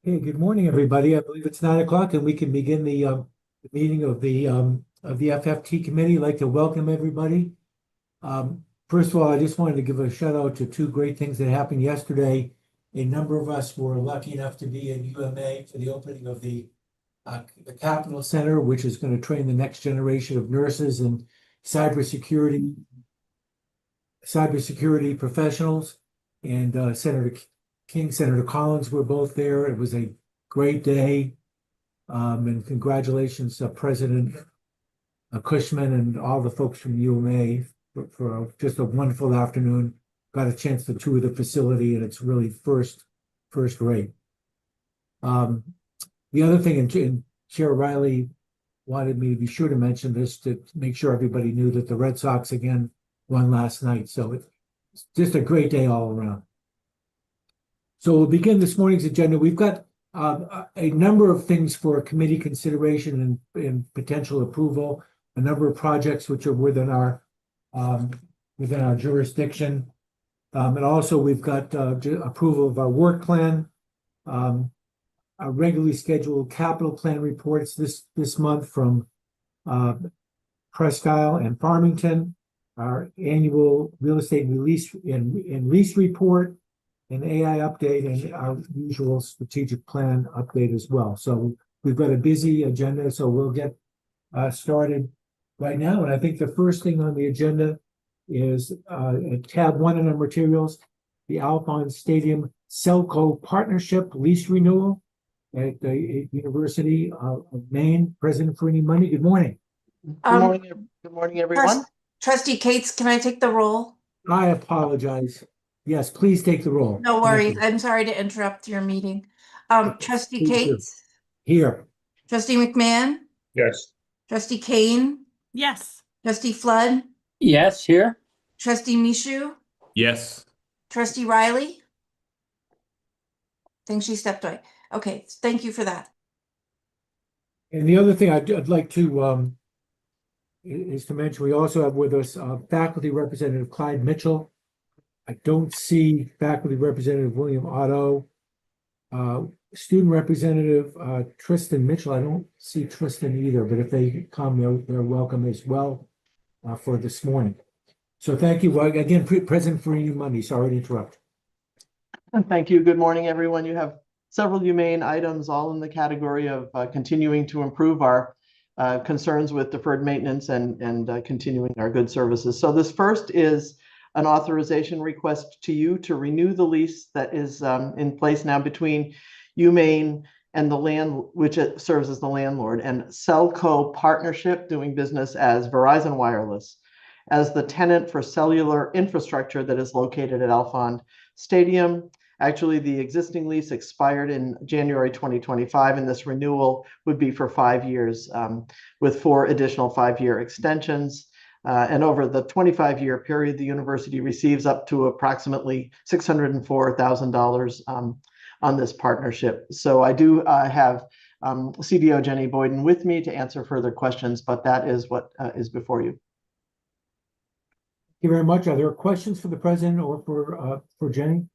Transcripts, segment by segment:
Hey, good morning, everybody. I believe it's 9 o'clock and we can begin the meeting of the FFT committee. I'd like to welcome everybody. First of all, I just wanted to give a shout out to two great things that happened yesterday. A number of us were lucky enough to be in UMA for the opening of the Capital Center, which is going to train the next generation of nurses and cybersecurity professionals. And Senator King, Senator Collins were both there. It was a great day. And congratulations, President Cushman and all the folks from UMA for just a wonderful afternoon. Got a chance to tour the facility, and it's really first rate. The other thing, and Chair Riley wanted me to be sure to mention this to make sure everybody knew that the Red Sox again won last night. So it's just a great day all around. So we'll begin this morning's agenda. We've got a number of things for committee consideration and potential approval, a number of projects which are within our jurisdiction. And also we've got approval of our work plan, our regularly scheduled capital plan reports this month from Presque Isle and Farmington, our annual real estate release and lease report, an AI update, and our usual strategic plan update as well. So we've got a busy agenda, so we'll get started right now. And I think the first thing on the agenda is at tab 1 in our materials, the Alphons Stadium Selco Partnership lease renewal at the University of Maine. President Farini Money, good morning. Good morning, everyone. Trustee Cates, can I take the roll? I apologize. Yes, please take the roll. No worries. I'm sorry to interrupt your meeting. Trustee Cates? Here. Trustee McMahon? Yes. Trustee Kane? Yes. Trustee Flood? Yes, here. Trustee Michoud? Yes. Trustee Riley? I think she stepped away. Okay, thank you for that. And the other thing I'd like to is to mention, we also have with us Faculty Representative Clyde Mitchell. I don't see Faculty Representative William Otto. Student Representative Tristan Mitchell. I don't see Tristan either, but if they come, they're welcome as well for this morning. So thank you. Again, President Farini Money, sorry to interrupt. Thank you. Good morning, everyone. You have several humane items, all in the category of continuing to improve our concerns with deferred maintenance and continuing our good services. So this first is an authorization request to you to renew the lease that is in place now between UMaine and the land, which it serves as the landlord, and Selco Partnership, doing business as Verizon Wireless, as the tenant for cellular infrastructure that is located at Alphons Stadium. Actually, the existing lease expired in January 2025, and this renewal would be for 5 years with 4 additional 5-year extensions. And over the 25-year period, the university receives up to approximately $604,000 on this partnership. So I do have CBO Jenny Boyden with me to answer further questions, but that is what is before you. Thank you very much. Are there questions for the president or for Jenny?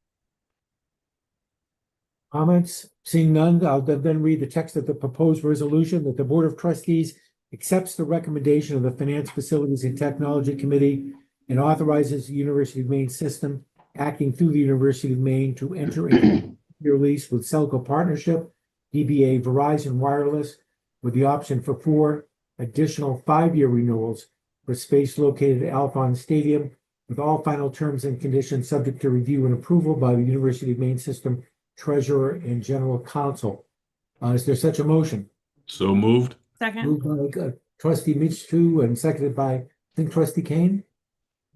Comments? Seeing none, I'll then read the text of the proposed resolution that the Board of Trustees accepts the recommendation of the Finance, Facilities, and Technology Committee and authorizes the University of Maine system acting through the University of Maine to enter into a lease with Selco Partnership, DBA Verizon Wireless, with the option for 4 additional 5-year renewals for space located at Alphons Stadium, with all final terms and conditions subject to review and approval by the University of Maine system Treasurer and General Counsel. Is there such a motion? So moved. Second. Moved by Trustee Michoud and seconded by, I think, Trustee Kane.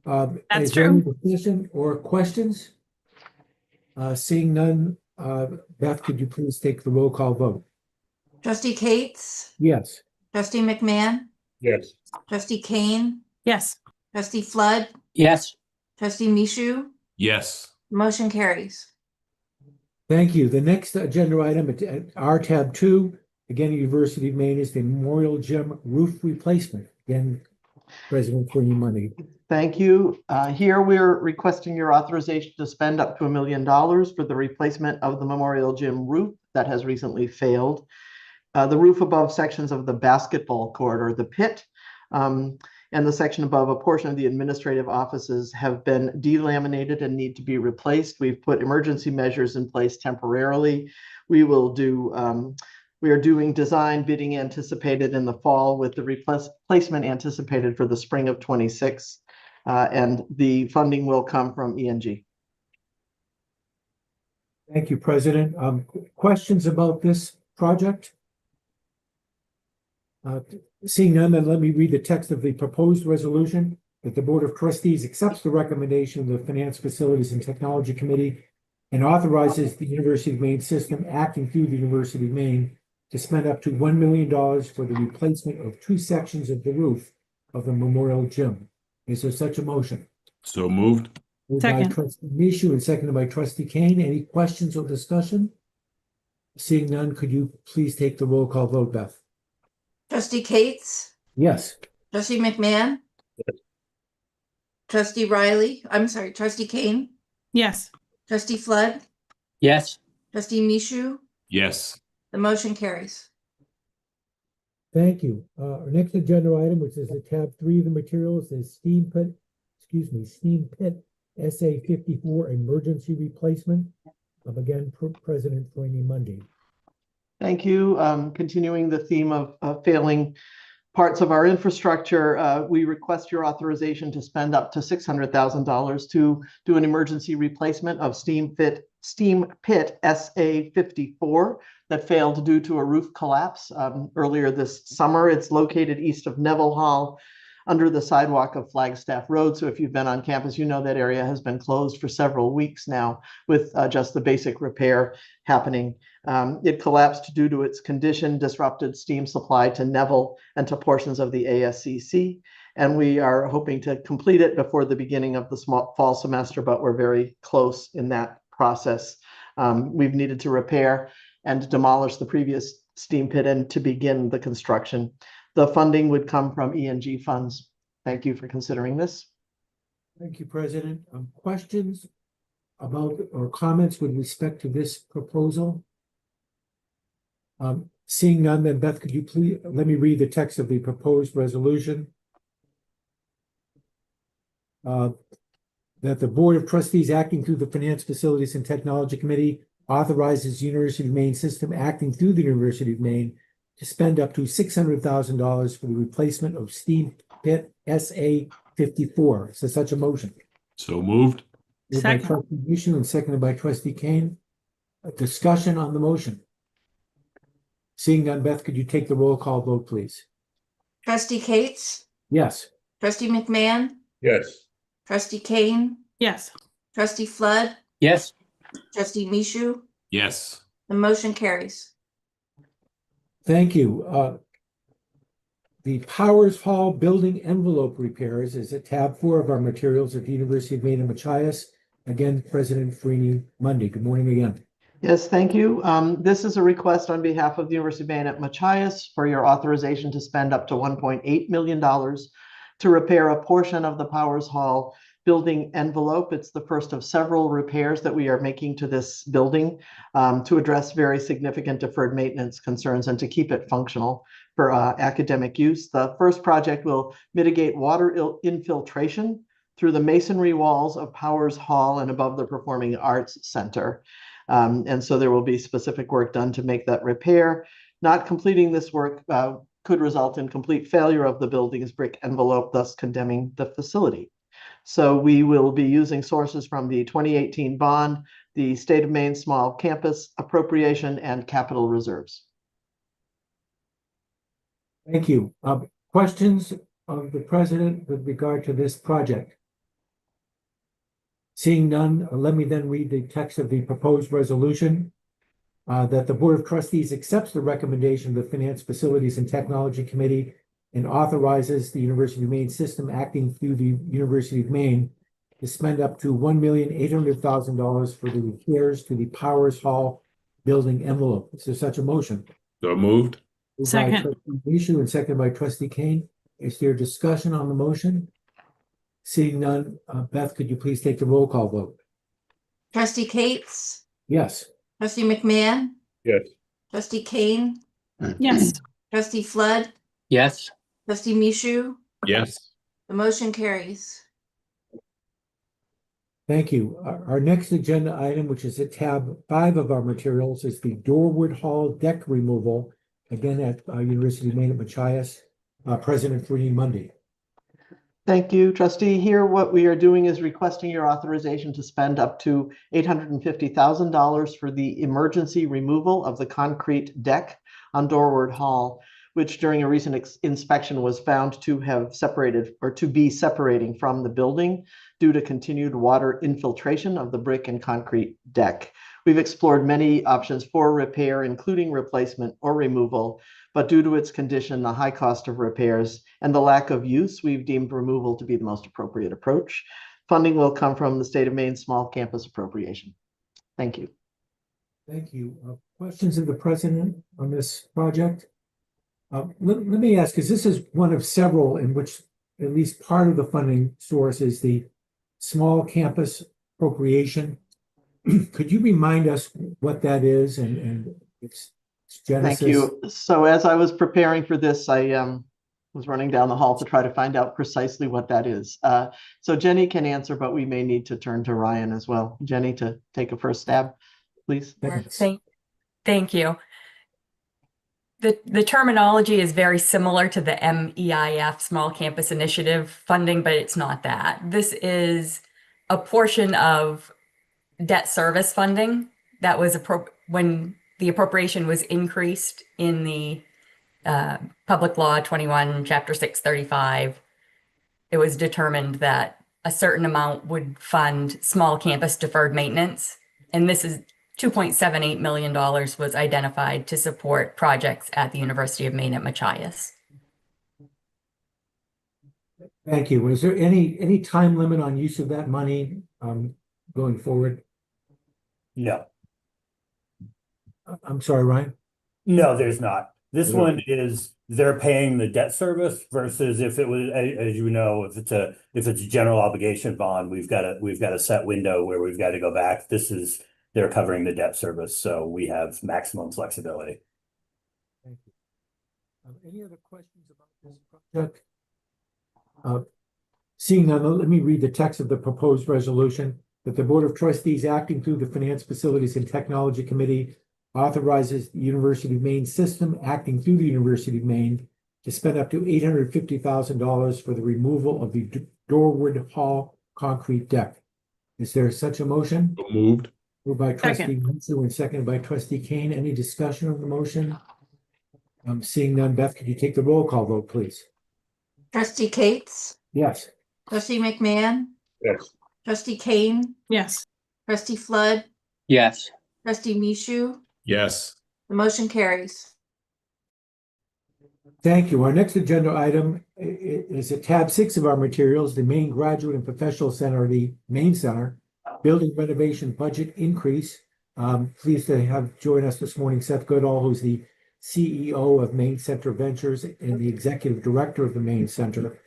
That's is there any true. discussion or questions? Seeing none, Beth, could you please take the roll call vote? Trustee Cates? Yes. Trustee McMahon? Yes. Trustee Kane? Yes. Trustee Flood? Yes. Trustee Michoud? Yes. Motion carries. Thank you. The next agenda item at our tab 2, again, University of Maine, is the Memorial Gym roof replacement. Again, President Farini Money. Thank you. Here we're requesting your authorization to spend up to $1 million for the replacement of the Memorial Gym roof that has recently failed. The roof above sections of the basketball court or the pit, and the section above a portion of the administrative offices have been delaminated and need to be replaced. We've put emergency measures in place temporarily. We are doing design bidding anticipated in the fall with the replacement anticipated for the spring of 26. And the funding will come from ENG. Thank you, President. Questions about this project? Seeing none, then let me read the text of the proposed resolution that the Board of Trustees accepts the recommendation of the Finance, Facilities, and Technology Committee and authorizes the University of Maine system acting through the University of Maine to spend up to $1 million for the replacement of 2 sections of the roof of the Memorial Gym. Is there such a motion? So moved. Moved by Second. Trustee Mishu and seconded by Trustee Kane. Any questions or discussion? Seeing none, could you please take the roll call vote, Beth? Trustee Cates, Yes. trustee McMahon. Trustee Riley, I'm sorry, trustee Kane, Yes. trustee Flood, yes, trustee Mishu, Yes. the motion carries. Thank you. Our next agenda item, which is at tab 3 of the materials, is Steam Pit SA 54 emergency replacement of again President Franny Mundy. Thank you. Continuing the theme of failing parts of our infrastructure, we request your authorization to spend up to $600,000 to do an emergency replacement of Steam Pit SA 54 that failed due to a roof collapse earlier this summer. It's located east of Neville Hall under the sidewalk of Flagstaff Road. So if you've been on campus, you know that area has been closed for several weeks now with just the basic repair happening. It collapsed due to its condition, disrupted steam supply to Neville and to portions of the ASCC. And we are hoping to complete it before the beginning of the fall semester, but we're very close in that process. We've needed to repair and demolish the previous steam pit and to begin the construction. The funding would come from ENG funds. Thank you for considering this. Thank you, President. Questions about or comments with respect to this proposal? Seeing none, then Beth, could you please let me read the text of the proposed resolution? That the Board of Trustees acting through the Finance, Facilities, and Technology Committee authorizes University of Maine system acting through the University of Maine to spend up to $600,000 for the replacement of Steam Pit SA 54. Is there such a motion? So moved. Moved by Second. Trustee Mishu and seconded by Trustee Kane. A discussion on the motion. Seeing none, Beth, could you take the roll call vote, please? Trustee Cates, Yes. trustee McMahon, Yes. trustee Kane, Yes. trustee Flood, yes, trustee Mishu, Yes. the motion carries. Thank you. The Powers Hall building envelope repairs is at tab 4 of our materials at the University of Maine in Machias. Again, President Franny Mundy. Good morning again. Yes, thank you. This is a request on behalf of the University of Maine at Machias for your authorization to spend up to $1.8 million to repair a portion of the Powers Hall building envelope. It's the first of several repairs that we are making to this building to address very significant deferred maintenance concerns and to keep it functional for academic use. The first project will mitigate water infiltration through the masonry walls of Powers Hall and above the Performing Arts Center. And so there will be specific work done to make that repair. Not completing this work could result in complete failure of the building's brick envelope, thus condemning the facility. So we will be using sources from the 2018 bond, the State of Maine Small Campus Appropriation, and capital reserves. Thank you. Questions of the President with regard to this project? Seeing none, let me then read the text of the proposed resolution. That the Board of Trustees accepts the recommendation of the Finance, Facilities, and Technology Committee and authorizes the University of Maine system acting through the University of Maine to spend up to $1,800,000 for the repairs to the Powers Hall building envelope. Is there such a motion? So moved. Moved by Second. Trustee Mishu and seconded by Trustee Kane. Is there discussion on the motion? Seeing none, Beth, could you please take the roll call vote? Trustee Cates, Yes. trustee McMahon, Yes. Trustee Kane, Yes. trustee Flood, Yes. trustee Mishu, Yes. the motion carries. Thank you. Our next agenda item, which is at tab 5 of our materials, is the Dorwood Hall deck removal, again at University of Maine at Machias. President Free Monday. Thank you, trustee. Here, what we are doing is requesting your authorization to spend up to $850,000 for the emergency removal of the concrete deck on Dorward Hall, which during a recent inspection was found to have separated or to be separating from the building due to continued water infiltration of the brick and concrete deck. We've explored many options for repair, including replacement or removal, but due to its condition, the high cost of repairs, and the lack of use, we've deemed removal to be the most appropriate approach. Funding will come from the State of Maine Small Campus Appropriation. Thank you. Thank you. Questions of the president on this project? Let me ask, because this is one of several in which at least part of the funding source is the small campus appropriation. Could you remind us what that is and its genesis? Thank you. So as I was preparing for this, I was running down the hall to try to find out precisely what that is. So Jenny can answer, but we may need to turn to Ryan as well. Jenny, to take a first stab, please. Thanks. Thank you. The terminology is very similar to the MEIF Small Campus Initiative funding, but it's not that. This is a portion of debt service funding that was when the appropriation was increased in the Public Law 21, Chapter 635. It was determined that a certain amount would fund small campus deferred maintenance, and this is $2.78 million was identified to support projects at the University of Maine at Machias. Thank you. Was there any time limit on use of that money going forward? No, I'm sorry, Ryan. no, there's not. This Yeah. one is they're paying the debt service versus if it was, as you know, if it's a general obligation bond, we've got a set window where we've got to go back. They're covering the debt service, so we have maximum flexibility. Thank you. Any other questions about this project? Seeing none, let me read the text of the proposed resolution that the Board of Trustees, acting through the Finance, Facilities, and Technology Committee, authorizes the University of Maine system, acting through the University of Maine, to spend up to $850,000 for the removal of the Dorwood Hall concrete deck. Is there such a motion? So moved. Moved by trustee Second. Munsey and seconded by trustee Kane. Any discussion on the motion? Seeing none, Beth, could you take the roll call vote, please? Trustee Cates, Yes. trustee McMahon, Yes. trustee Kane, Yes. trustee Flood, Yes. trustee Mishu, Yes. the motion carries. Thank you. Our next agenda item is at tab 6 of our materials, the Maine Graduate and Professional Center, the Maine Center, building renovation budget increase. Pleased to have join us this morning Seth Goodall, who's the CEO of Maine Center Ventures and the Executive Director of the Maine Center.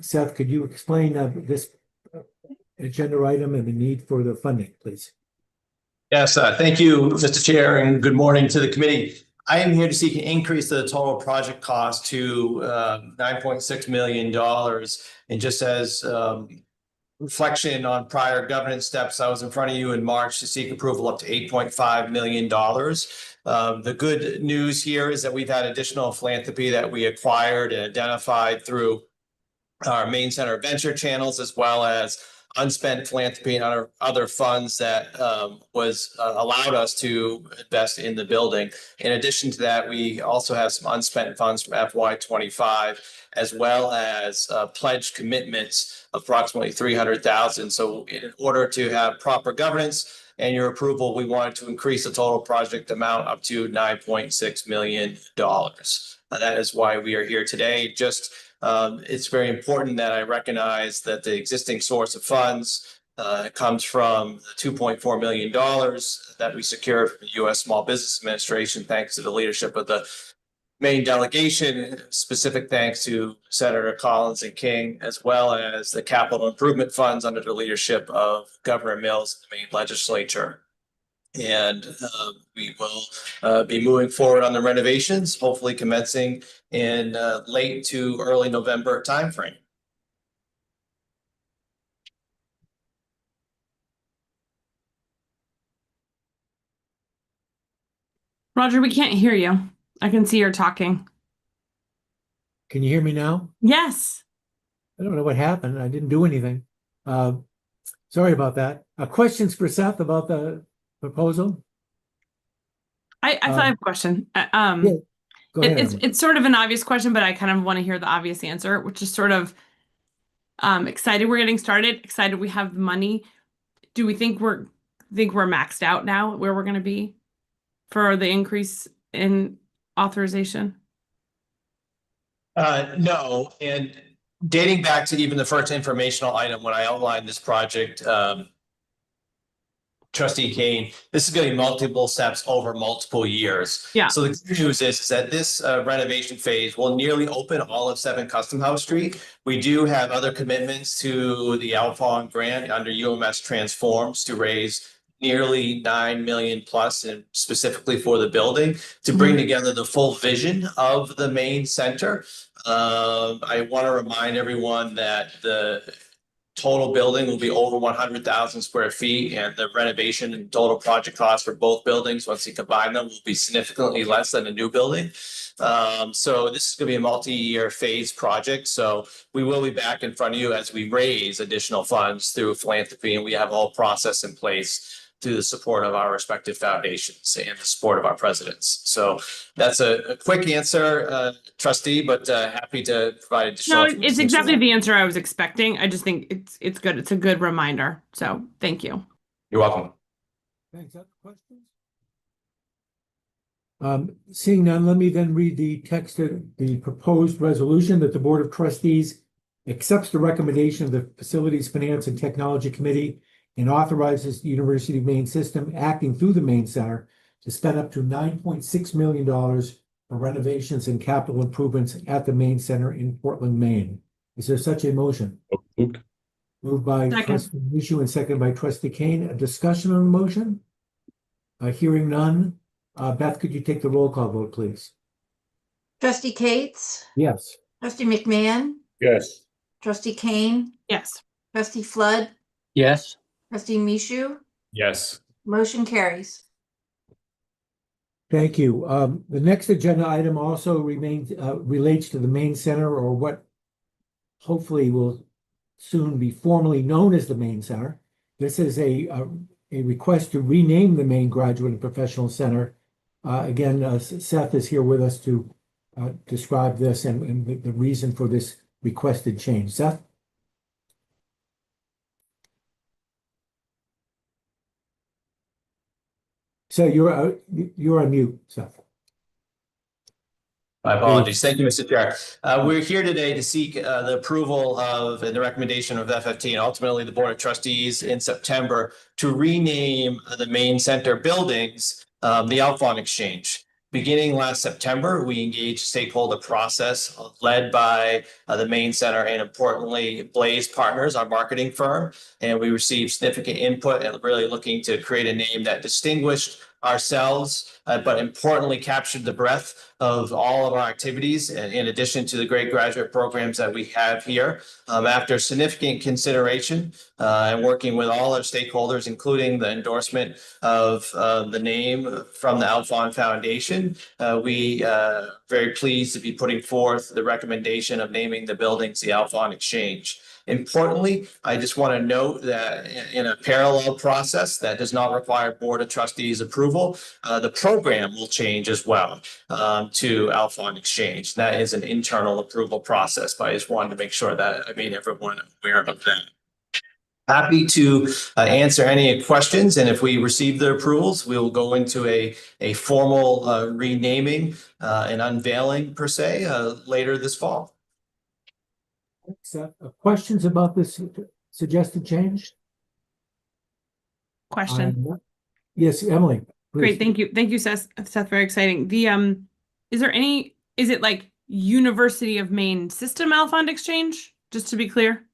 Seth, could you explain this agenda item and the need for the funding, please? Yes, thank you, Mr. Chair, and good morning to the committee. I am here to seek an increase of the total project cost to $9.6 million. And just as reflection on prior governance steps, I was in front of you in March to seek approval up to $8.5 million. The good news here is that we've had additional philanthropy that we acquired and identified through our Maine Center Venture channels, as well as unspent philanthropy and other funds that was allowed us to invest in the building. In addition to that, we also have some unspent funds from FY25, as well as pledged commitments of approximately $300,000. So in order to have proper governance and your approval, we wanted to increase the total project amount up to $9.6 million. That is why we are here today. It's very important that I recognize that the existing source of funds comes from the $2.4 million that we secured from the U.S. Small Business Administration, thanks to the leadership of the Maine delegation. Specific thanks to Senator Collins and King, as well as the capital improvement funds under the leadership of Governor Mills in the Maine legislature. And we will be moving forward on the renovations, hopefully commencing in late to early November timeframe. Roger, we can't hear you. I can see you're talking. Can you hear me now? Yes. I don't know what happened. I didn't do anything. Sorry about that. Questions for Seth about the proposal? I thought I have a question. Yeah, go ahead. It's sort of an obvious question, but I kind of want to hear the obvious answer, which is sort of excited we're getting started, excited we have the money. Do we think we're maxed out now where we're going to be for the increase in authorization? No, and dating back to even the first informational item when I outlined this project, Trustee Kane, this is going to be multiple steps over multiple years. Yeah. So the good news is that this renovation phase will nearly open all of 7 Custom House Street. We do have other commitments to the Alphon grant under UMS Transforms to raise nearly 9 million plus, and specifically for the building to bring together the full vision of the main center. I want to remind everyone that the total building will be over 100,000 square feet, and the renovation and total project cost for both buildings, once you combine them, will be significantly less than a new building. So this is going to be a multi-year phase project. So we will be back in front of you as we raise additional funds through philanthropy, and we have a whole process in place through the support of our respective foundations and the support of our presidents. So that's a quick answer, Trustee, but happy to provide additional. No, it's exactly the answer I was expecting. I just think it's good. It's a good reminder. So thank you. You're welcome. Thanks. Other questions? Seeing none, let me then read the text of the proposed resolution that the Board of Trustees accepts the recommendation of the Facilities, Finance, and Technology Committee and authorizes the University of Maine system acting through the Maine Center to spend up to $9.6 million for renovations and capital improvements at the Maine Center in Portland, Maine. Is there such a motion? So moved. Moved by Second. Trustee Michu and seconded by Trustee Kane. A discussion on the motion? Hearing none. Beth, could you take the roll call vote, please? Trustee Cates, Yes. trustee McMahon, Yes. trustee Kane, Yes. trustee Flood, Yes. trustee Mishu, Yes. motion carries. Thank you. The next agenda item also relates to the Maine Center, or what hopefully will soon be formally known as the Maine Center. This is a request to rename the Maine Graduate and Professional Center. Again, Seth is here with us to describe this and the reason for this requested change. Seth? So you're on mute, Seth. My apologies. Thank you, Mr. Chair. We're here today to seek the approval of and the recommendation of FFT and ultimately the Board of Trustees in September to rename the Maine Center buildings, the Alphon Exchange. Beginning last September, we engaged stakeholder process led by the Maine Center and importantly Blaze Partners, our marketing firm, and we received significant input and really looking to create a name that distinguished ourselves, but importantly captured the breadth of all of our activities in addition to the great graduate programs that we have here. After significant consideration and working with all our stakeholders, including the endorsement of the name from the Alphon Foundation, we are very pleased to be putting forth the recommendation of naming the buildings the Alphon Exchange. Importantly, I just want to note that in a parallel process that does not require Board of Trustees approval, the program will change as well to Alphon Exchange. That is an internal approval process, but I just wanted to make sure that I made everyone aware of that. Happy to answer any questions, and if we receive the approvals, we will go into a formal renaming and unveiling per se later this fall. Seth, questions about this suggested change? Question. Yes, Emily. Please. Great. Thank you. Thank you, Seth. Seth, very exciting. Is it like University of Maine System Alphon Exchange? Just to be clear.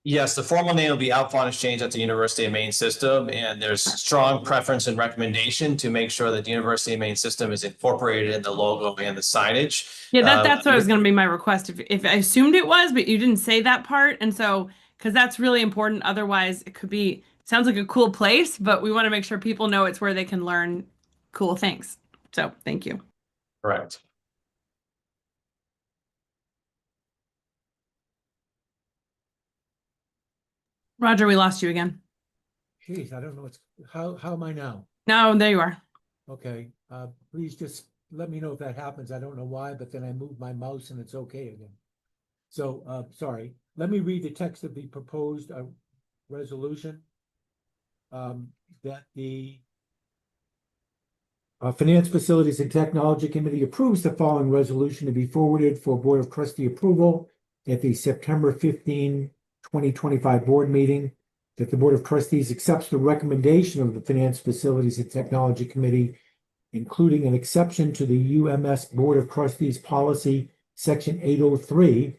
Yes, the formal name will be Alphon Exchange at the University of Maine System, and there's strong preference and recommendation to make sure that the University of Maine System is incorporated in the logo and the signage. Yeah, that's what was going to be my request. If I assumed it was, but you didn't say that part, and so because that's really important. Otherwise, it could be sounds like a cool place, but we want to make sure people know it's where they can learn cool things. So thank you. Correct. Roger, we lost you again. Geez, I don't know how am I now? No, there you are. Okay, please just let me know if that happens. I don't know why, but then I moved my mouse and it's okay again. So, sorry, let me read the text of the proposed resolution. That the Finance, Facilities and Technology Committee approves the following resolution to be forwarded for Board of Trustee approval at the September 15, 2025 board meeting. That the Board of Trustees accepts the recommendation of the Finance, Facilities and Technology Committee, including an exception to the UMS Board of Trustees Policy Section 803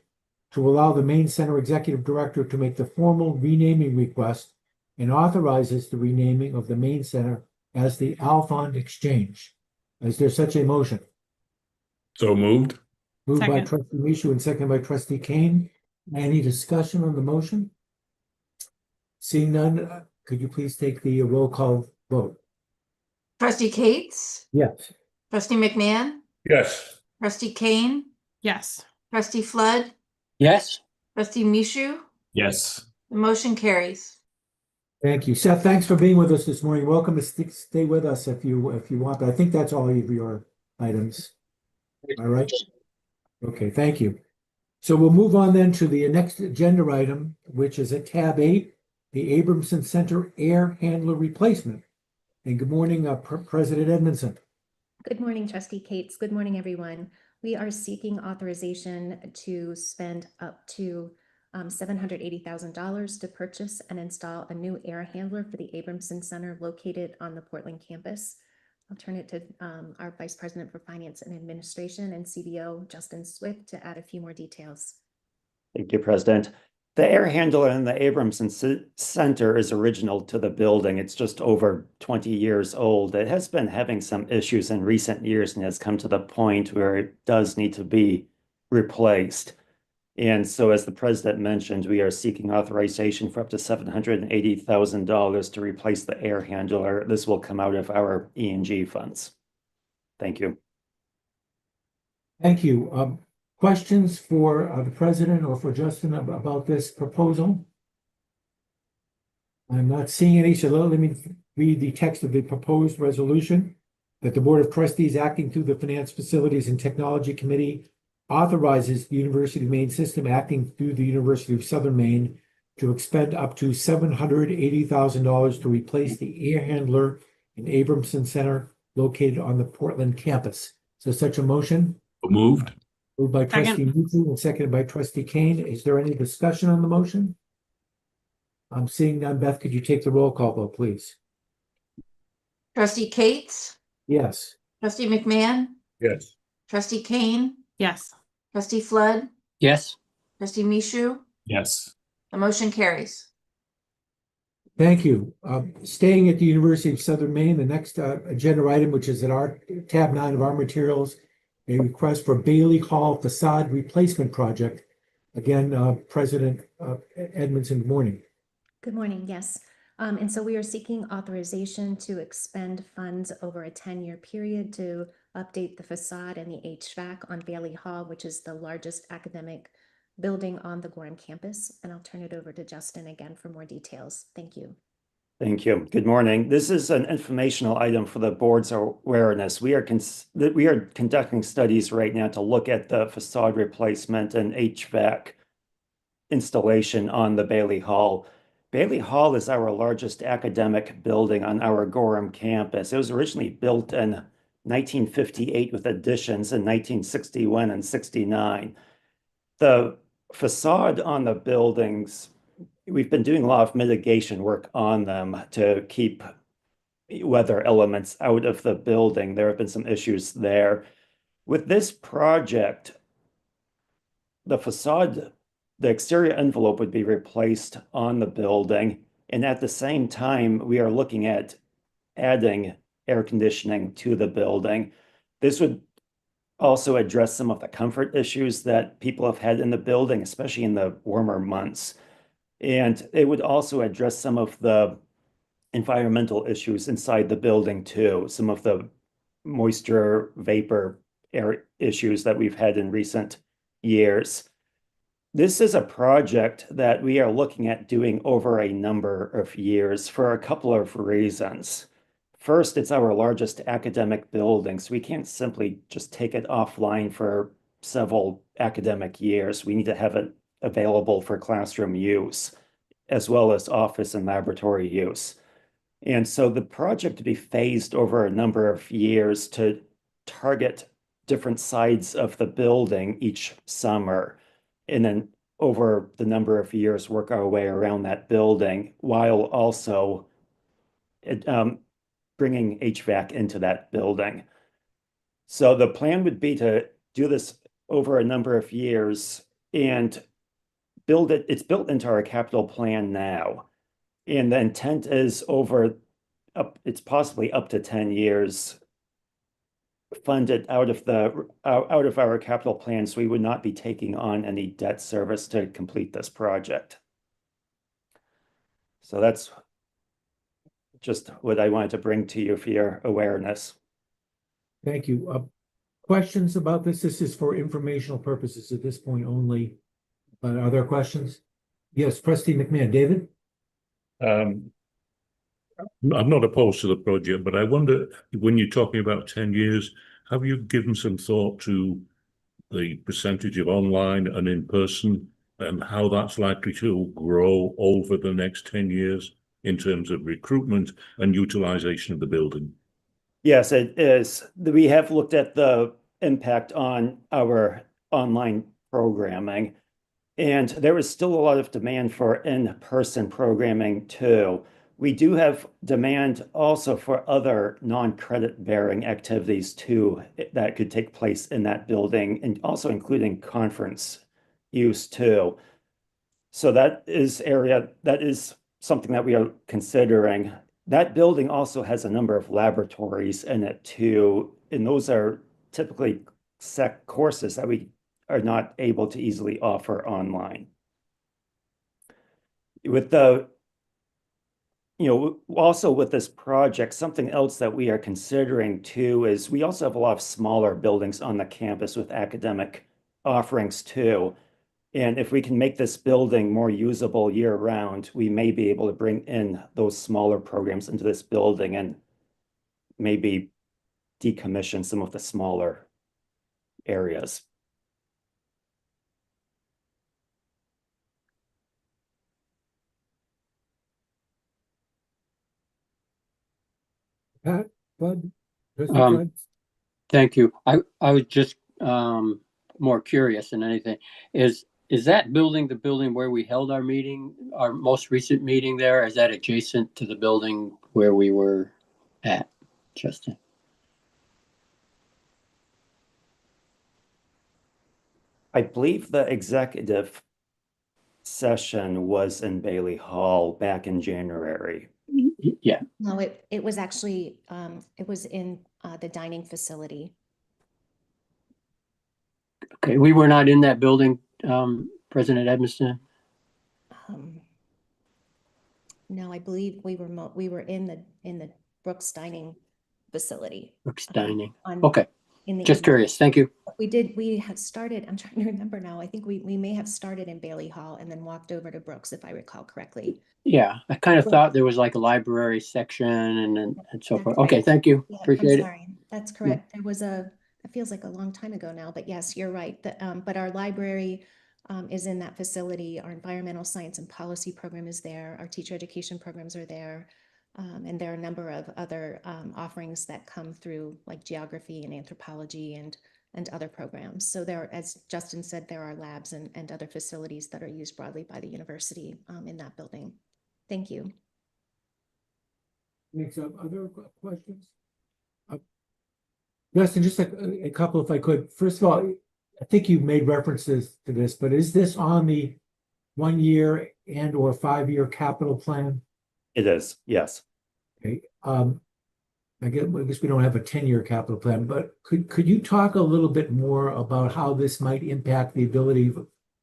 to allow the Maine Center Executive Director to make the formal renaming request and authorizes the renaming of the Maine Center as the Alphon Exchange. Is there such a motion? So moved. Moved by Second. Trustee Michu and seconded by Trustee Kane. Any discussion on the motion? Seeing none, could you please take the roll call vote? Trustee Cates, Yes. trustee McMahon, Yes. trustee Kane, Yes. trustee Flood, Yes. trustee Mishu. Yes. The motion carries. Thank you. Seth, thanks for being with us this morning. Welcome to stay with us if you want, but I think that's all of your items. All right. Okay, thank you. So we'll move on then to the next agenda item, which is at tab 8, the Abramson Center Air Handler Replacement. And good morning, President Edmondson. Good morning, Trustee Cates. Good morning, everyone. We are seeking authorization to spend up to $780,000 to purchase and install a new air handler for the Abramson Center located on the Portland campus. I'll turn it to our Vice President for Finance and Administration and CDO, Justin Swift, to add a few more details. Thank you, President. The air handler in the Abramson Center is original to the building. It's just over 20 years old. It has been having some issues in recent years and has come to the point where it does need to be replaced. And so, as the President mentioned, we are seeking authorization for up to $780,000 to replace the air handler. This will come out of our E&G funds. Thank you. Thank you. Questions for the President or for Justin about this proposal? I'm not seeing any, so let me read the text of the proposed resolution. That the Board of Trustees acting through the Finance, Facilities and Technology Committee authorizes the University of Maine System acting through the University of Southern Maine to expend up to $780,000 to replace the air handler in Abramson Center located on the Portland campus. So such a motion? So moved. Moved by Second. Trustee Michu and seconded by Trustee Kane. Is there any discussion on the motion? I'm seeing none. Beth, could you take the roll call vote, please? Trustee Cates, Yes. trustee McMahon, Yes. trustee Kane, Yes. trustee Flood, Yes. trustee Mishu. Yes. The motion carries. Thank you. Staying at the University of Southern Maine, the next agenda item, which is at our tab 9 of our materials, a request for Bailey Hall facade replacement project. Again, President Edmondson, good morning. Good morning, yes. And so we are seeking authorization to expend funds over a 10-year period to update the facade and the HVAC on Bailey Hall, which is the largest academic building on the Gorham campus. And I'll turn it over to Justin again for more details. Thank you. Thank you. Good morning. This is an informational item for the board's awareness. We are conducting studies right now to look at the facade replacement and HVAC installation on the Bailey Hall. Bailey Hall is our largest academic building on our Gorham campus. It was originally built in 1958 with additions in 1961 and 69. The facade on the buildings, we've been doing a lot of mitigation work on them to keep weather elements out of the building. There have been some issues there. With this project, the facade the exterior envelope would be replaced on the building. And at the same time, we are looking at adding air conditioning to the building. This would also address some of the comfort issues that people have had in the building, especially in the warmer months. And it would also address some of the environmental issues inside the building too, some of the moisture, vapor, air issues that we've had in recent years. This is a project that we are looking at doing over a number of years for a couple of reasons. First, it's our largest academic building, so we can't simply just take it offline for several academic years. We need to have it available for classroom use, as well as office and laboratory use. And so the project to be phased over a number of years to target different sides of the building each summer, and then over the number of years work our way around that building while also bringing HVAC into that building. So the plan would be to do this over a number of years and build it. It's built into our capital plan now. And the intent is it's possibly up to 10 years funded out of our capital plan, so we would not be taking on any debt service to complete this project. So that's just what I wanted to bring to you for your awareness. Thank you. Questions about this? This is for informational purposes at this point only. But are there questions? Yes, Trustee McMahon. David? I'm not opposed to the project, but I wonder, when you're talking about 10 years, have you given some thought to the percentage of online and in person and how that's likely to grow over the next 10 years in terms of recruitment and utilization of the building? Yes, it is. We have looked at the impact on our online programming, and there is still a lot of demand for in-person programming too. We do have demand also for other non-credit bearing activities too that could take place in that building, and also including conference use too. So that is something that we are considering. That building also has a number of laboratories in it too, and those are typically courses that we are not able to easily offer online. With also with this project, something else that we are considering too is we also have a lot of smaller buildings on the campus with academic offerings too. And if we can make this building more usable year round, we may be able to bring in those smaller programs into this building and maybe decommission some of the smaller areas. Pat, Bud? Trustee Um, Bud? Thank you. I was just more curious than anything. Is that building the building where we held our meeting, our most recent meeting there? Is that adjacent to the building where we were at, Justin? I believe the executive session was in Bailey Hall back in January. Yeah. No, it was actually, it was in the dining facility. Okay, we were not in that building, President Edmiston? No, I believe we were in the Brooks Dining facility. Brooks Dining. On- Okay, in the just evening. curious. Thank you. We have started, I'm trying to remember now, I think we may have started in Bailey Hall and then walked over to Brooks, if I recall correctly. Yeah, I kind of Well- thought there was like a library section and so That's forth. Okay, right. thank you. Yeah, I'm Appreciate it. sorry. That's correct. There was it feels like a long time ago now, but yes, you're right. But our library is in that facility. Our environmental science and policy program is there. Our teacher education programs are there. And there are a number of other offerings that come through, like geography and anthropology and other programs. So there, as Justin said, there are labs and other facilities that are used broadly by the university in that building. Thank you. Thanks. Other questions? Justin, just a couple if I could. First of all, I think you made references to this, but is this on the 1 year and or 5-year capital plan? It is, yes. Okay, I guess we don't have a 10-year capital plan, but could you talk a little bit more about how this might impact the ability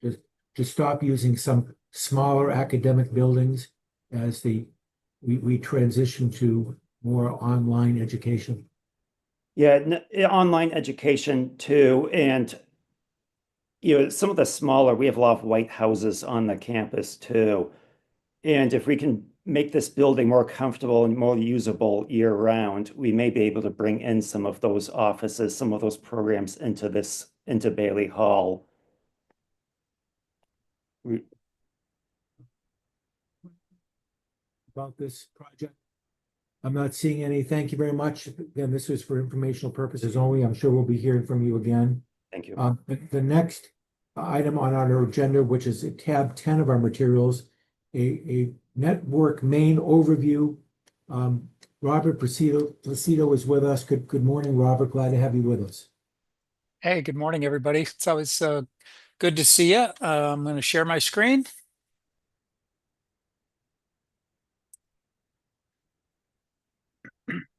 to stop using some smaller academic buildings as we transition to more online education? Yeah, online education too, and some of the smaller, we have a lot of white houses on the campus too. And if we can make this building more comfortable and more usable year round, we may be able to bring in some of those offices, some of those programs into Bailey Hall. About this project? I'm not seeing any. Thank you very much. Again, this was for informational purposes only. I'm sure we'll be hearing from you again. Thank you. The next item on our agenda, which is tab 10 of our materials, a network main overview. Robert Placido is with us. Good morning, Robert. Glad to have you with us. Hey, good morning, everybody. It's always good to see you. I'm going to share my screen.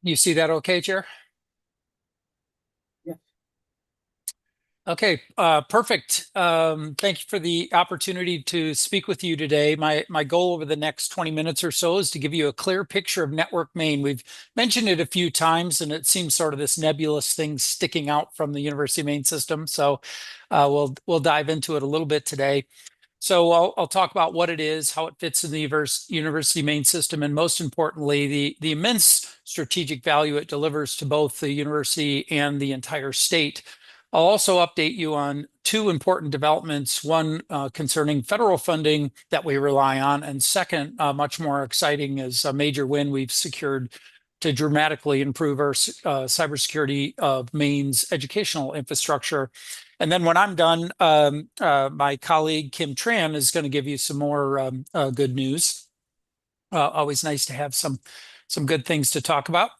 You see that okay, Chair? Yeah. Okay, perfect. Thank you for the opportunity to speak with you today. My goal over the next 20 minutes or so is to give you a clear picture of Network Maine. We've mentioned it a few times, and it seems sort of this nebulous thing sticking out from the University of Maine system. So we'll dive into it a little bit today. So I'll talk about what it is, how it fits in the University of Maine system, and most importantly, the immense strategic value it delivers to both the university and the entire state. I'll also update you on two important developments, one concerning federal funding that we rely on, and second, much more exciting, is a major win we've secured to dramatically improve our cybersecurity of Maine's educational infrastructure. And then when I'm done, my colleague Kim Tran is going to give you some more good news. Always nice to have some good things to talk about.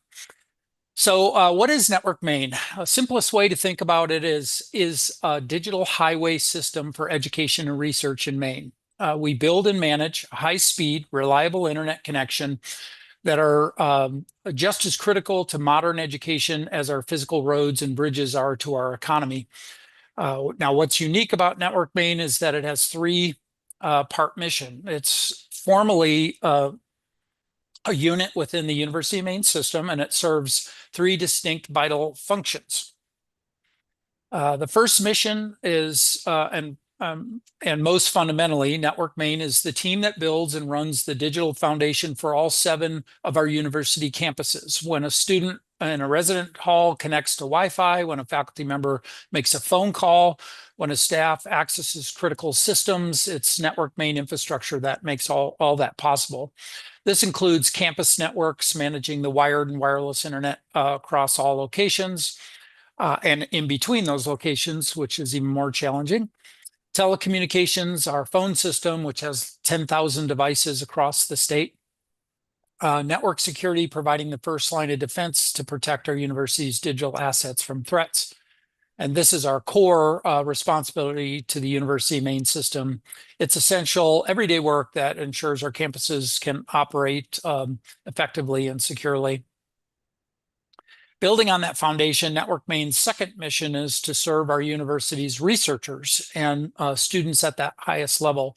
So what is Network Maine? A simplest way to think about it is a digital highway system for education and research in Maine. We build and manage a high-speed, reliable internet connection that are just as critical to modern education as our physical roads and bridges are to our economy. Now, what's unique about Network Maine is that it has three-part mission. It's formally a unit within the University of Maine system, and it serves three distinct vital functions. The first mission is, and most fundamentally, Network Maine is the team that builds and runs the digital foundation for all 7 of our university campuses. When a student in a resident hall connects to Wi-Fi, when a faculty member makes a phone call, when a staff accesses critical systems, it's Network Maine infrastructure that makes all that possible. This includes campus networks, managing the wired and wireless internet across all locations, and in between those locations, which is even more challenging. Telecommunications, our phone system, which has 10,000 devices across the state. Network security, providing the first line of defense to protect our university's digital assets from threats. And this is our core responsibility to the University of Maine system. It's essential everyday work that ensures our campuses can operate effectively and securely. Building on that foundation, Network Maine's second mission is to serve our university's researchers and students at that highest level.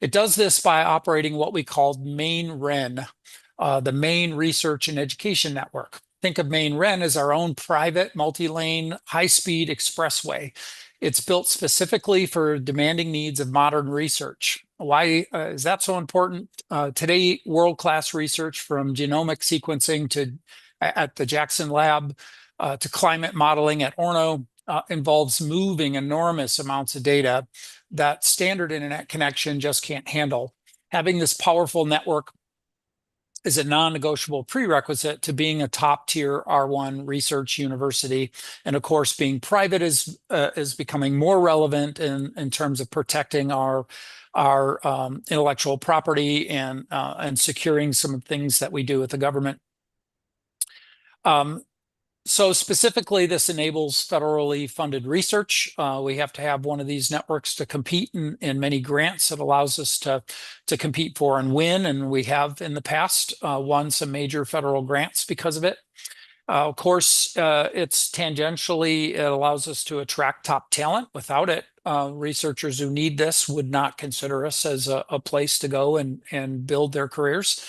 It does this by operating what we call MaineREN, the Maine Research and Education Network. Think of MaineREN as our own private multi-lane high-speed expressway. It's built specifically for demanding needs of modern research. Why is that so important? Today, world-class research from genomic sequencing at the Jackson Lab to climate modeling at Orono involves moving enormous amounts of data that standard internet connection just can't handle. Having this powerful network is a non-negotiable prerequisite to being a top-tier R1 research university. And of course, being private is becoming more relevant in terms of protecting our intellectual property and securing some of the things that we do with the government. So specifically, this enables federally funded research. We have to have one of these networks to compete in many grants. It allows us to compete for and win, and we have in the past won some major federal grants because of it. Of course, it's tangentially, it allows us to attract top talent. Without it, researchers who need this would not consider us as a place to go and build their careers.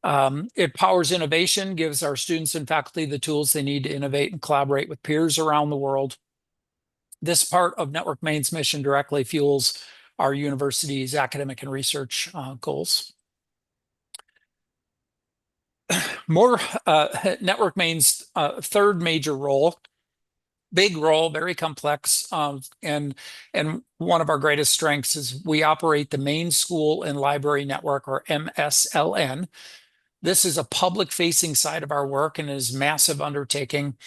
It powers innovation, gives our students and faculty the tools they need to innovate and collaborate with peers around the world. This part of Network Maine's mission directly fuels our university's academic and research goals. Network Maine's third major role, big role, very complex, and one of our greatest strengths is we operate the Maine School and Library Network, or MSLN. This is a public-facing side of our work and is a massive undertaking.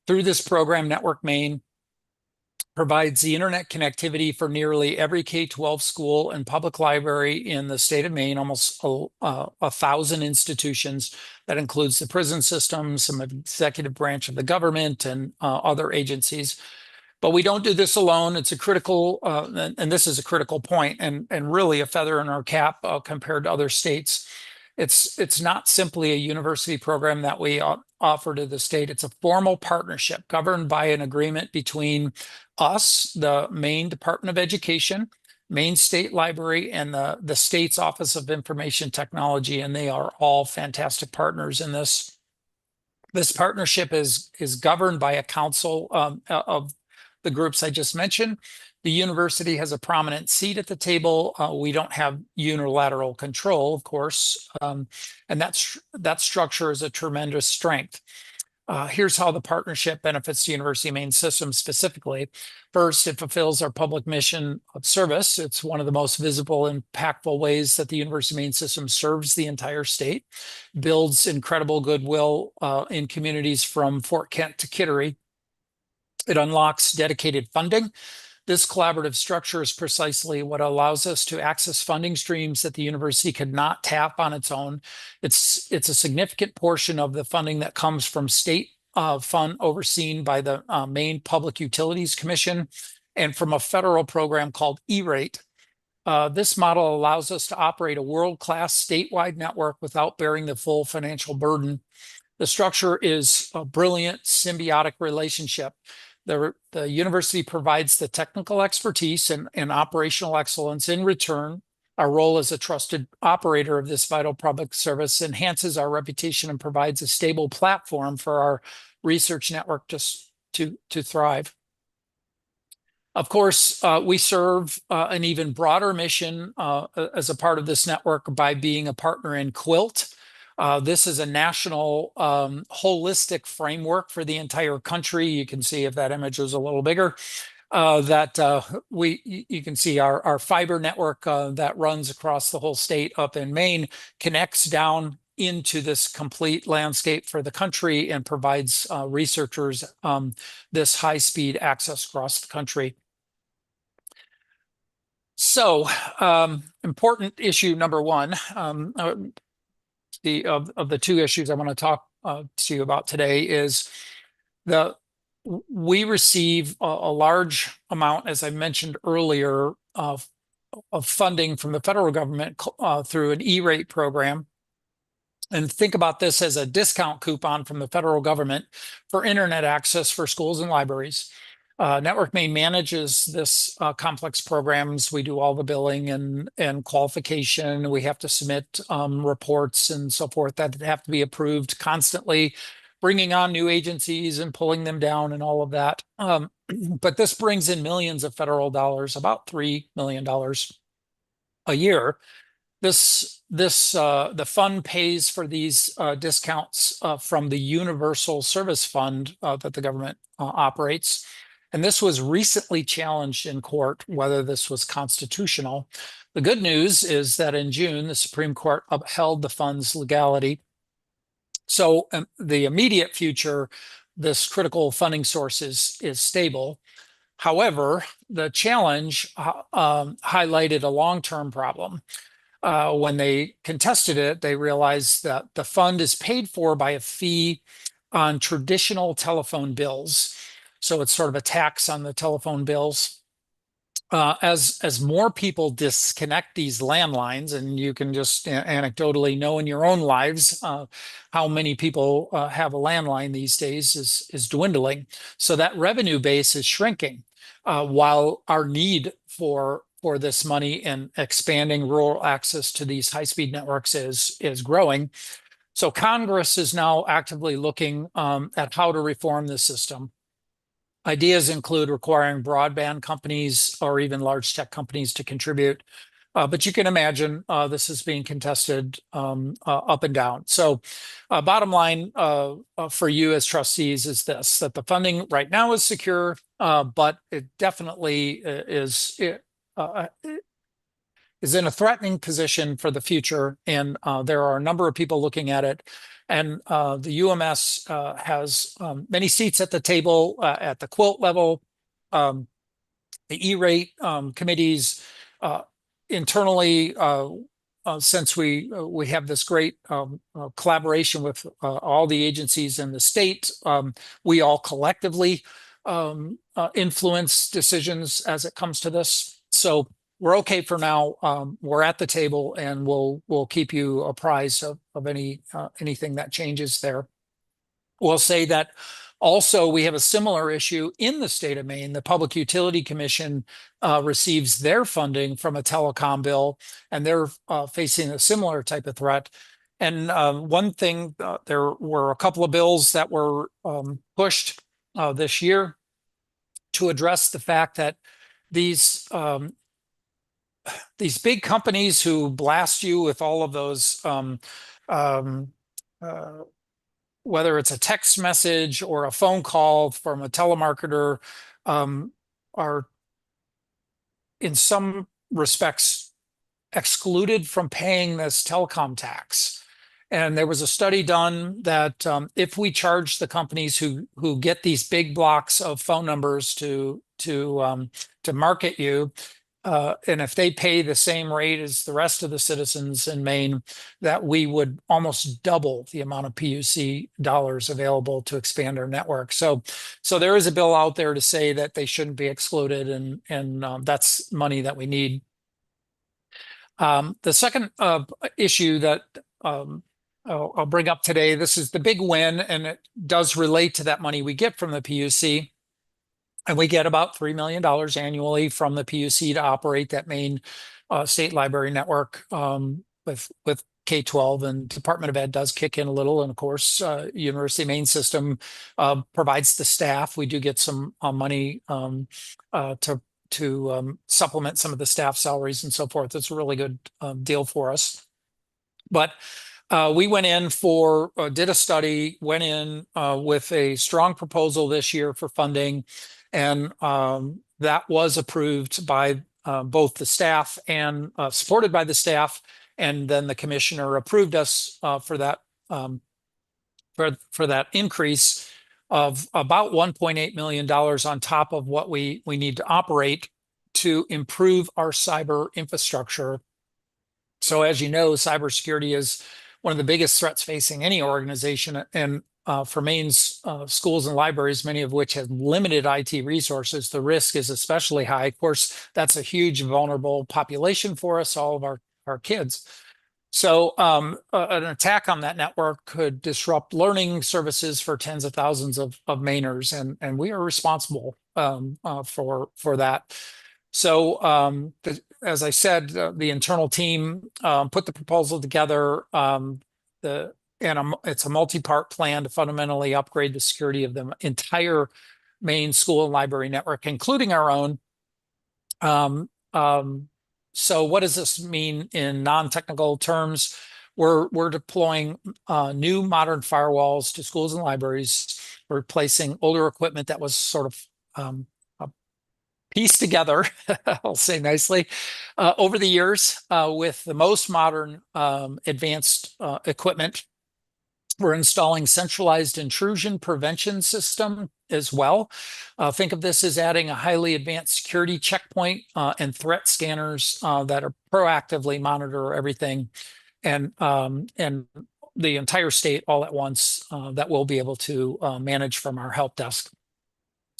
Through this program, Network Maine provides the internet connectivity for nearly every K-12 school and public library in the state of Maine, almost 1,000 institutions. That includes the prison system, some executive branch of the government, and other agencies. But we don't do this alone. It's a critical, and this is a critical point, and really a feather in our cap compared to other states. It's not simply a university program that we offer to the state. It's a formal partnership governed by an agreement between us, the Maine Department of Education, Maine State Library, and the state's Office of Information Technology, and they are all fantastic partners in this. This partnership is governed by a council of the groups I just mentioned. The university has a prominent seat at the table. We don't have unilateral control, of course, and that structure is a tremendous strength. Here's how the partnership benefits the University of Maine system specifically. First, it fulfills our public mission of service. It's one of the most visible, impactful ways that the University of Maine system serves the entire state, builds incredible goodwill in communities from Fort Kent to Kittery. It unlocks dedicated funding. This collaborative structure is precisely what allows us to access funding streams that the university could not tap on its own. It's a significant portion of the funding that comes from state fund overseen by the Maine Public Utilities Commission and from a federal program called E-Rate. This model allows us to operate a world-class statewide network without bearing the full financial burden. The structure is a brilliant symbiotic relationship. The university provides the technical expertise and operational excellence. In return, our role as a trusted operator of this vital public service enhances our reputation and provides a stable platform for our research network to thrive. Of course, we serve an even broader mission as a part of this network by being a partner in QUILT. This is a national holistic framework for the entire country. You can see if that image was a little bigger, you can see our fiber network that runs across the whole state up in Maine connects down into this complete landscape for the country and provides researchers this high-speed access across the country. So important issue number one, of the two issues I want to talk to you about today is we receive a large amount, as I mentioned earlier, of funding from the federal government through an E-Rate program. And think about this as a discount coupon from the federal government for internet access for schools and libraries. Network Maine manages this complex programs. We do all the billing and qualification. We have to submit reports and so forth that have to be approved constantly, bringing on new agencies and pulling them down and all of that. But this brings in millions of federal dollars, about $3 million a year. The fund pays for these discounts from the Universal Service Fund that the government operates. And this was recently challenged in court, whether this was constitutional. The good news is that in June, the Supreme Court upheld the fund's legality. So the immediate future, this critical funding source is stable. However, the challenge highlighted a long-term problem. When they contested it, they realized that the fund is paid for by a fee on traditional telephone bills. So it's sort of a tax on the telephone bills. As more people disconnect these landlines, and you can just anecdotally know in your own lives how many people have a landline these days is dwindling. So that revenue base is shrinking, while our need for this money and expanding rural access to these high-speed networks is growing. So Congress is now actively looking at how to reform the system. Ideas include requiring broadband companies or even large tech companies to contribute. But you can imagine this is being contested up and down. So bottom line for you as trustees is this, that the funding right now is secure, but it definitely is in a threatening position for the future. And there are a number of people looking at it. And the UMS has many seats at the table at the quilt level, the E-rate committees internally. Since we have this great collaboration with all the agencies in the state, we all collectively influence decisions as it comes to this. So we're okay for now. We're at the table, and we'll keep you apprised of anything that changes there. We'll say that also we have a similar issue in the state of Maine. The Public Utility Commission receives their funding from a telecom bill, and they're facing a similar type of threat. And one thing, there were a couple of bills that were pushed this year to address the fact that these big companies who blast you with all of those, whether it's a text message or a phone call from a telemarketer, are in some respects excluded from paying this telecom tax. And there was a study done that if we charge the companies who get these big blocks of phone numbers to market you, and if they pay the same rate as the rest of the citizens in Maine, that we would almost double the amount of PUC dollars available to expand our network. So there is a bill out there to say that they shouldn't be excluded, and that's money that we need. The second issue that I'll bring up today, this is the big win, and it does relate to that money we get from the PUC. And we get about $3 million annually from the PUC to operate that Maine state library network with K-12, and Department of Ed does kick in a little. And of course, University of Maine system provides the staff. We do get some money to supplement some of the staff salaries and so forth. It's a really good deal for us. But we went in did a study, went in with a strong proposal this year for funding. And that was approved by both the staff and supported by the staff. And then the commissioner approved us for that increase of about $1.8 million on top of what we need to operate to improve our cyber infrastructure. So as you know, cybersecurity is one of the biggest threats facing any organization. And for Maine's schools and libraries, many of which have limited IT resources, the risk is especially high. Of course, that's a huge vulnerable population for us, all of our kids. So an attack on that network could disrupt learning services for tens of thousands of Mainers, and we are responsible for that. So as I said, the internal team put the proposal together. It's a multi-part plan to fundamentally upgrade the security of the entire Maine school and library network, including our own. So what does this mean in non-technical terms? We're deploying new modern firewalls to schools and libraries, replacing older equipment that was sort of pieced together, I'll say nicely, over the years with the most modern advanced equipment. We're installing centralized intrusion prevention system as well. Think of this as adding a highly advanced security checkpoint and threat scanners that are proactively monitor everything. And the entire state all at once that we'll be able to manage from our help desk.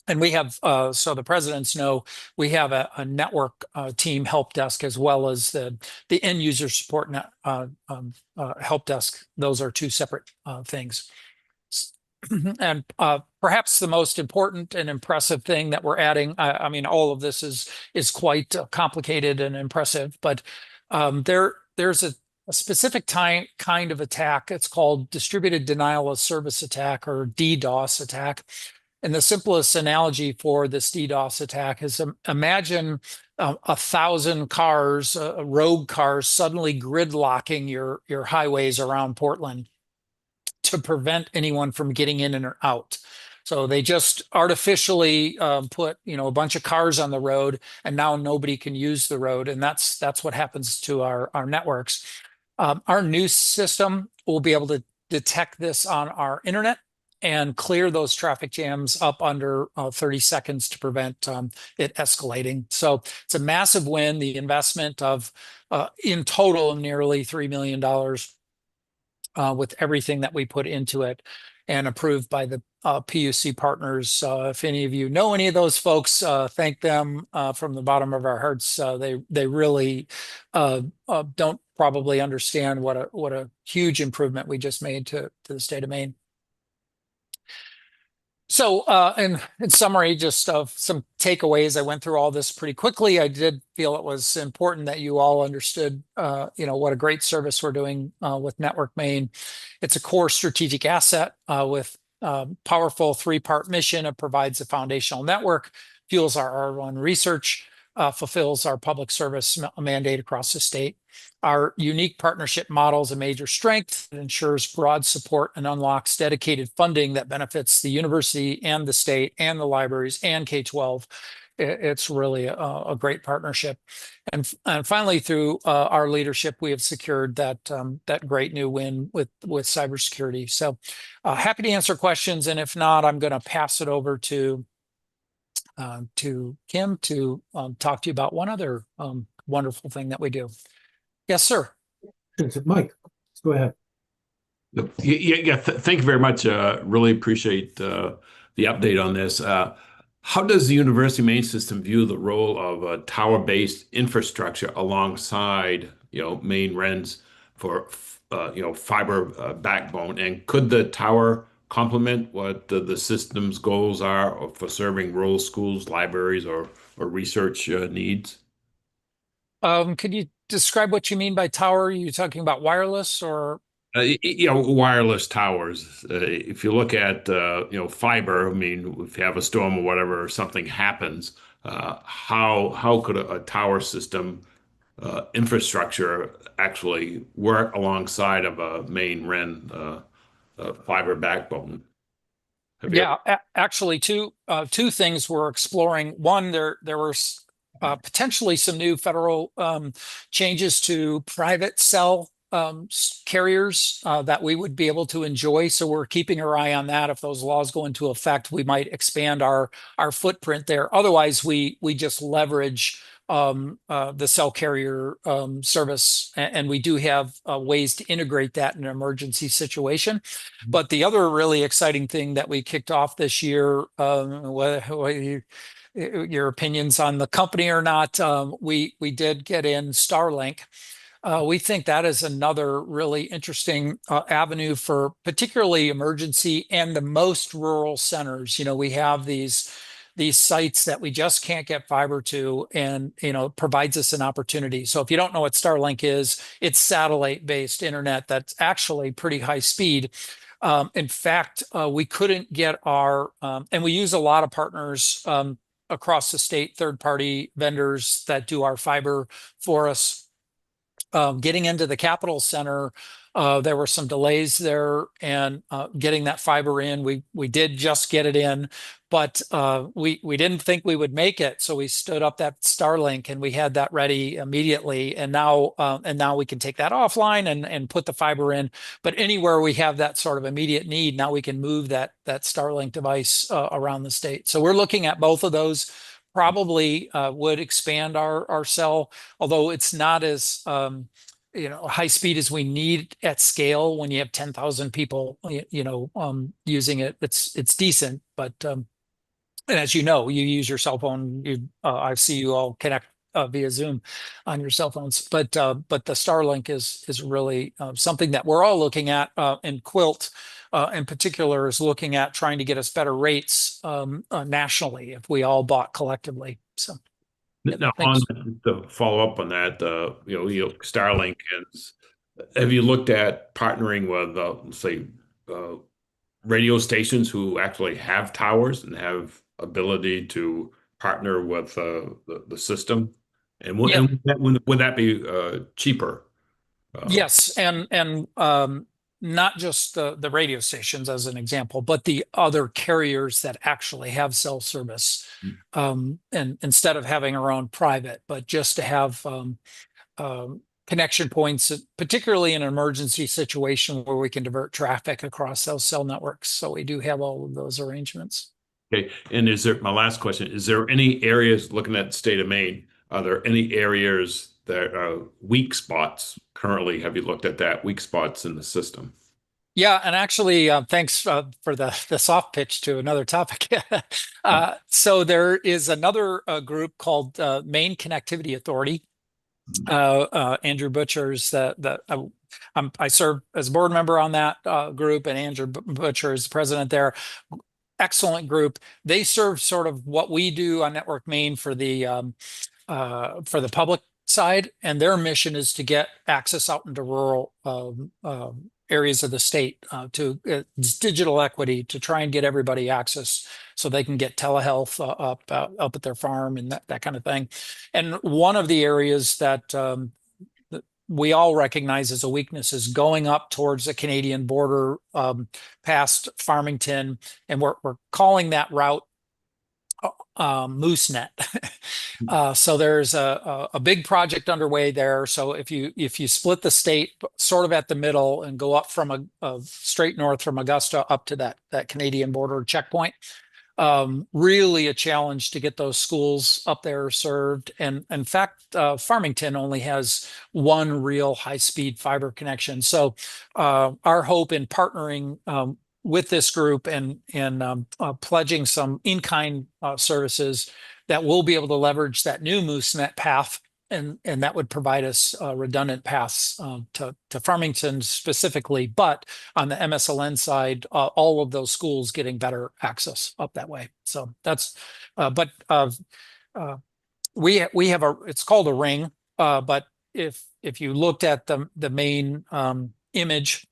And we have, so the presidents know, we have a network team help desk as well as the end user support help desk. Those are two separate things. And perhaps the most important and impressive thing that we're adding, I mean, all of this is quite complicated and impressive, but there's a specific kind of attack. It's called distributed denial of service attack, or DDoS attack. And the simplest analogy for this DDoS attack is imagine 1,000 cars, rogue cars, suddenly gridlocking your highways around Portland to prevent anyone from getting in and out. So they just artificially put, a bunch of cars on the road, and now nobody can use the road. And that's what happens to our networks. Our new system will be able to detect this on our internet and clear those traffic jams up under 30 seconds to prevent it escalating. So it's a massive win. The investment of, in total, nearly $3 million with everything that we put into it, and approved by the PUC partners. If any of you know any of those folks, thank them from the bottom of our hearts. They really don't probably understand what a huge improvement we just made to the state of Maine. So in summary, just some takeaways. I went through all this pretty quickly. I did feel it was important that you all understood, what a great service we're doing with Network Maine. It's a core strategic asset with powerful three-part mission. It provides a foundational network, fuels our R1 research, fulfills our public service mandate across the state. Our unique partnership model is a major strength. It ensures broad support and unlocks dedicated funding that benefits the university and the state and the libraries and K-12. It's really a great partnership. And finally, through our leadership, we have secured that great new win with cybersecurity. So happy to answer questions. And if not, I'm going to pass it over to Kim to talk to you about one other wonderful thing that we do. Yes, sir. Mike, let's go ahead. Yeah. Thank you very much. Really appreciate the update on this. How does the University of Maine system view the role of a tower-based infrastructure alongside, Maine RENs for, fiber backbone? And could the tower complement what the system's goals are for serving rural schools, libraries, or research needs? Could you describe what you mean by tower? Are you talking about wireless or? Wireless towers. If you look at, fiber, I mean, if you have a storm or whatever, or something happens, how could a tower system infrastructure actually work alongside of a Maine REN fiber backbone? Actually, two things we're exploring. One, there were potentially some new federal changes to private cell carriers that we would be able to enjoy. So we're keeping our eye on that. If those laws go into effect, we might expand our footprint there. Otherwise, we just leverage the cell carrier service, and we do have ways to integrate that in an emergency situation. But the other really exciting thing that we kicked off this year, whether your opinions on the company or not, we did get in Starlink. We think that is another really interesting avenue for particularly emergency and the most rural centers. We have these sites that we just can't get fiber to, and it provides us an opportunity. So if you don't know what Starlink is, it's satellite-based internet that's actually pretty high speed. In fact, we couldn't get our, and we use a lot of partners across the state, third-party vendors that do our fiber for us. Getting into the Capitol Center, there were some delays there, and getting that fiber in, we did just get it in, but we didn't think we would make it, so we stood up that Starlink, and we had that ready immediately, and now we can take that offline and put the fiber in. But anywhere we have that sort of immediate need, now we can move that Starlink device around the state. So we're looking at both of those. Probably would expand our cell, although it's not as high speed as we need at scale. When you have 10,000 people, using it, it's decent. But and as you know, you use your cell phone. I see you all connect via Zoom on your cell phones. But the Starlink is really something that we're all looking at, and Quilt in particular is looking at trying to get us better rates nationally if we all bought collectively. So. Now, Thanks. to follow up on that, Starlink have you looked at partnering with, say, radio stations who actually have towers and have ability to partner with the system? And would that be cheaper? Yes, and not just the radio stations as an example, but the other carriers that actually have cell service. And instead of having our own private, but just to have connection points, particularly in an emergency situation where we can divert traffic across those cell networks. So we do have all of those arrangements. Okay, and my last question, is there any areas, looking at the state of Maine, are there any areas that are weak spots currently? Have you looked at that, weak spots in the system? Yeah, and actually, thanks for the soft pitch to another topic. So there is another group called Maine Connectivity Authority. Andrew Butcher's I serve as a board member on that group, and Andrew Butcher is the president there. Excellent group. They serve sort of what we do on Network Maine for the public side, and their mission is to get access out into rural areas of the state to digital equity, to try and get everybody access so they can get telehealth up at their farm and that kind of thing. And one of the areas that we all recognize as a weakness is going up towards the Canadian border, past Farmington, and we're calling that route MooseNet. So there's a big project underway there. So if you split the state sort of at the middle and go up from a straight north from Augusta up to that Canadian border checkpoint, really a challenge to get those schools up there served. And in fact, Farmington only has one real high-speed fiber connection. So our hope in partnering with this group and pledging some in-kind services that we'll be able to leverage that new MooseNet path, and that would provide us redundant paths to Farmington specifically, but on the MSLN side, all of those schools getting better access up that way. So that's, we have it's called a ring, but if you looked at the main image,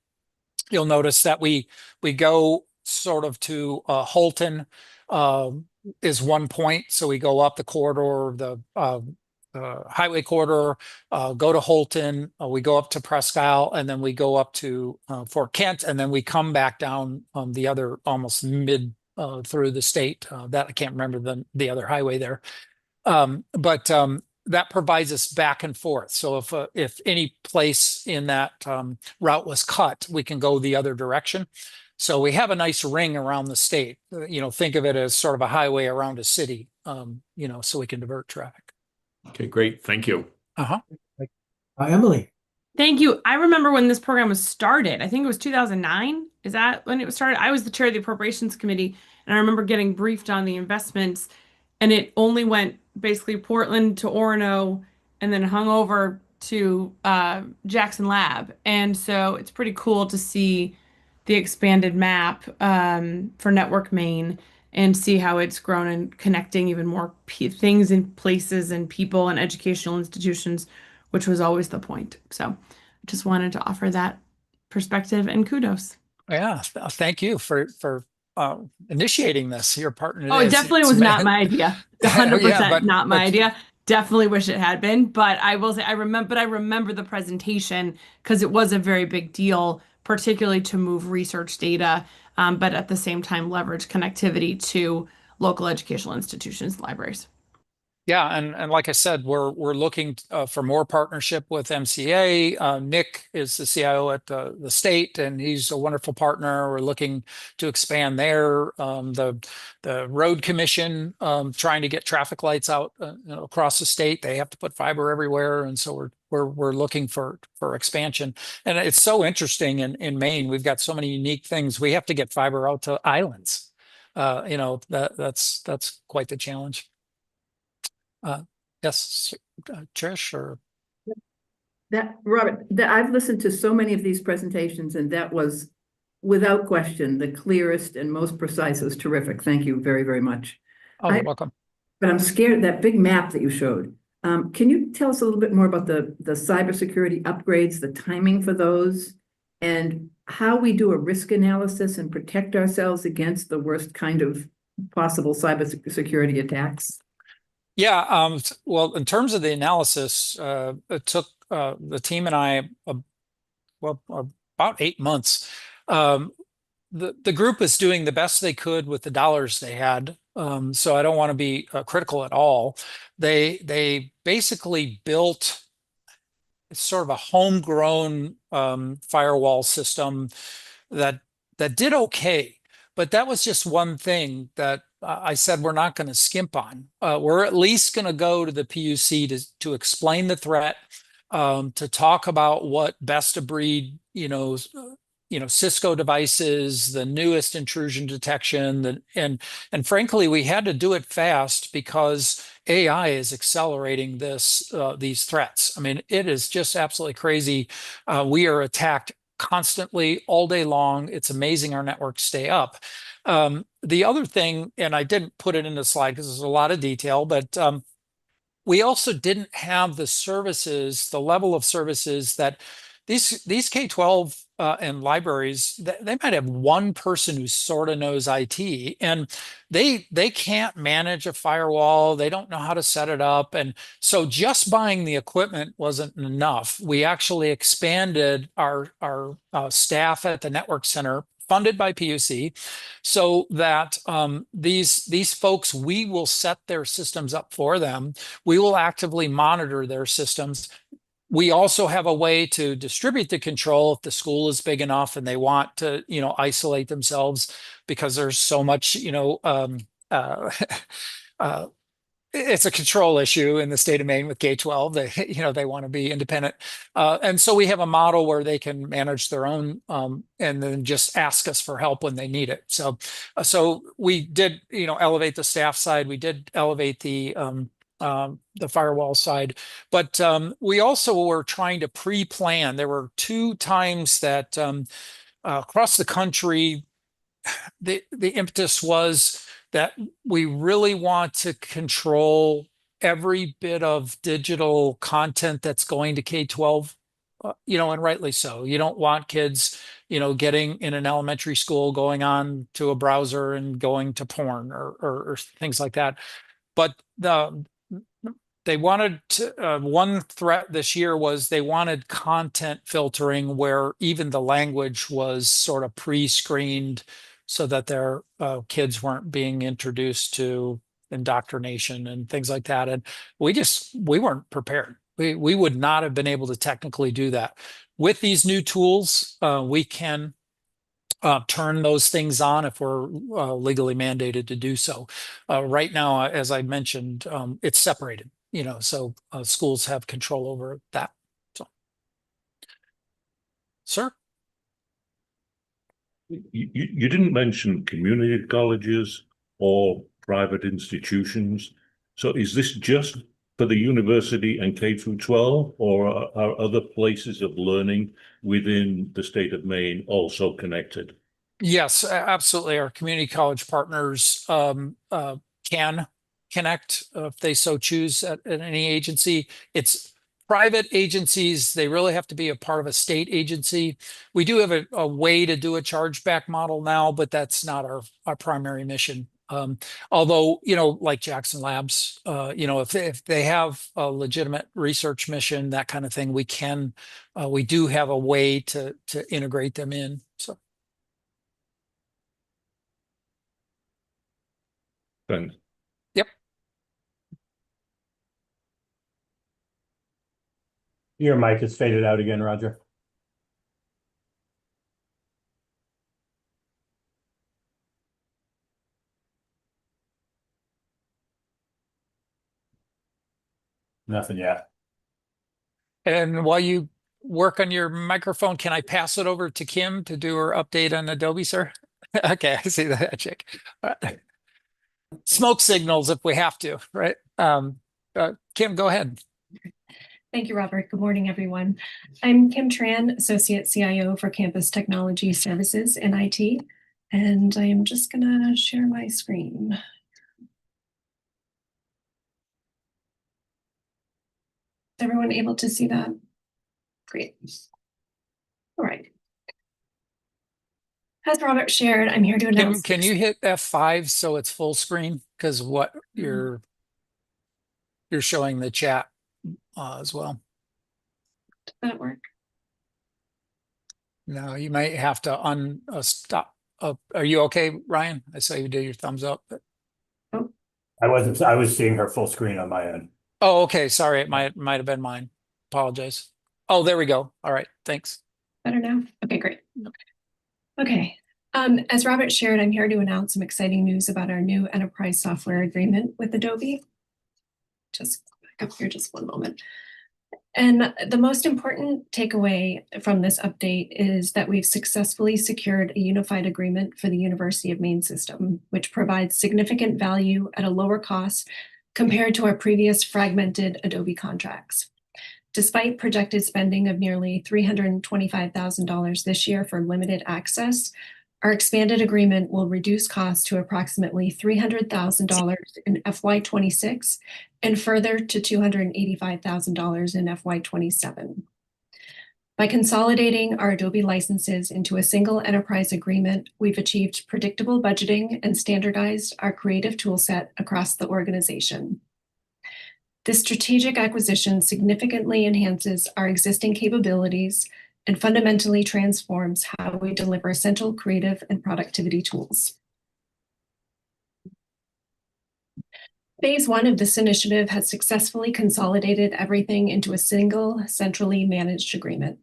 you'll notice that we go sort of to Holton is one point. So we go up the corridor, the highway corridor, go to Holton, we go up to Presque Isle, and then we go up to Fort Kent, and then we come back down the other almost mid through the state. That I can't remember the other highway there. But that provides us back and forth. So if any place in that route was cut, we can go the other direction. So we have a nice ring around the state. Think of it as sort of a highway around a city, so we can divert traffic. Okay, great. Thank you. Emily. Thank you. I remember when this program was started. I think it was 2009. Is that when it was started? I was the chair of the Appropriations Committee, and I remember getting briefed on the investments, and it only went basically Portland to Orono and then hung over to Jackson Lab. And so it's pretty cool to see the expanded map for Network Maine and see how it's grown and connecting even more things and places and people and educational institutions, which was always the point. So I just wanted to offer that perspective and kudos. Yeah, thank you for initiating this. Your partner. Oh, it definitely was not my idea. 100% not my idea. Definitely wish it had been, but I will say I remember the presentation because it was a very big deal, particularly to move research data, but at the same time leverage connectivity to local educational institutions, libraries. Yeah, and like I said, we're looking for more partnership with MCA. Nick is the CIO at the state, and he's a wonderful partner. We're looking to expand there. The road commission trying to get traffic lights out across the state. They have to put fiber everywhere, and so we're looking for expansion. And it's so interesting in Maine. We've got so many unique things. We have to get fiber out to islands. That's quite the challenge. Yes, Trish, or Robert, I've listened to so many of these presentations, and that was without question the clearest and most precise. It was terrific. Thank you very, very much. oh, you're welcome. But I'm scared, that big map that you showed. Can you tell us a little bit more about the cybersecurity upgrades, the timing for those, and how we do a risk analysis and protect ourselves against the worst kind of possible cybersecurity attacks? Yeah, well, in terms of the analysis, it took the team and I about 8 months. The group is doing the best they could with the dollars they had. So I don't want to be critical at all. They basically built sort of a homegrown firewall system that did okay, but that was just one thing that I said we're not going to skimp on. We're at least going to go to the PUC to explain the threat, to talk about what best of breed, Cisco devices, the newest intrusion detection, and frankly, we had to do it fast because AI is accelerating these threats. I mean, it is just absolutely crazy. We are attacked constantly all day long. It's amazing our networks stay up. The other thing, and I didn't put it in the slide because there's a lot of detail, but we also didn't have the services, the level of services that these K-12 and libraries, they might have one person who sort of knows IT, and they can't manage a firewall. They don't know how to set it up. And so just buying the equipment wasn't enough. We actually expanded our staff at the network center, funded by PUC, so that these folks, we will set their systems up for them. We will actively monitor their systems. We also have a way to distribute the control if the school is big enough and they want to, isolate themselves because there's so much, it's a control issue in the state of Maine with K-12. They want to be independent. And so we have a model where they can manage their own and then just ask us for help when they need it. So we did, elevate the staff side. We did elevate the firewall side, but we also were trying to pre-plan. There were 2 times that across the country, the impetus was that we really want to control every bit of digital content that's going to K-12, and rightly so. You don't want kids, getting in an elementary school, going on to a browser and going to porn or things like that. But they wanted to, one threat this year was they wanted content filtering where even the language was sort of pre-screened so that their kids weren't being introduced to indoctrination and things like that. And we weren't prepared. We would not have been able to technically do that. With these new tools, we can turn those things on if we're legally mandated to do so. Right now, as I mentioned, it's separated, so schools have control over that. So, sir? You didn't mention community colleges or private institutions. So is this just for the university and K through 12, or are other places of learning within the state of Maine also connected? Yes, absolutely. Our community college partners can connect if they so choose at any agency. It's private agencies, they really have to be a part of a state agency. We do have a way to do a chargeback model now, but that's not our primary mission. Although, like Jackson Labs, if they have a legitimate research mission, that kind of thing, we do have a way to integrate them in. So. Thanks. Yep. Your mic is faded out again, Roger. Nothing yet. And while you work on your microphone, can I pass it over to Kim to do her update on Adobe, sir? Okay, I see that check. Smoke signals if we have to, right? Kim, go ahead. Thank you, Robert. Good morning, everyone. I'm Kim Tran, Associate CIO for Campus Technology Services in IT, and I am just gonna share my screen. Is everyone able to see that? Great. All right. As Robert shared, I'm here to announce. Can you hit F5 so it's full screen? Because what you're showing the chat as well. Does that work? No, you might have to stop. Are you okay, Ryan? I saw you did your thumbs up. But... Oh. I was seeing her full screen on my end. Oh, okay. Sorry, it might have been mine. Apologize. Oh, there we go. All right. Thanks. Better now? Okay, great. Okay. As Robert shared, I'm here to announce some exciting news about our new enterprise software agreement with Adobe. Just back up here just one moment. And the most important takeaway from this update is that we've successfully secured a unified agreement for the University of Maine system, which provides significant value at a lower cost compared to our previous fragmented Adobe contracts. Despite projected spending of nearly $325,000 this year for limited access, our expanded agreement will reduce costs to approximately $300,000 in FY26 and further to $285,000 in FY27. By consolidating our Adobe licenses into a single enterprise agreement, we've achieved predictable budgeting and standardized our creative toolset across the organization. This strategic acquisition significantly enhances our existing capabilities and fundamentally transforms how we deliver essential creative and productivity tools. Phase 1 of this initiative has successfully consolidated everything into a single, centrally managed agreement.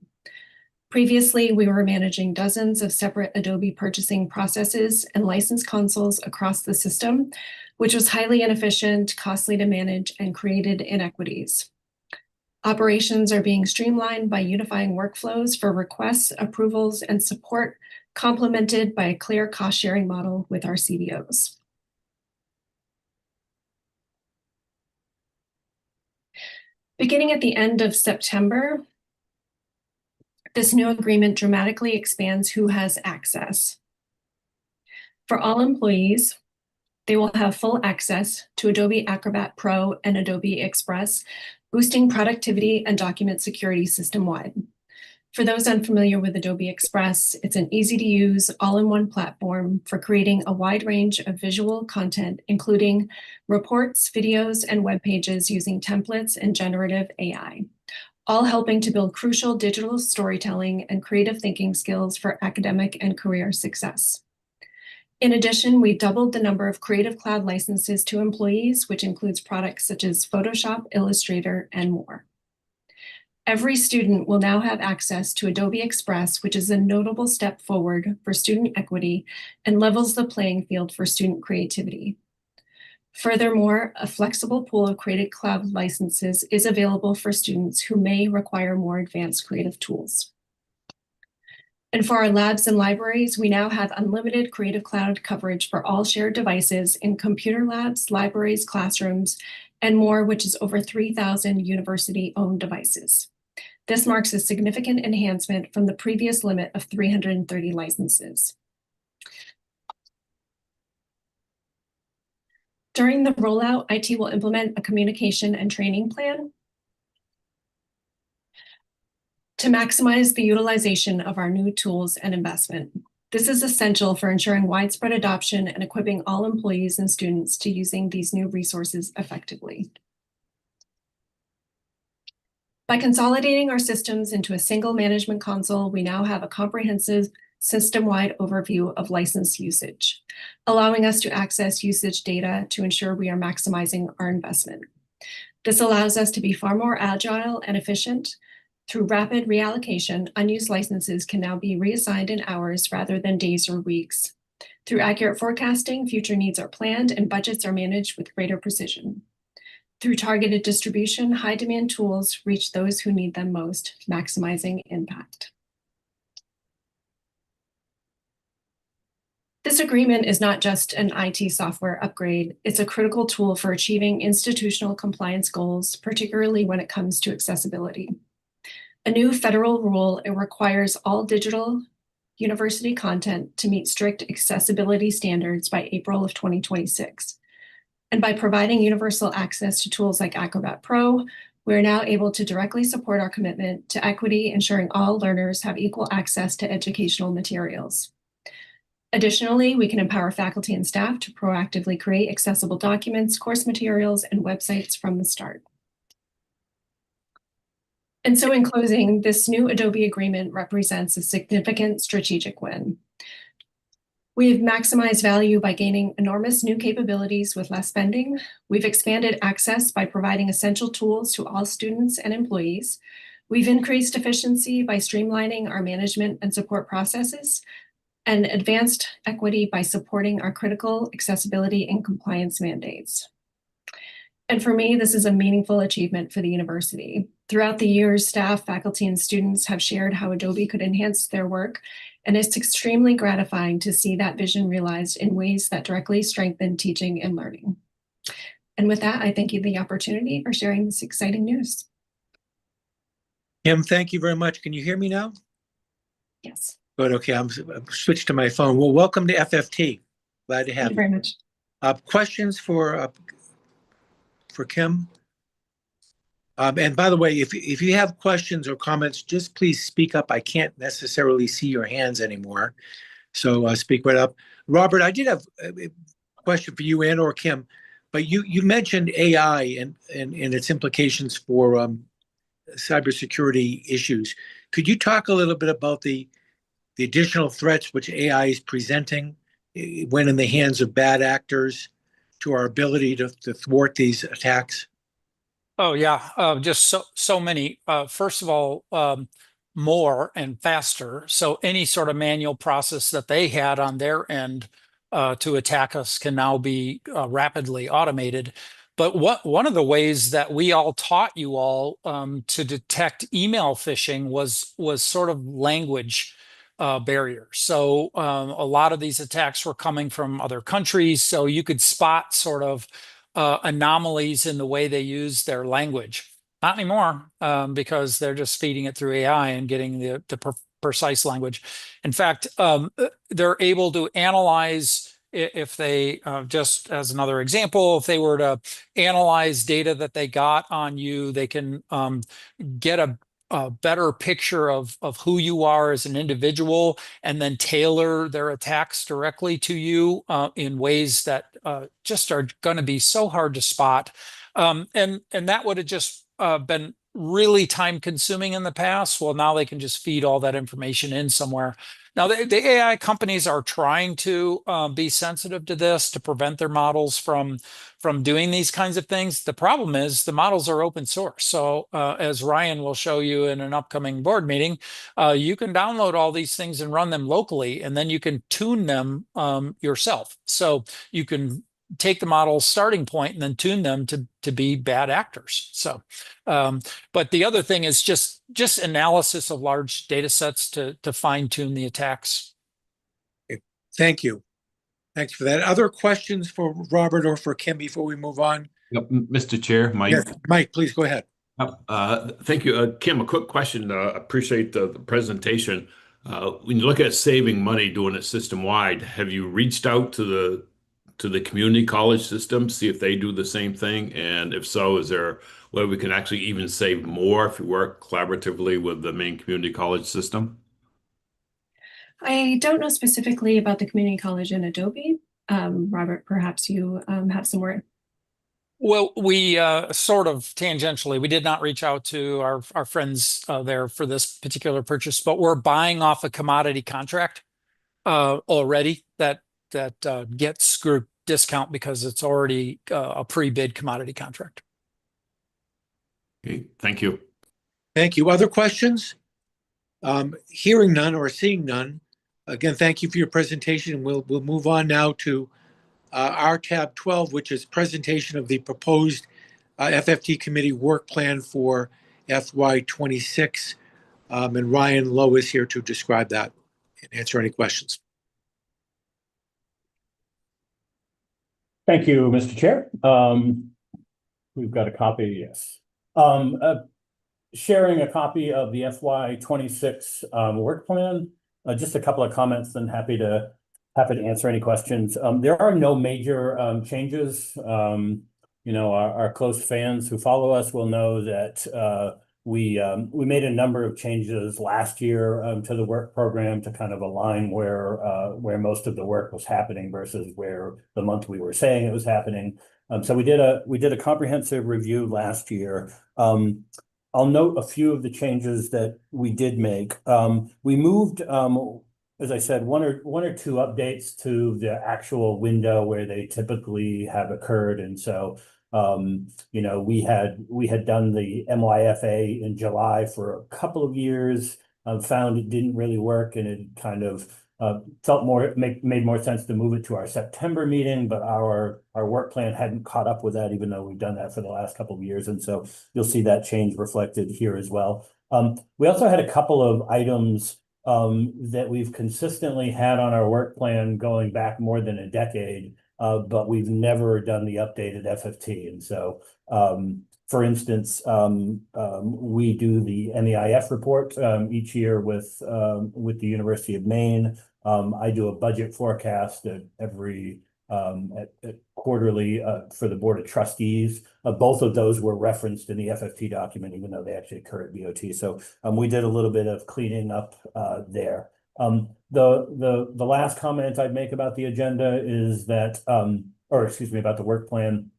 Previously, we were managing dozens of separate Adobe purchasing processes and license consoles across the system, which was highly inefficient, costly to manage, and created inequities. Operations are being streamlined by unifying workflows for requests, approvals, and support, complemented by a clear cost-sharing model with our CDOs. Beginning at the end of September, this new agreement dramatically expands who has access. For all employees, they will have full access to Adobe Acrobat Pro and Adobe Express, boosting productivity and document security system-wide. For those unfamiliar with Adobe Express, it's an easy-to-use, all-in-one platform for creating a wide range of visual content, including reports, videos, and web pages using templates and generative AI, all helping to build crucial digital storytelling and creative thinking skills for academic and career success. In addition, we doubled the number of Creative Cloud licenses to employees, which includes products such as Photoshop, Illustrator, and more. Every student will now have access to Adobe Express, which is a notable step forward for student equity and levels the playing field for student creativity. Furthermore, a flexible pool of Creative Cloud licenses is available for students who may require more advanced creative tools. And for our labs and libraries, we now have unlimited Creative Cloud coverage for all shared devices in computer labs, libraries, classrooms, and more, which is over 3,000 university-owned devices. This marks a significant enhancement from the previous limit of 330 licenses. During the rollout, IT will implement a communication and training plan to maximize the utilization of our new tools and investment. This is essential for ensuring widespread adoption and equipping all employees and students to using these new resources effectively. By consolidating our systems into a single management console, we now have a comprehensive system-wide overview of license usage, allowing us to access usage data to ensure we are maximizing our investment. This allows us to be far more agile and efficient, Through rapid reallocation, unused licenses can now be reassigned in hours rather than days or weeks. Through accurate forecasting, future needs are planned and budgets are managed with greater precision. Through targeted distribution, high-demand tools reach those who need them most, maximizing impact. This agreement is not just an IT software upgrade, it's a critical tool for achieving institutional compliance goals, particularly when it comes to accessibility. A new federal rule, it requires all digital university content to meet strict accessibility standards by April of 2026. And by providing universal access to tools like Acrobat Pro, we're now able to directly support our commitment to equity, ensuring all learners have equal access to educational materials. Additionally, we can empower faculty and staff to proactively create accessible documents, course materials, and websites from the start. And so in closing, this new Adobe agreement represents a significant strategic win. We've maximized value by gaining enormous new capabilities with less spending. We've expanded access by providing essential tools to all students and employees. We've increased efficiency by streamlining our management and support processes, and advanced equity by supporting our critical accessibility and compliance mandates. And for me, this is a meaningful achievement for the university. Throughout the years, staff, faculty, and students have shared how Adobe could enhance their work, and it's extremely gratifying to see that vision realized in ways that directly strengthen teaching and learning. And with that, I thank you for the opportunity for sharing this exciting news. Kim, thank you very much. Can you hear me now? Yes. Good. Okay, I'm switched to my phone. Well, welcome to FFT. Glad to have Thank you very much. Questions for Kim? And by the way, if you have questions or comments, just please speak up. I can't necessarily see your hands anymore, so speak right up. Robert, I did have a question for you and or Kim, but you mentioned AI and its implications for cybersecurity issues. Could you talk a little bit about the additional threats which AI is presenting when in the hands of bad actors to our ability to thwart these attacks? Oh yeah, just so many. First of all, more and faster. So any sort of manual process that they had on their end to attack us can now be rapidly automated. But one of the ways that we all taught you all to detect email phishing was sort of language barrier. So a lot of these attacks were coming from other countries, so you could spot sort of anomalies in the way they use their language. Not anymore, because they're just feeding it through AI and getting the precise language. In fact, they're able to analyze, if they, just as another example, if they were to analyze data that they got on you, they can get a better picture of who you are as an individual and then tailor their attacks directly to you in ways that just are going to be so hard to spot. And that would have just been really time consuming in the past. Well, now they can just feed all that information in somewhere. Now, the AI companies are trying to be sensitive to this to prevent their models from doing these kinds of things. The problem is the models are open source. So as Ryan will show you in an upcoming board meeting, you can download all these things and run them locally, and then you can tune them yourself. So you can take the model's starting point and then tune them to be bad actors. So, but the other thing is just analysis of large data sets to fine tune the attacks. Thank you. Thanks for that. Other questions for Robert or for Kim before we move on? Yep, Mr. Chair, Mike. Yes, Mike, please go ahead. Thank you. Kim, a quick question. Appreciate the presentation. When you look at saving money doing it system-wide, have you reached out to the community college system, see if they do the same thing? And if so, is there a way we can actually even save more if we work collaboratively with the main community college system? I don't know specifically about the community college in Adobe. Robert, perhaps you have some word. Well, we sort of tangentially, we did not reach out to our friends there for this particular purchase, but we're buying off a commodity contract already that gets group discount because it's already a pre-bid commodity contract. Okay, thank you. Thank you. Other questions? Hearing none or seeing none. Again, thank you for your presentation. We'll move on now to our tab 12, which is presentation of the proposed FFT committee work plan for FY26. And Ryan Lowe is here to describe that and answer any questions. Thank you, Mr. Chair. We've got a copy, yes. Sharing a copy of the FY26 work plan. Just a couple of comments, then happy to answer any questions. There are no major changes. You know, our close fans who follow us will know that we made a number of changes last year to the work program to kind of align where most of the work was happening versus where the month we were saying it was happening. So we did a comprehensive review last year. I'll note a few of the changes that we did make. We moved, as I said, one or two updates to the actual window where they typically have occurred, and so you know, we had done the MYFA in July for a couple of years. Found it didn't really work, and it kind of made more sense to move it to our September meeting, but our work plan hadn't caught up with that, even though we've done that for the last couple of years. And so you'll see that change reflected here as well. We also had a couple of items that we've consistently had on our work plan going back more than a decade, but we've never done the updated FFT. And so, for instance, we do the MEIF report each year with the University of Maine. I do a budget forecast at quarterly for the Board of Trustees. Both of those were referenced in the FFT document, even though they actually occur at BOT. So we did a little bit of cleaning up there. The last comment I'd make about the agenda is that, or excuse me, about the work plan,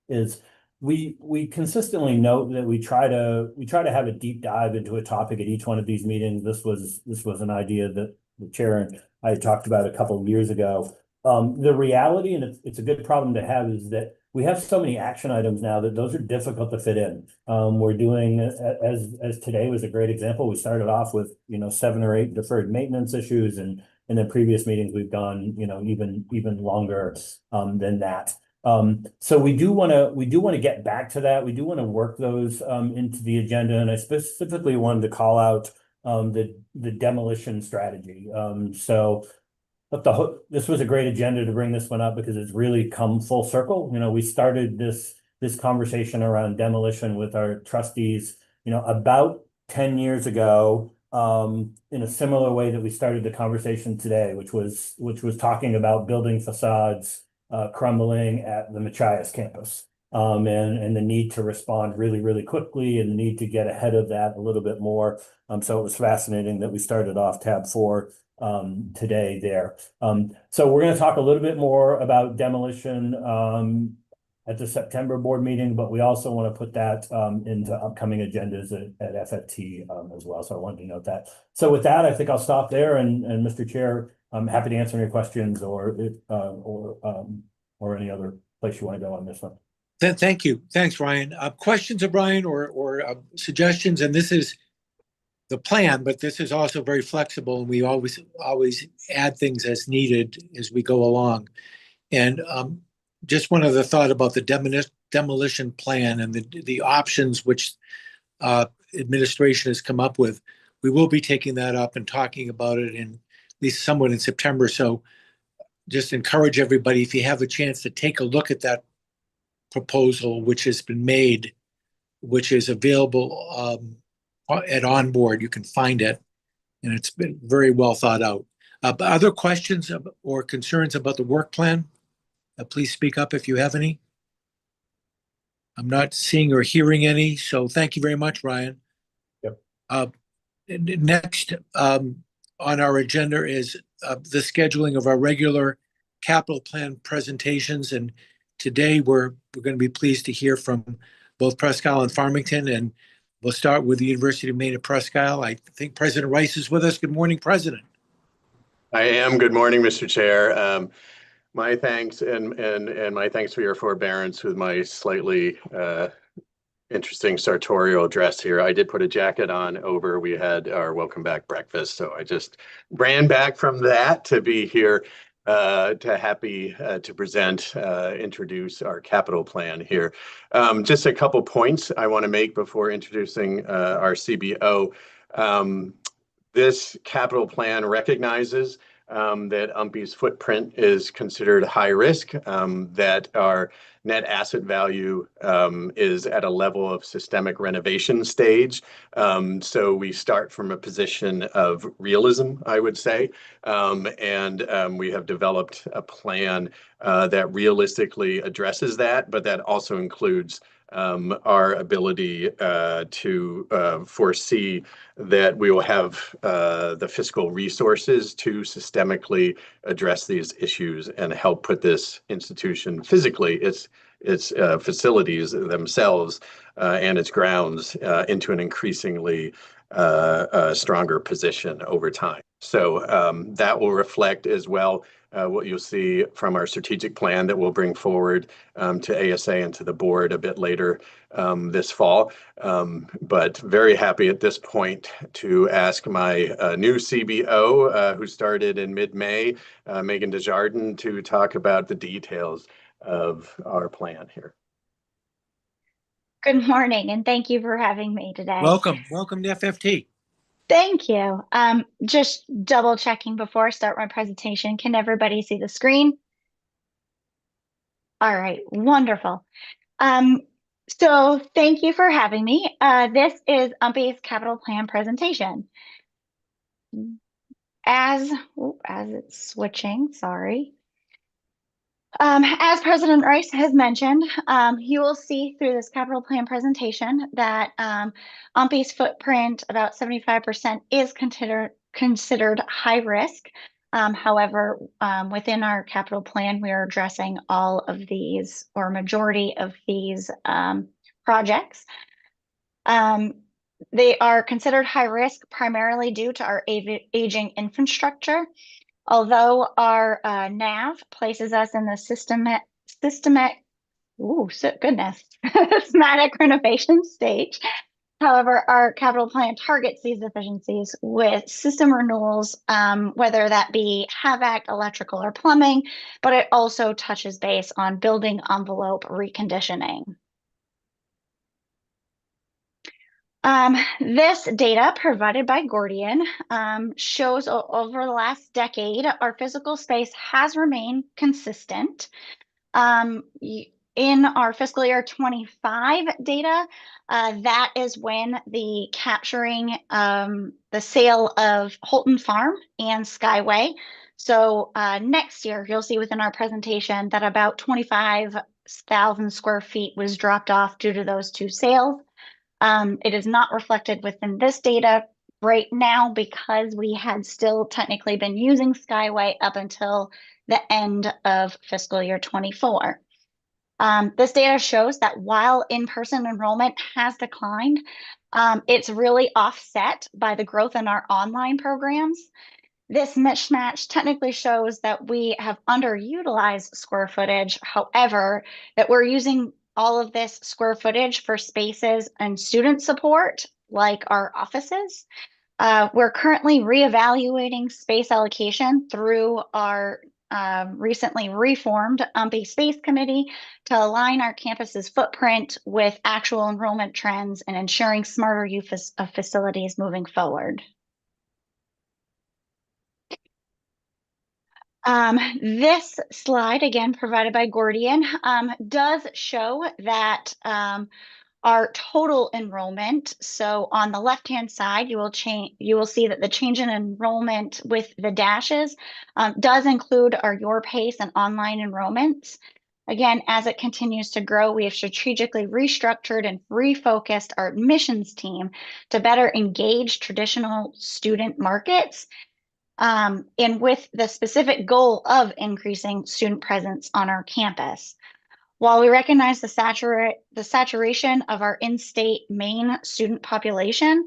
is we consistently note that we try to have a deep dive into a topic at each one of these meetings. This was an idea that the chair and I talked about a couple of years ago. The reality, and it's a good problem to have, is that we have so many action items now that those are difficult to fit in. We're doing, as today was a great example, we started off with 7 or 8 deferred maintenance issues, and in the previous meetings we've gone even longer than that. So we do want to get back to that. We do want to work those into the agenda, and I specifically wanted to call out the demolition strategy. But this was a great agenda to bring this one up because it's really come full circle. We started this conversation around demolition with our trustees, about 10 years ago, in a similar way that we started the conversation today, which was talking about building facades crumbling at the Machias campus, and the need to respond really, really quickly, and the need to get ahead of that a little bit more. So it was fascinating that we started off tab 4 today there. So we're going to talk a little bit more about demolition at the September board meeting, but we also want to put that into upcoming agendas at FFT as well. So I wanted to note that. So with that, I think I'll stop there, and Mr. Chair, I'm happy to answer any questions or any other place you want to go on this one. Thank you. Thanks, Ryan. Questions of Ryan or suggestions, and this is the plan, but this is also very flexible, and we always add things as needed as we go along. And just one other thought about the demolition plan and the options which administration has come up with. We will be taking that up and talking about it at least somewhat in September. So just encourage everybody, if you have a chance, to take a look at that proposal which has been made, which is available at Onboard. You can find it, and it's been very well thought out. Other questions or concerns about the work plan? Please speak up if you have any. I'm not seeing or hearing any, so thank you very much, Ryan. Yep. Next on our agenda is the scheduling of our regular capital plan presentations, and today we're going to be pleased to hear from both Presque Isle and Farmington, and we'll start with the University of Maine at Presque Isle. I think President Rice is with us. Good morning, President. I am. Good morning, Mr. Chair. My thanks and my thanks for your forbearance with my slightly interesting sartorial dress here. I did put a jacket on over. We had our welcome back breakfast, so I just ran back from that to be here to present, introduce our capital plan here. Just a couple points I want to make before introducing our CBO. This capital plan recognizes that UMPE's footprint is considered high risk, that our net asset value is at a level of systemic renovation stage. So we start from a position of realism, I would say, and we have developed a plan that realistically addresses that, but that also includes our ability to foresee that we will have the fiscal resources to systemically address these issues and help put this institution physically, its facilities themselves and its grounds into an increasingly stronger position over time. So that will reflect as well what you'll see from our strategic plan that we'll bring forward to ASA and to the board a bit later this fall. But very happy at this point to ask my new CBO, who started in mid-May, Megan Desjardins, to talk about the details of our plan here. Good morning, and thank you for having me today. Welcome to FFT. Thank you. Just double checking before I start my presentation. Can everybody see the screen? All right, wonderful. So thank you for having me. This is UMPE's capital plan presentation. As it's switching, sorry. As President Rice has mentioned, you will see through this capital plan presentation that UMPE's footprint, about 75%, is considered high risk. However, within our capital plan, we are addressing all of these, or majority of these projects. They are considered high risk primarily due to our aging infrastructure. Although our NAV places us in the systematic renovation stage. However, our capital plan targets these efficiencies with system renewals, whether that be HVAC, electrical, or plumbing, but it also touches base on building envelope reconditioning. This data provided by Gordian shows over the last decade, our physical space has remained consistent. In our fiscal year 25 data, that is when the capturing the sale of Holton Farm and Skyway. So next year, you'll see within our presentation that about 25,000 square feet was dropped off due to those two sales. It is not reflected within this data right now because we had still technically been using Skyway up until the end of fiscal year 24. This data shows that while in-person enrollment has declined, it's really offset by the growth in our online programs. This mismatch technically shows that we have underutilized square footage, however, that we're using all of this square footage for spaces and student support, like our offices. We're currently reevaluating space allocation through our recently reformed UMPE Space Committee to align our campus's footprint with actual enrollment trends and ensuring smarter use of facilities moving forward. This slide, again provided by Gordian, does show that our total enrollment. So on the left-hand side, you will see that the change in enrollment with the dashes does include our Your Pace and online enrollments. Again, as it continues to grow, we have strategically restructured and refocused our admissions team to better engage traditional student markets. And with the specific goal of increasing student presence on our campus. While we recognize the saturation of our in-state Maine student population,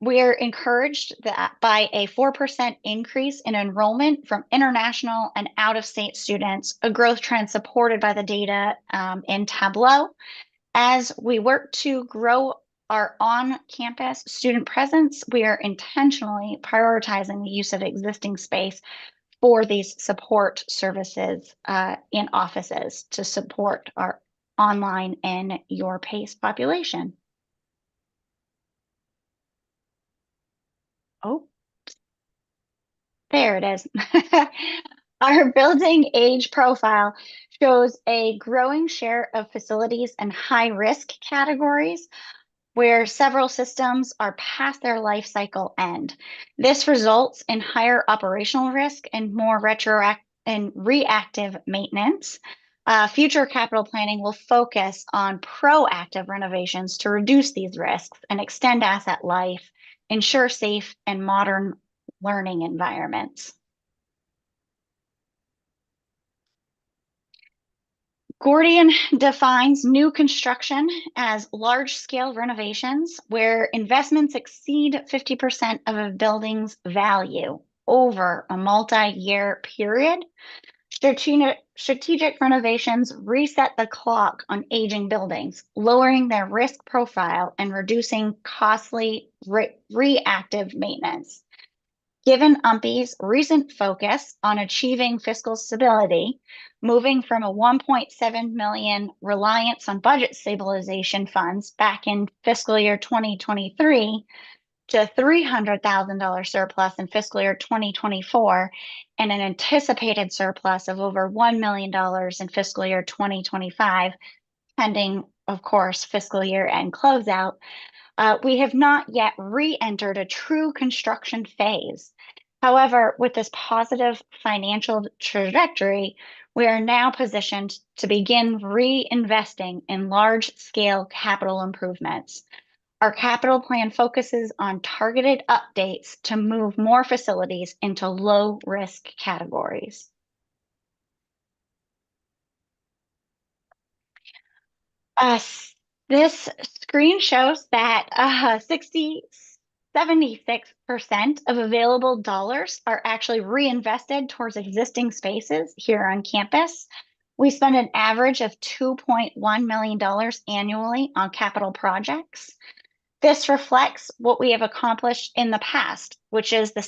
we are encouraged that by a 4% increase in enrollment from international and out-of-state students, a growth trend supported by the data in Tableau, As we work to grow our on-campus student presence, we are intentionally prioritizing the use of existing space for these support services in offices to support our online and your PACE population. Oh, there it is. Our building age profile shows a growing share of facilities in high-risk categories where several systems are past their life cycle end. This results in higher operational risk and more reactive maintenance. Future capital planning will focus on proactive renovations to reduce these risks and extend asset life, ensure safe and modern learning environments. Gordian defines new construction as large-scale renovations where investments exceed 50% of a building's value over a multi-year period. Strategic renovations reset the clock on aging buildings, lowering their risk profile and reducing costly reactive maintenance. Given UMPI's recent focus on achieving fiscal stability, moving from a 1.7 million reliance on budget stabilization funds back in fiscal year 2023 to a $300,000 surplus in fiscal year 2024 and an anticipated surplus of over $1 million in fiscal year 2025, pending, of course, fiscal year end closeout, we have not yet re-entered a true construction phase. However, with this positive financial trajectory, we are now positioned to begin reinvesting in large-scale capital improvements. Our capital plan focuses on targeted updates to move more facilities into low-risk categories. This screen shows that 76% of available dollars are actually reinvested towards existing spaces here on campus. We spend an average of $2.1 million annually on capital projects. This reflects what we have accomplished in the past, which is the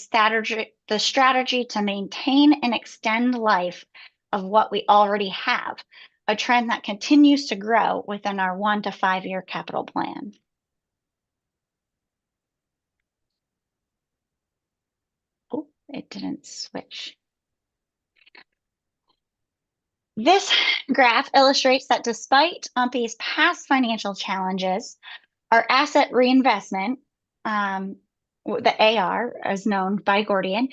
strategy to maintain and extend life of what we already have, a trend that continues to grow within our 1 to 5 year capital plan. Oh, it didn't switch. This graph illustrates that despite UMPI's past financial challenges, our asset reinvestment, the AR as known by Gordian,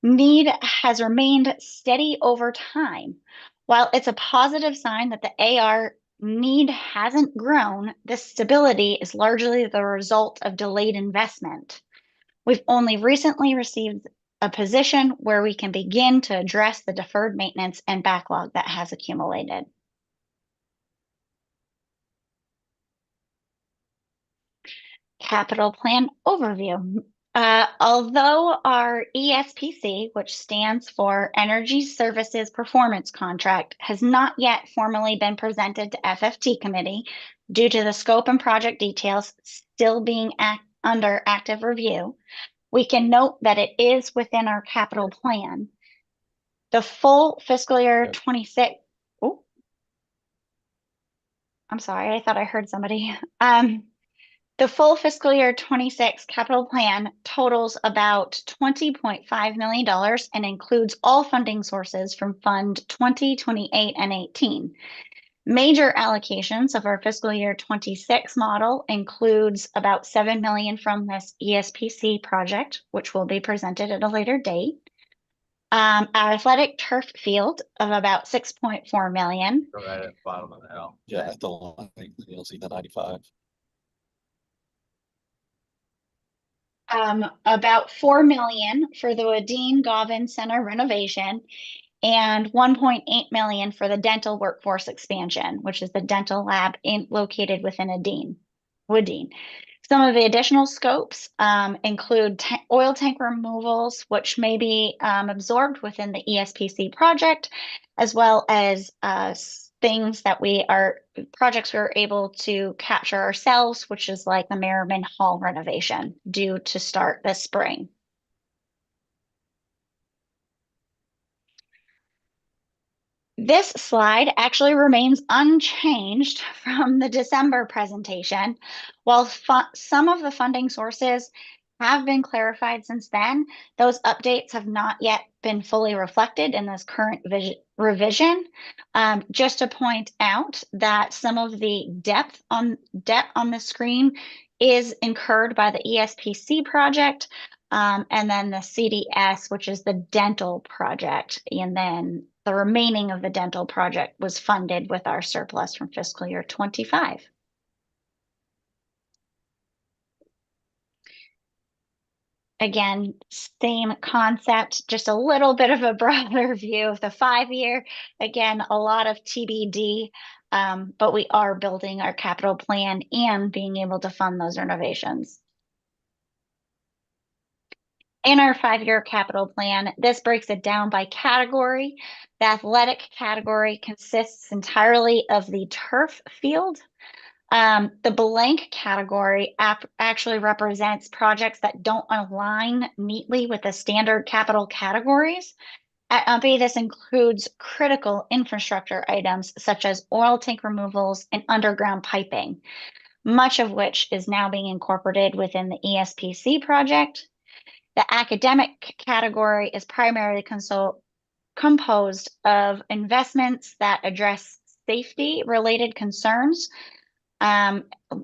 need has remained steady over time. While it's a positive sign that the AR need hasn't grown, this stability is largely the result of delayed investment. We've only recently received a position where we can begin to address the deferred maintenance and backlog that has accumulated. Capital plan overview. Although our ESPC, which stands for Energy Services Performance Contract, has not yet formally been presented to FFT Committee due to the scope and project details still being under active review, we can note that it is within our capital plan. The full fiscal year 26. Oh, I'm sorry, I thought I heard somebody. The full fiscal year 26 capital plan totals about $20.5 million and includes all funding sources from Fund 20, 28, and 18. Major allocations of our fiscal year 26 model includes about $7 million from this ESPC project, which will be presented at a later date. Our athletic turf field of about $6.4 million. Right at the bottom of the hill. Yeah, at the line, you'll see the 95. About $4 million for the Wadeen Govan Center renovation and $1.8 million for the dental workforce expansion, which is the dental lab located within Wadeen. Some of the additional scopes include oil tank removals, which may be absorbed within the ESPC project, as well as things that projects we were able to capture ourselves, which is like the Merriman Hall renovation due to start this spring. This slide actually remains unchanged from the December presentation. While some of the funding sources have been clarified since then, those updates have not yet been fully reflected in this current revision. Just to point out that some of the debt on the screen is incurred by the ESPC project, and then the CDS, which is the dental project, and then the remaining of the dental project was funded with our surplus from fiscal year 25. Again, same concept, just a little bit of a broader view of the 5-year. Again, a lot of TBD, but we are building our capital plan and being able to fund those renovations. In our 5-year capital plan, this breaks it down by category. The athletic category consists entirely of the turf field. The blank category actually represents projects that don't align neatly with the standard capital categories. At UMPI, this includes critical infrastructure items such as oil tank removals and underground piping, much of which is now being incorporated within the ESPC project. The academic category is primarily composed of investments that address safety-related concerns,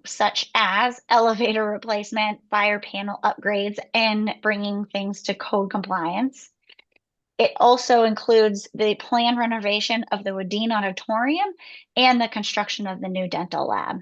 such as elevator replacement, fire panel upgrades, and bringing things to code compliance. It also includes the planned renovation of the Wadene Auditorium and the construction of the new dental lab.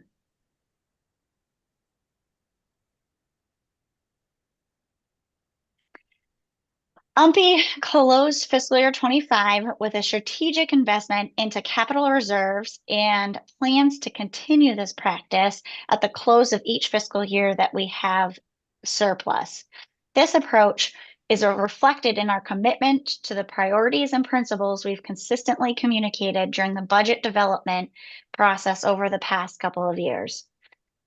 UMPI closed fiscal year 25 with a strategic investment into capital reserves and plans to continue this practice at the close of each fiscal year that we have surplus. This approach is reflected in our commitment to the priorities and principles we've consistently communicated during the budget development process over the past couple of years.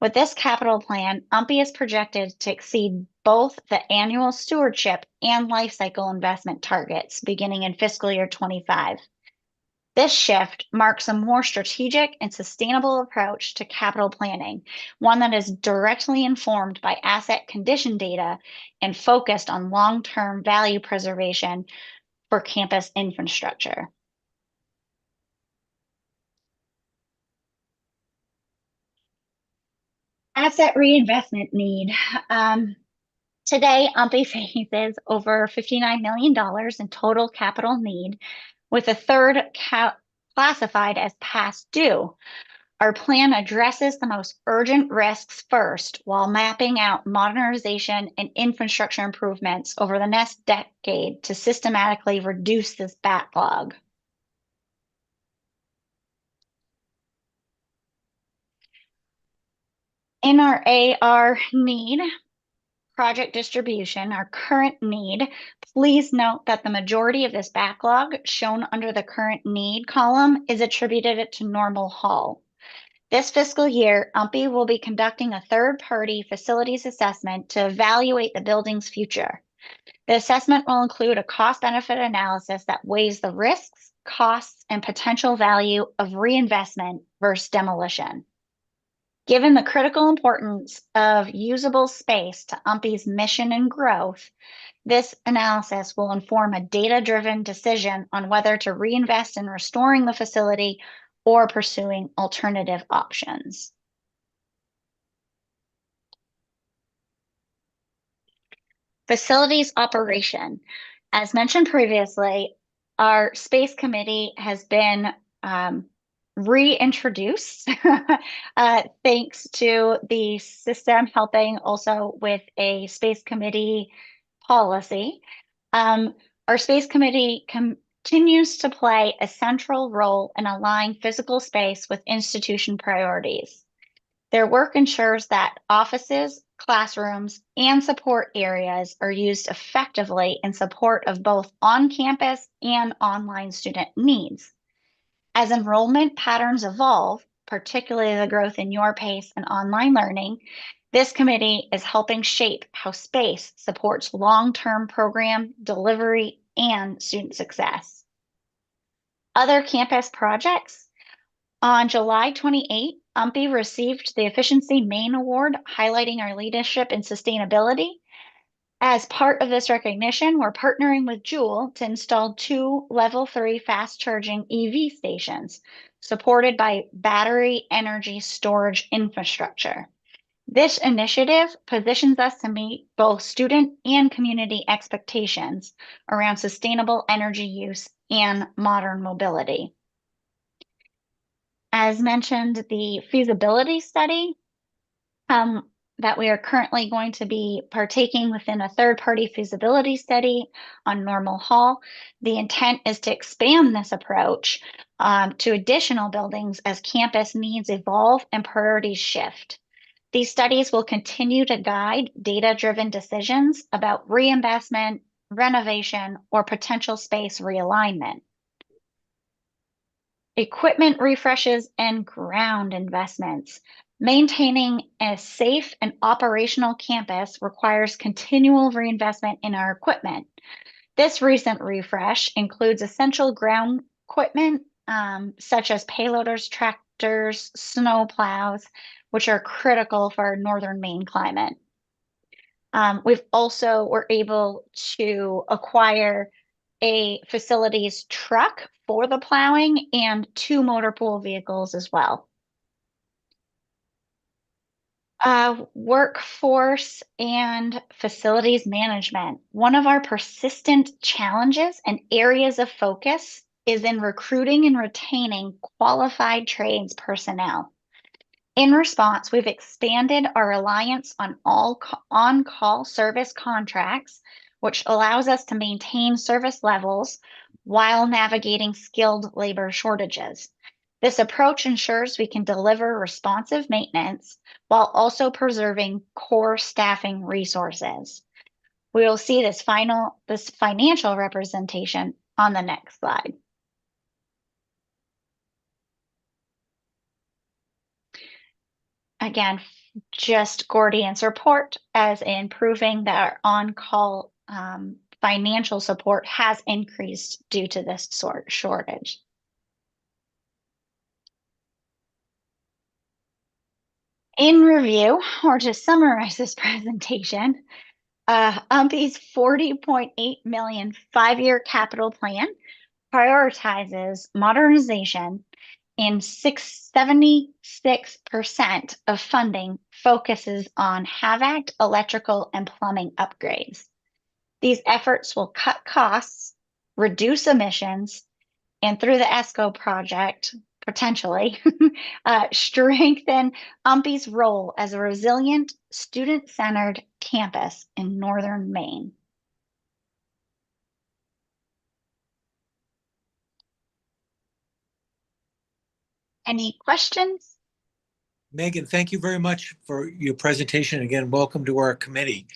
With this capital plan, UMPI is projected to exceed both the annual stewardship and life cycle investment targets beginning in fiscal year 25. This shift marks a more strategic and sustainable approach to capital planning, one that is directly informed by asset condition data and focused on long-term value preservation for campus infrastructure. Asset reinvestment need. Today, UMPI faces over $59 million in total capital need, with a third classified as past due. Our plan addresses the most urgent risks first, while mapping out modernization and infrastructure improvements over the next decade to systematically reduce this backlog. In our AR need, project distribution, our current need, please note that the majority of this backlog shown under the current need column is attributed to Normal Hall. This fiscal year, UMPI will be conducting a third-party facilities assessment to evaluate the building's future. The assessment will include a cost-benefit analysis that weighs the risks, costs, and potential value of reinvestment versus demolition. Given the critical importance of usable space to UMPI's mission and growth, this analysis will inform a data-driven decision on whether to reinvest in restoring the facility or pursuing alternative options. Facilities operation. As mentioned previously, our space committee has been reintroduced thanks to the system helping also with a space committee policy. Our space committee continues to play a central role in aligning physical space with institution priorities. Their work ensures that offices, classrooms, and support areas are used effectively in support of both on-campus and online student needs. As enrollment patterns evolve, particularly the growth in YourPace and online learning, this committee is helping shape how SPACE supports long-term program delivery and student success. Other campus projects. On July 28, UMPI received the Efficiency Main Award, highlighting our leadership in sustainability. As part of this recognition, we're partnering with Joule to install 2 level 3 fast charging EV stations, supported by battery energy storage infrastructure. This initiative positions us to meet both student and community expectations around sustainable energy use and modern mobility. As mentioned, the feasibility study that we are currently going to be partaking within a third-party feasibility study on Normal Hall. The intent is to expand this approach to additional buildings as campus needs evolve and priorities shift. These studies will continue to guide data-driven decisions about reinvestment, renovation, or potential space realignment. Equipment refreshes and ground investments. Maintaining a safe and operational campus requires continual reinvestment in our equipment. This recent refresh includes essential ground equipment such as payloaders, tractors, snow plows, which are critical for our northern Maine climate. We've also were able to acquire a facilities truck for the plowing and 2 motor pool vehicles as well. Workforce and facilities management. One of our persistent challenges and areas of focus is in recruiting and retaining qualified trades personnel. In response, we've expanded our reliance on all on-call service contracts, which allows us to maintain service levels while navigating skilled labor shortages. This approach ensures we can deliver responsive maintenance while also preserving core staffing resources. We will see this financial representation on the next slide. Again, just Gordian's report as in proving that our on-call financial support has increased due to this shortage. In review, or to summarize this presentation, UMPI's $40.8 million 5-year capital plan prioritizes modernization, and 76% of funding focuses on HAVAC electrical and plumbing upgrades. These efforts will cut costs, reduce emissions, and through the ESCO project, potentially, strengthen UMPI's role as a resilient, student-centered campus in northern Maine. Any questions? Megan, thank you very much for your presentation. Again, welcome to our committee.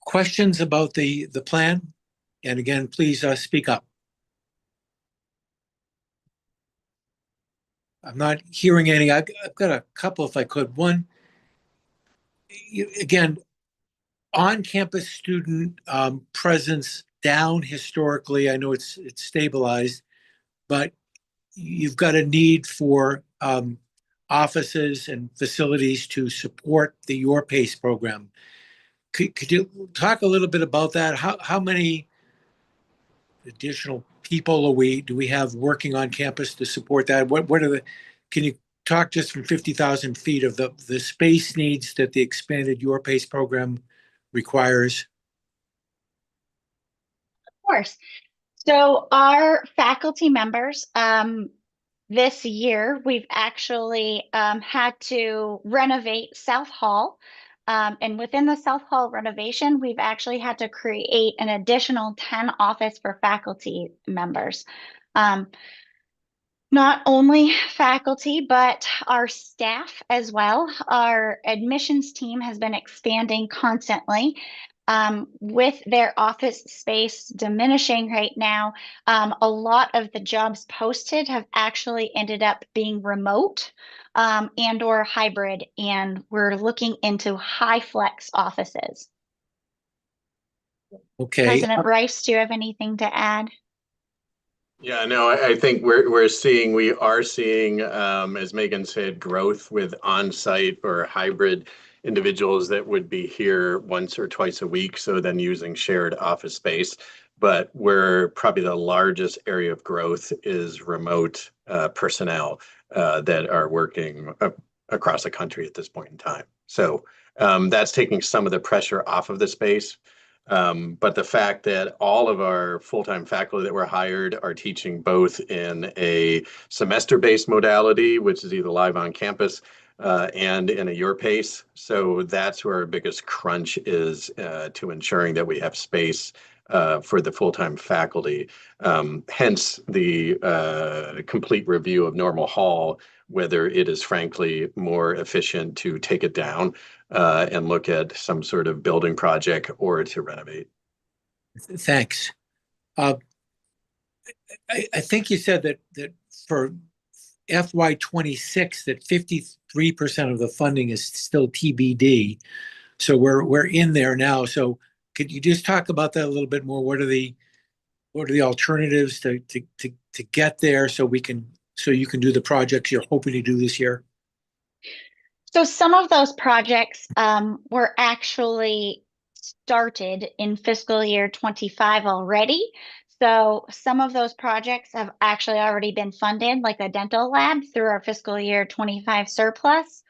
Questions about the plan? And again, please speak up. I'm not hearing any. I've got a couple if I could. One, again, on-campus student presence down historically. I know it's stabilized, but you've got a need for offices and facilities to support the YourPace program. Could you talk a little bit about that? How many additional people do we have working on campus to support that? What are the? Can you talk just from 50,000 feet of the space needs that the expanded YourPace program requires? Of course. So our faculty members, this year, we've actually had to renovate South Hall. And within the South Hall renovation, we've actually had to create an additional 10 office for faculty members. Not only faculty, but our staff as well. Our admissions team has been expanding constantly. With their office space diminishing right now, a lot of the jobs posted have actually ended up being remote and or hybrid, and we're looking into high flex offices. Okay. President Rice, do you have anything to add? Yeah, no, I think we are seeing, as Megan said, growth with on-site or hybrid individuals that would be here once or twice a week, so then using shared office space. But where probably the largest area of growth is remote personnel that are working across the country at this point in time. So that's taking some of the pressure off of the space. But the fact that all of our full-time faculty that were hired are teaching both in a semester-based modality, which is either live on campus and in a your pace. So that's where our biggest crunch is to ensuring that we have space for the full-time faculty. Hence the complete review of Normal Hall, whether it is frankly more efficient to take it down and look at some sort of building project or to renovate. Thanks. I think you said that for FY26 that 53% of the funding is still TBD. So we're in there now. So could you just talk about that a little bit more? What are the alternatives to get there so you can do the projects you're hoping to do this year? So some of those projects were actually started in fiscal year 25 already. So some of those projects have actually already been funded, like the dental lab, through our fiscal year 25 surplus.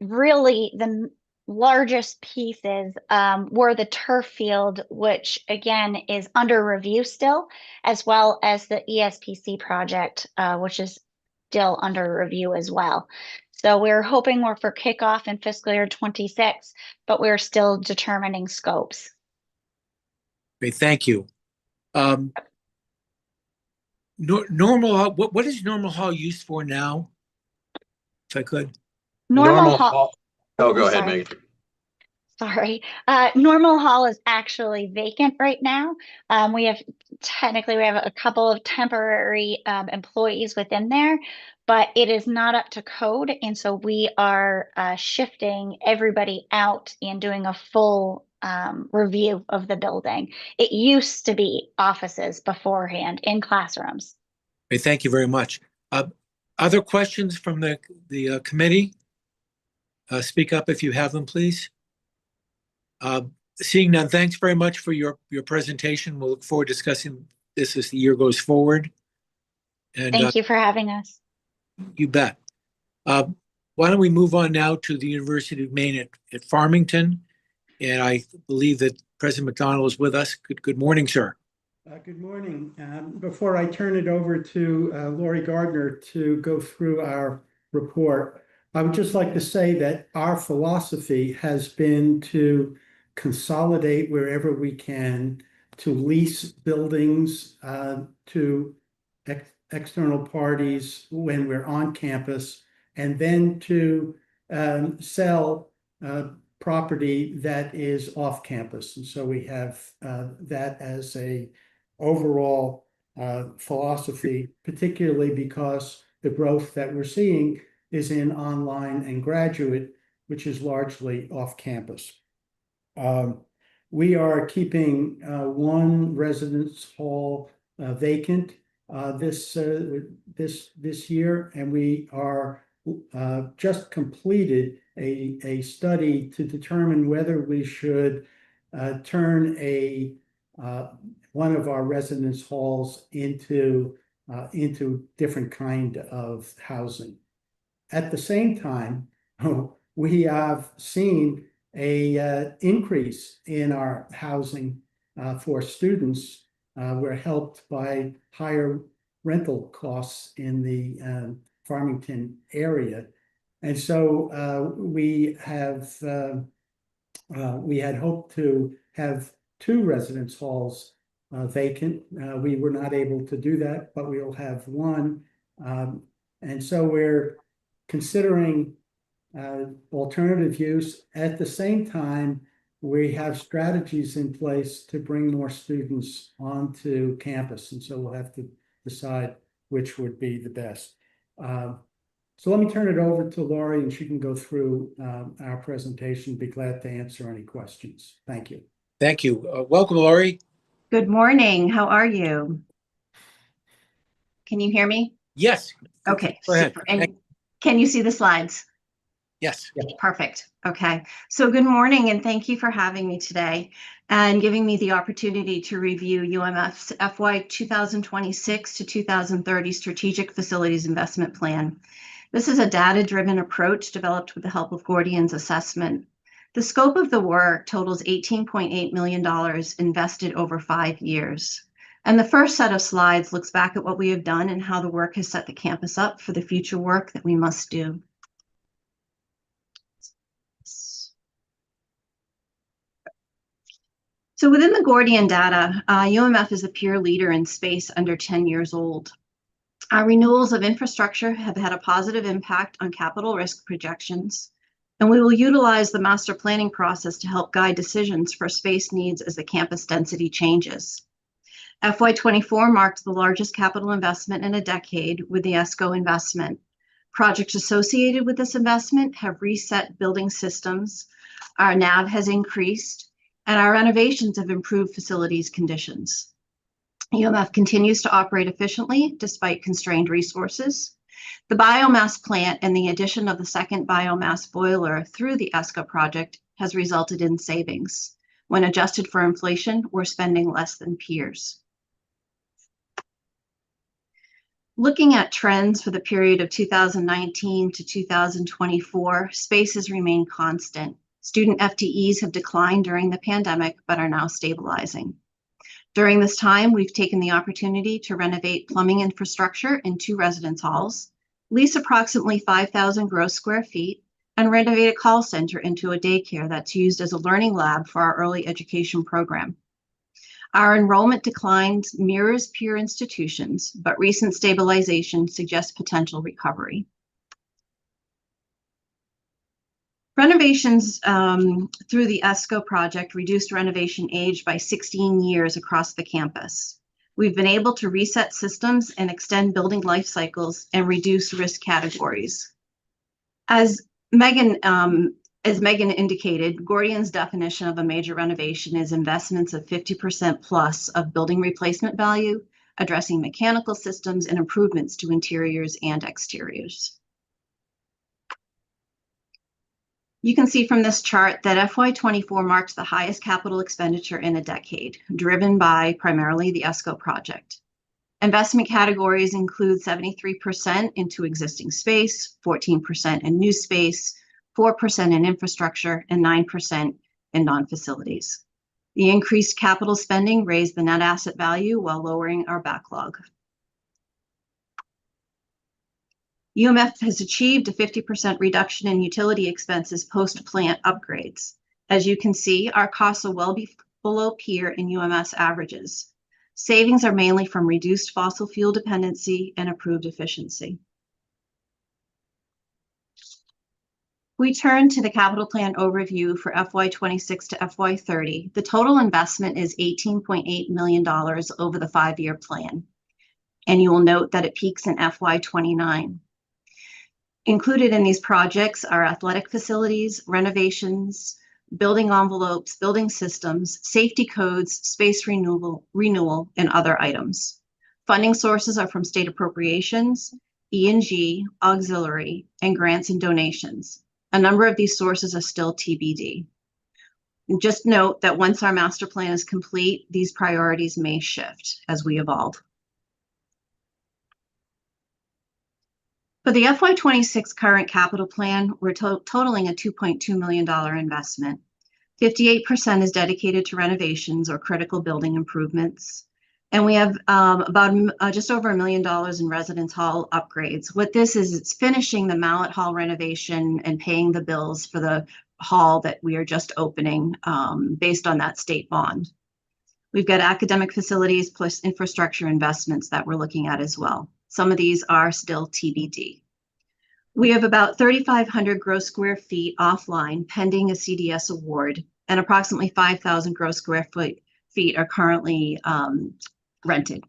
Really, the largest pieces were the turf field, which again is under review still, as well as the ESPC project, which is still under review as well. So we're hoping we're for kickoff in fiscal year 26, but we're still determining scopes. Great, thank you. Normal Hall, what is Normal Hall used for now? If I could. Normal Hall. Oh, go ahead, Sorry. Megan. Sorry. Normal Hall is actually vacant right now. We have a couple of temporary employees within there, but it is not up to code. And so we are shifting everybody out and doing a full review of the building. It used to be offices beforehand in classrooms. Okay, thank you very much. Other questions from the committee? Speak up if you have them, please. Seeing none, thanks very much for your presentation. We'll look forward to discussing this as the year goes forward. And thank you for having us. You bet. Why don't we move on now to the University of Maine at Farmington? And I believe that President McDonald is with us. Good morning, sir. Good morning. Before I turn it over to Lori Gardner to go through our report, I would just like to say that our philosophy has been to consolidate wherever we can, to lease buildings to external parties when we're on campus, and then to sell property that is off campus. And so we have that as a overall philosophy, particularly because the growth that we're seeing is in online and graduate, which is largely off campus. We are keeping one residence hall vacant this year, and we are just completed a study to determine whether we should turn one of our residence halls into different kind of housing. At the same time, we have seen a increase in our housing for students. We're helped by higher rental costs in the Farmington area. And so we had hoped to have 2 residence halls vacant. We were not able to do that, but we'll have one. And so we're considering alternative use. At the same time, we have strategies in place to bring more students onto campus, and so we'll have to decide which would be the best. So let me turn it over to Laurie, and she can go through our presentation. Be glad to answer any questions. Thank you. Thank you. Welcome, Laurie. Good morning. How are you? Can you hear me? Yes. Okay. Go ahead. Super. And can you see the slides? Yes. Perfect. Okay. So good morning, and thank you for having me today and giving me the opportunity to review UMF's FY 2026 to 2030 Strategic Facilities Investment Plan. This is a data-driven approach developed with the help of Gordian's assessment. The scope of the work totals $18.8 million invested over 5 years. And the first set of slides looks back at what we have done and how the work has set the campus up for the future work that we must do. So within the Gordian data, UMF is a peer leader in space under 10 years old. Our renewals of infrastructure have had a positive impact on capital risk projections, and we will utilize the master planning process to help guide decisions for space needs as the campus density changes. FY24 marked the largest capital investment in a decade with the ESCO investment. Projects associated with this investment have reset building systems, our NAV has increased, and our renovations have improved facilities conditions. UMF continues to operate efficiently despite constrained resources. The biomass plant and the addition of the second biomass boiler through the ESCO project has resulted in savings. When adjusted for inflation, we're spending less than peers. Looking at trends for the period of 2019 to 2024, space has remained constant. Student FTEs have declined during the pandemic, but are now stabilizing. During this time, we've taken the opportunity to renovate plumbing infrastructure in 2 residence halls, lease approximately 5,000 gross square feet, and renovate a call center into a daycare that's used as a learning lab for our early education program. Our enrollment declines mirrors peer institutions, but recent stabilization suggests potential recovery. Renovations through the ESCO project reduced renovation age by 16 years across the campus. We've been able to reset systems and extend building life cycles and reduce risk categories. As Megan indicated, Gordian's definition of a major renovation is investments of 50% plus of building replacement value, addressing mechanical systems and improvements to interiors and exteriors. You can see from this chart that FY24 marks the highest capital expenditure in a decade, driven by primarily the ESCO project. Investment categories include 73% into existing space, 14% in new space, 4% in infrastructure, and 9% in non-facilities. The increased capital spending raised the net asset value while lowering our backlog. UMF has achieved a 50% reduction in utility expenses post-plant upgrades. As you can see, our costs are well below peer in UMS averages. Savings are mainly from reduced fossil fuel dependency and improved efficiency. We turn to the capital plan overview for FY26 to FY30. The total investment is $18.8 million over the 5-year plan. And you will note that it peaks in FY29. Included in these projects are athletic facilities, renovations, building envelopes, building systems, safety codes, space renewal, and other items. Funding sources are from state appropriations, E&G, auxiliary, and grants and donations. A number of these sources are still TBD. And just note that once our master plan is complete, these priorities may shift as we evolve. For the FY26 current capital plan, we're totaling a $2.2 million investment. 58% is dedicated to renovations or critical building improvements. And we have about just over $1 million in residence hall upgrades. What this is, it's finishing the Mallet Hall renovation and paying the bills for the hall that we are just opening based on that state bond. We've got academic facilities plus infrastructure investments that we're looking at as well. Some of these are still TBD. We have about 3,500 gross square feet offline pending a CDS award, and approximately 5,000 gross square feet are currently rented.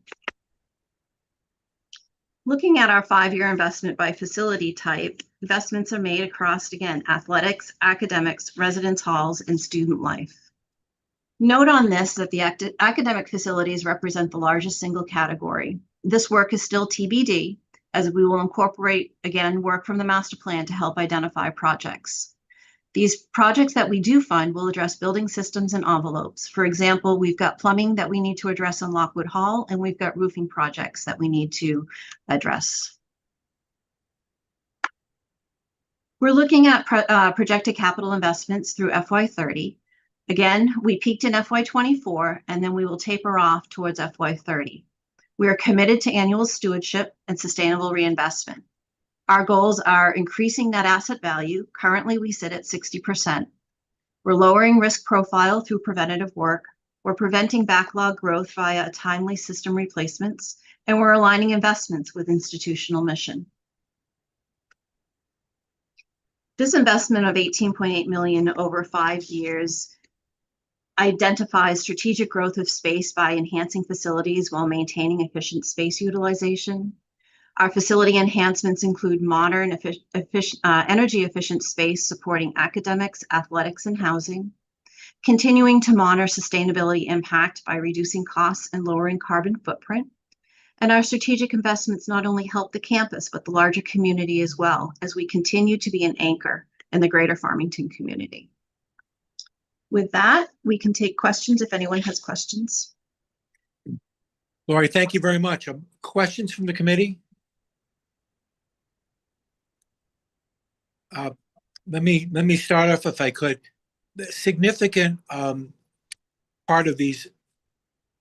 Looking at our 5-year investment by facility type, investments are made across, again, athletics, academics, residence halls, and student life. Note on this that the academic facilities represent the largest single category. This work is still TBD, as we will incorporate, again, work from the master plan to help identify projects. These projects that we do fund will address building systems and envelopes. For example, we've got plumbing that we need to address in Lockwood Hall, and we've got roofing projects that we need to address. We're looking at projected capital investments through FY30. Again, we peaked in FY24, and then we will taper off towards FY30. We are committed to annual stewardship and sustainable reinvestment. Our goals are increasing net asset value. Currently, we sit at 60%. We're lowering risk profile through preventative work. We're preventing backlog growth via timely system replacements, and we're aligning investments with institutional mission. This investment of $18.8 million over 5 years identifies strategic growth of space by enhancing facilities while maintaining efficient space utilization. Our facility enhancements include modern, energy-efficient space supporting academics, athletics, and housing, continuing to monitor sustainability impact by reducing costs and lowering carbon footprint. And our strategic investments not only help the campus, but the larger community as well, as we continue to be an anchor in the greater Farmington community. With that, we can take questions if anyone has questions. Lori, thank you very much. Questions from the committee? Let me start off, if I could. The significant part of these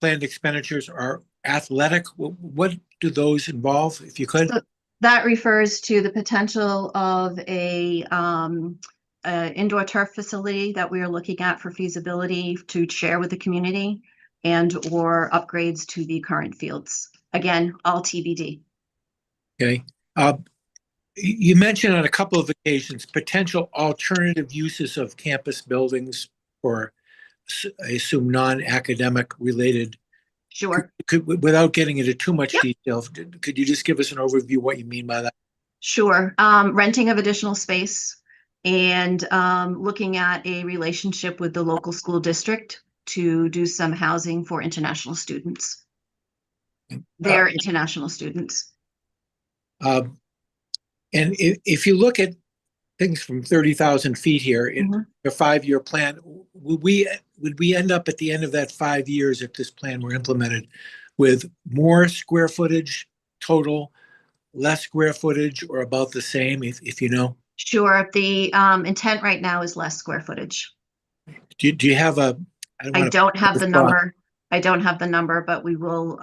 planned expenditures are athletic. What do those involve, if you could? So that refers to the potential of a indoor turf facility that we are looking at for feasibility to share with the community, and or upgrades to the current fields. Again, all TBD. Okay. You mentioned on a couple of occasions potential alternative uses of campus buildings for, I assume, non-academic related. Sure. Without getting into too much detail, could you just give us an overview of what you mean by that? Sure. Renting of additional space and looking at a relationship with the local school district to do some housing for international students. Their international students. And if you look at things from 30,000 feet here in a 5-year plan, would we end up at the end of that 5 years, if this plan were implemented, with more square footage total, less square footage, or about the same, if you know? Sure. The intent right now is less square footage. Do you have a? I don't have the number. I don't have the number, but we will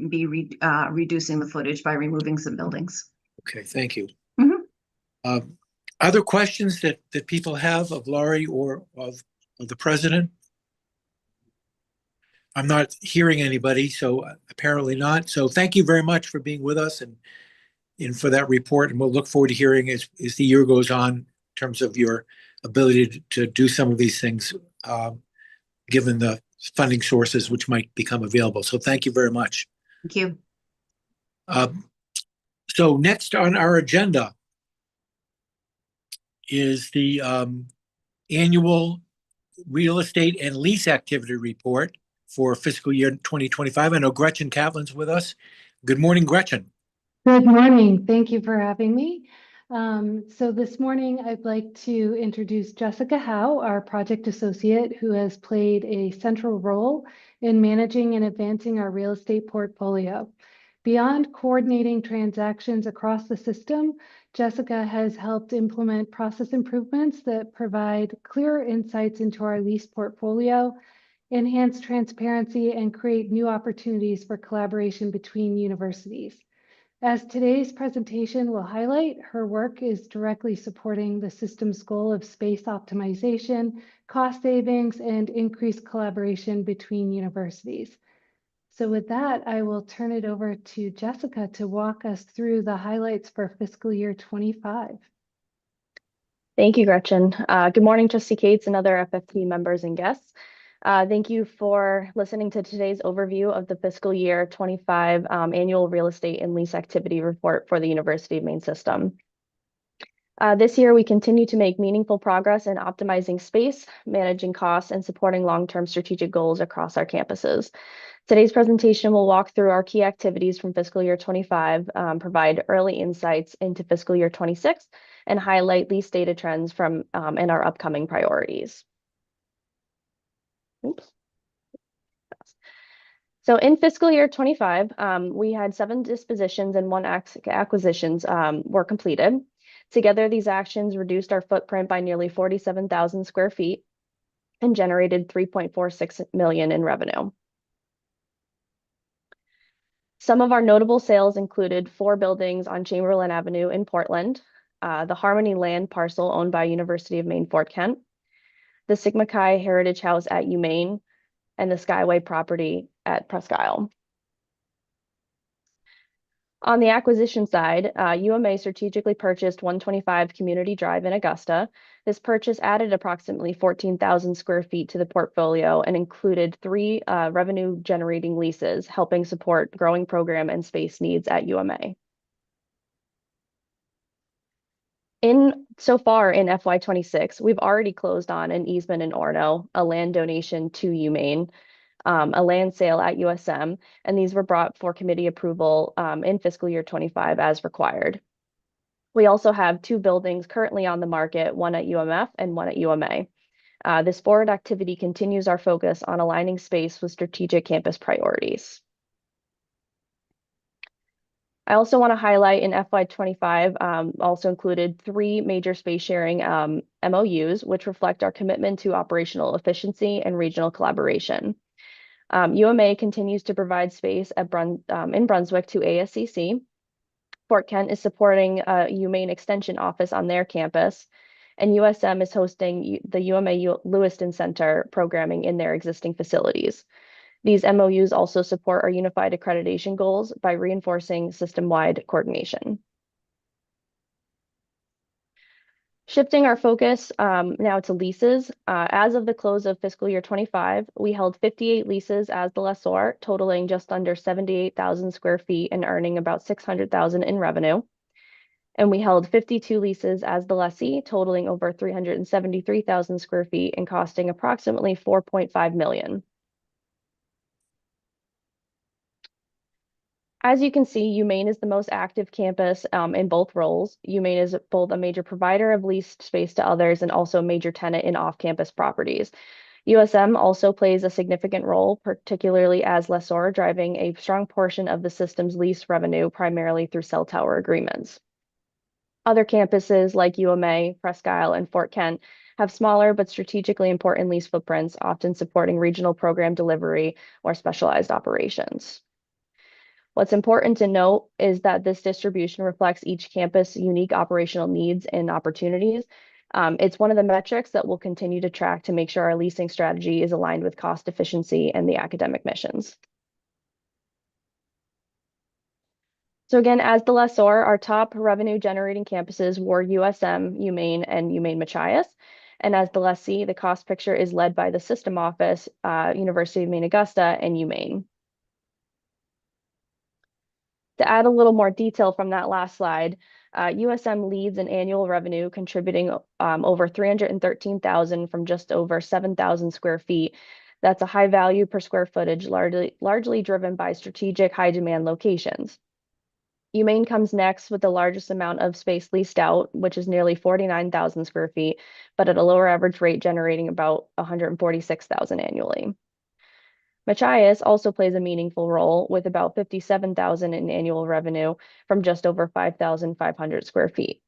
be reducing the footage by removing some buildings. Okay, thank you. Other questions that people have of Laurie or of the president? I'm not hearing anybody, so apparently not. So thank you very much for being with us and for that report. And we'll look forward to hearing as the year goes on in terms of your ability to do some of these things, given the funding sources which might become available. So thank you very much. Thank you. So next on our agenda is the annual real estate and lease activity report for fiscal year 2025. I know Gretchen Catlin's with us. Good morning, Gretchen. Good morning. Thank you for having me. So this morning, I'd like to introduce Jessica Howe, our project associate, who has played a central role in managing and advancing our real estate portfolio. Beyond coordinating transactions across the system, Jessica has helped implement process improvements that provide clearer insights into our lease portfolio, enhance transparency, and create new opportunities for collaboration between universities. As today's presentation will highlight, her work is directly supporting the system's goal of space optimization, cost savings, and increased collaboration between universities. So with that, I will turn it over to Jessica to walk us through the highlights for fiscal year 25. Thank you, Gretchen. Good morning, Trustee Cates and other FFP members and guests. Thank you for listening to today's overview of the fiscal year 25 annual real estate and lease activity report for the University of Maine system. This year, we continue to make meaningful progress in optimizing space, managing costs, and supporting long-term strategic goals across our campuses. Today's presentation will walk through our key activities from fiscal year 25, provide early insights into fiscal year 26, and highlight lease data trends from and our upcoming priorities. Oops. So in fiscal year 25, we had 7 dispositions and 1 acquisitions were completed. Together, these actions reduced our footprint by nearly 47,000 square feet and generated $3.46 million in revenue. Some of our notable sales included 4 buildings on Chamberlain Avenue in Portland, the Harmony land parcel owned by University of Maine Fort Kent, the Sigma Chi Heritage House at UMaine, and the Skyway property at Presque Isle. On the acquisition side, UMA strategically purchased 125 Community Drive in Augusta. This purchase added approximately 14,000 square feet to the portfolio and included 3 revenue-generating leases, helping support growing program and space needs at UMA. So far in FY26, we've already closed on an easement in Orono, a land donation to UMaine, a land sale at USM, and these were brought for committee approval in fiscal year 25 as required. We also have 2 buildings currently on the market, one at UMF and one at UMA. This forward activity continues our focus on aligning space with strategic campus priorities. I also want to highlight in FY25 also included 3 major space sharing MOUs, which reflect our commitment to operational efficiency and regional collaboration. UMA continues to provide space at in Brunswick to ASCC. Fort Kent is supporting a UMaine extension office on their campus, and USM is hosting the UMA Lewiston Center programming in their existing facilities. These MOUs also support our unified accreditation goals by reinforcing system-wide coordination. Shifting our focus now to leases, as of the close of fiscal year 25, we held 58 leases as the lessor, totaling just under 78,000 square feet and earning about $600,000 in revenue. And we held 52 leases as the lessee, totaling over 373,000 square feet and costing approximately $4.5 million. As you can see, UMaine is the most active campus in both roles. UMaine is both a major provider of leased space to others and also a major tenant in off-campus properties. USM also plays a significant role, particularly as lessor, driving a strong portion of the system's lease revenue, primarily through cell tower agreements. Other campuses like UMA, Presque Isle, and Fort Kent have smaller but strategically important lease footprints, often supporting regional program delivery or specialized operations. What's important to note is that this distribution reflects each campus' unique operational needs and opportunities. It's one of the metrics that we'll continue to track to make sure our leasing strategy is aligned with cost efficiency and the academic missions. So again, as the lessor, our top revenue-generating campuses were USM, UMaine, and UMaine Machias. And as the lessee, the cost picture is led by the system office, University of Maine Augusta, and UMaine. To add a little more detail from that last slide, USM leads in annual revenue, contributing over $313,000 from just over 7,000 square feet. That's a high value per square footage, largely driven by strategic high demand locations. UMaine comes next with the largest amount of space leased out, which is nearly 49,000 square feet, but at a lower average rate, generating about $146,000 annually. Machias also plays a meaningful role with about $57,000 in annual revenue from just over 5,500 square feet.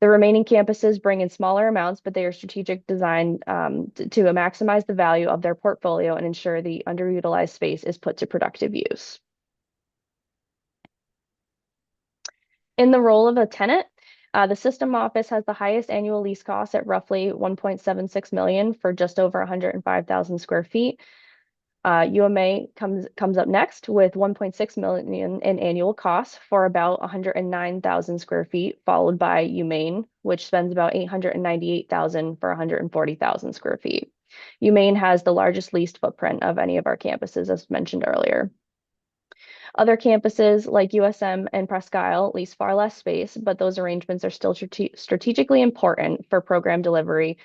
The remaining campuses bring in smaller amounts, but they are strategic designed to maximize the value of their portfolio and ensure the underutilized space is put to productive use. In the role of a tenant, the system office has the highest annual lease costs at roughly $1.76 million for just over 105,000 square feet. UMA comes up next with 1.6 million in annual costs for about 109,000 square feet, followed by UMaine, which spends about 898,000 for 140,000 square feet. UMaine has the largest leased footprint of any of our campuses, as mentioned earlier. Other campuses like USM and Presque Isle lease far less space, but those arrangements are still strategically important for program delivery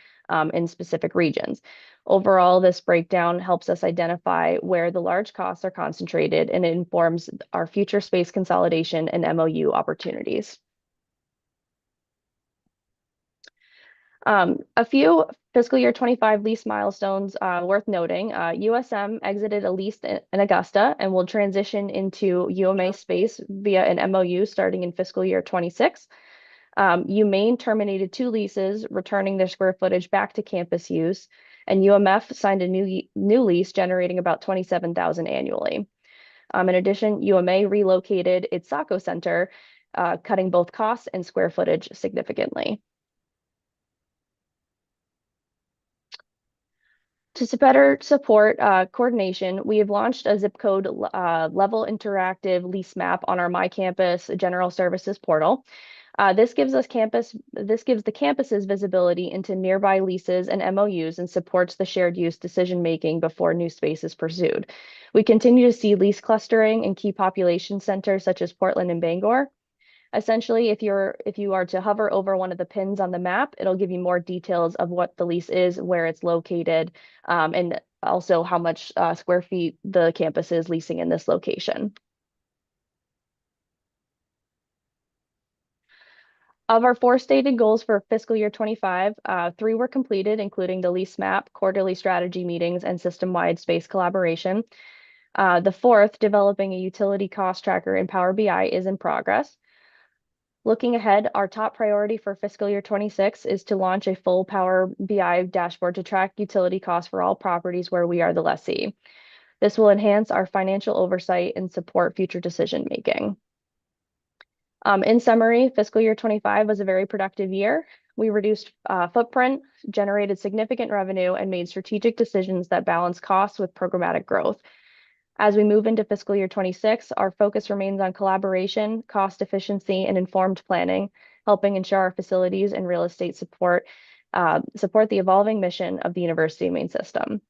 in specific regions. Overall, this breakdown helps us identify where the large costs are concentrated, and it informs our future space consolidation and MOU opportunities. A few fiscal year 25 lease milestones worth noting. USM exited a lease in Augusta and will transition into UMA space via an MOU starting in fiscal year 26. UMaine terminated 2 leases, returning their square footage back to campus use, and UMF signed a new lease generating about 27,000 annually. In addition, UMA relocated its Saco Center, cutting both costs and square footage significantly. To better support coordination, we have launched a zip code level interactive lease map on our My Campus General Services portal. This gives the campuses visibility into nearby leases and MOUs and supports the shared use decision making before new space is pursued. We continue to see lease clustering in key population centers such as Portland and Bangor. Essentially, if you are to hover over one of the pins on the map, it'll give you more details of what the lease is, where it's located, and also how much square feet the campus is leasing in this location. Of our 4 stated goals for fiscal year 25, 3 were completed, including the lease map, quarterly strategy meetings, and system-wide space collaboration. The 4th, developing a utility cost tracker in Power BI, is in progress. Looking ahead, our top priority for fiscal year 26 is to launch a full Power BI dashboard to track utility costs for all properties where we are the lessee. This will enhance our financial oversight and support future decision making. In summary, fiscal year 25 was a very productive year. We reduced footprint, generated significant revenue, and made strategic decisions that balance costs with programmatic growth. As we move into fiscal year 26, our focus remains on collaboration, cost efficiency, and informed planning, helping ensure our facilities and real estate support the evolving mission of the University Main System.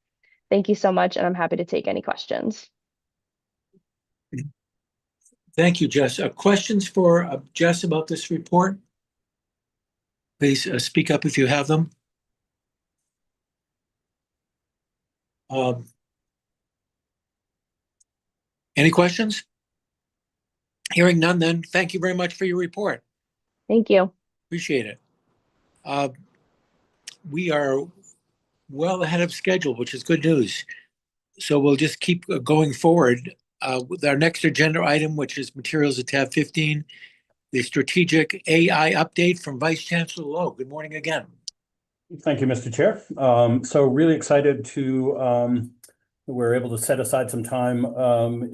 Thank you so much, and I'm happy to take any questions. Thank you, Jess. Questions for Jess about this report? Please speak up if you have them. Any questions? Hearing none, then thank you very much for your report. Thank you. Appreciate it. We are well ahead of schedule, which is good news. So we'll just keep going forward with our next agenda item, which is materials at tab 15, the strategic AI update from Vice Chancellor Loh. Good morning again. Thank you, Mr. Chair. So really excited to we're able to set aside some time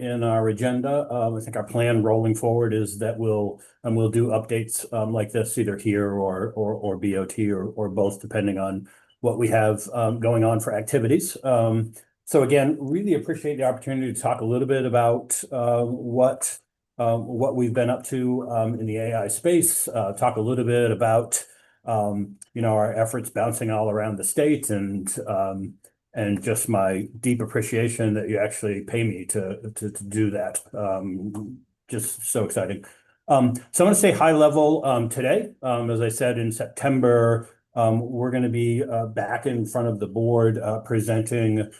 in our agenda. I think our plan rolling forward is that we'll do updates like this either here or BOT or both, depending on what we have going on for activities. So again, really appreciate the opportunity to talk a little bit about what we've been up to in the AI space. Talk a little bit about our efforts bouncing all around the state and just my deep appreciation that you actually pay me to do that. Just so exciting. So I'm going to say high level today. As I said, in September, we're going to be back in front of the board presenting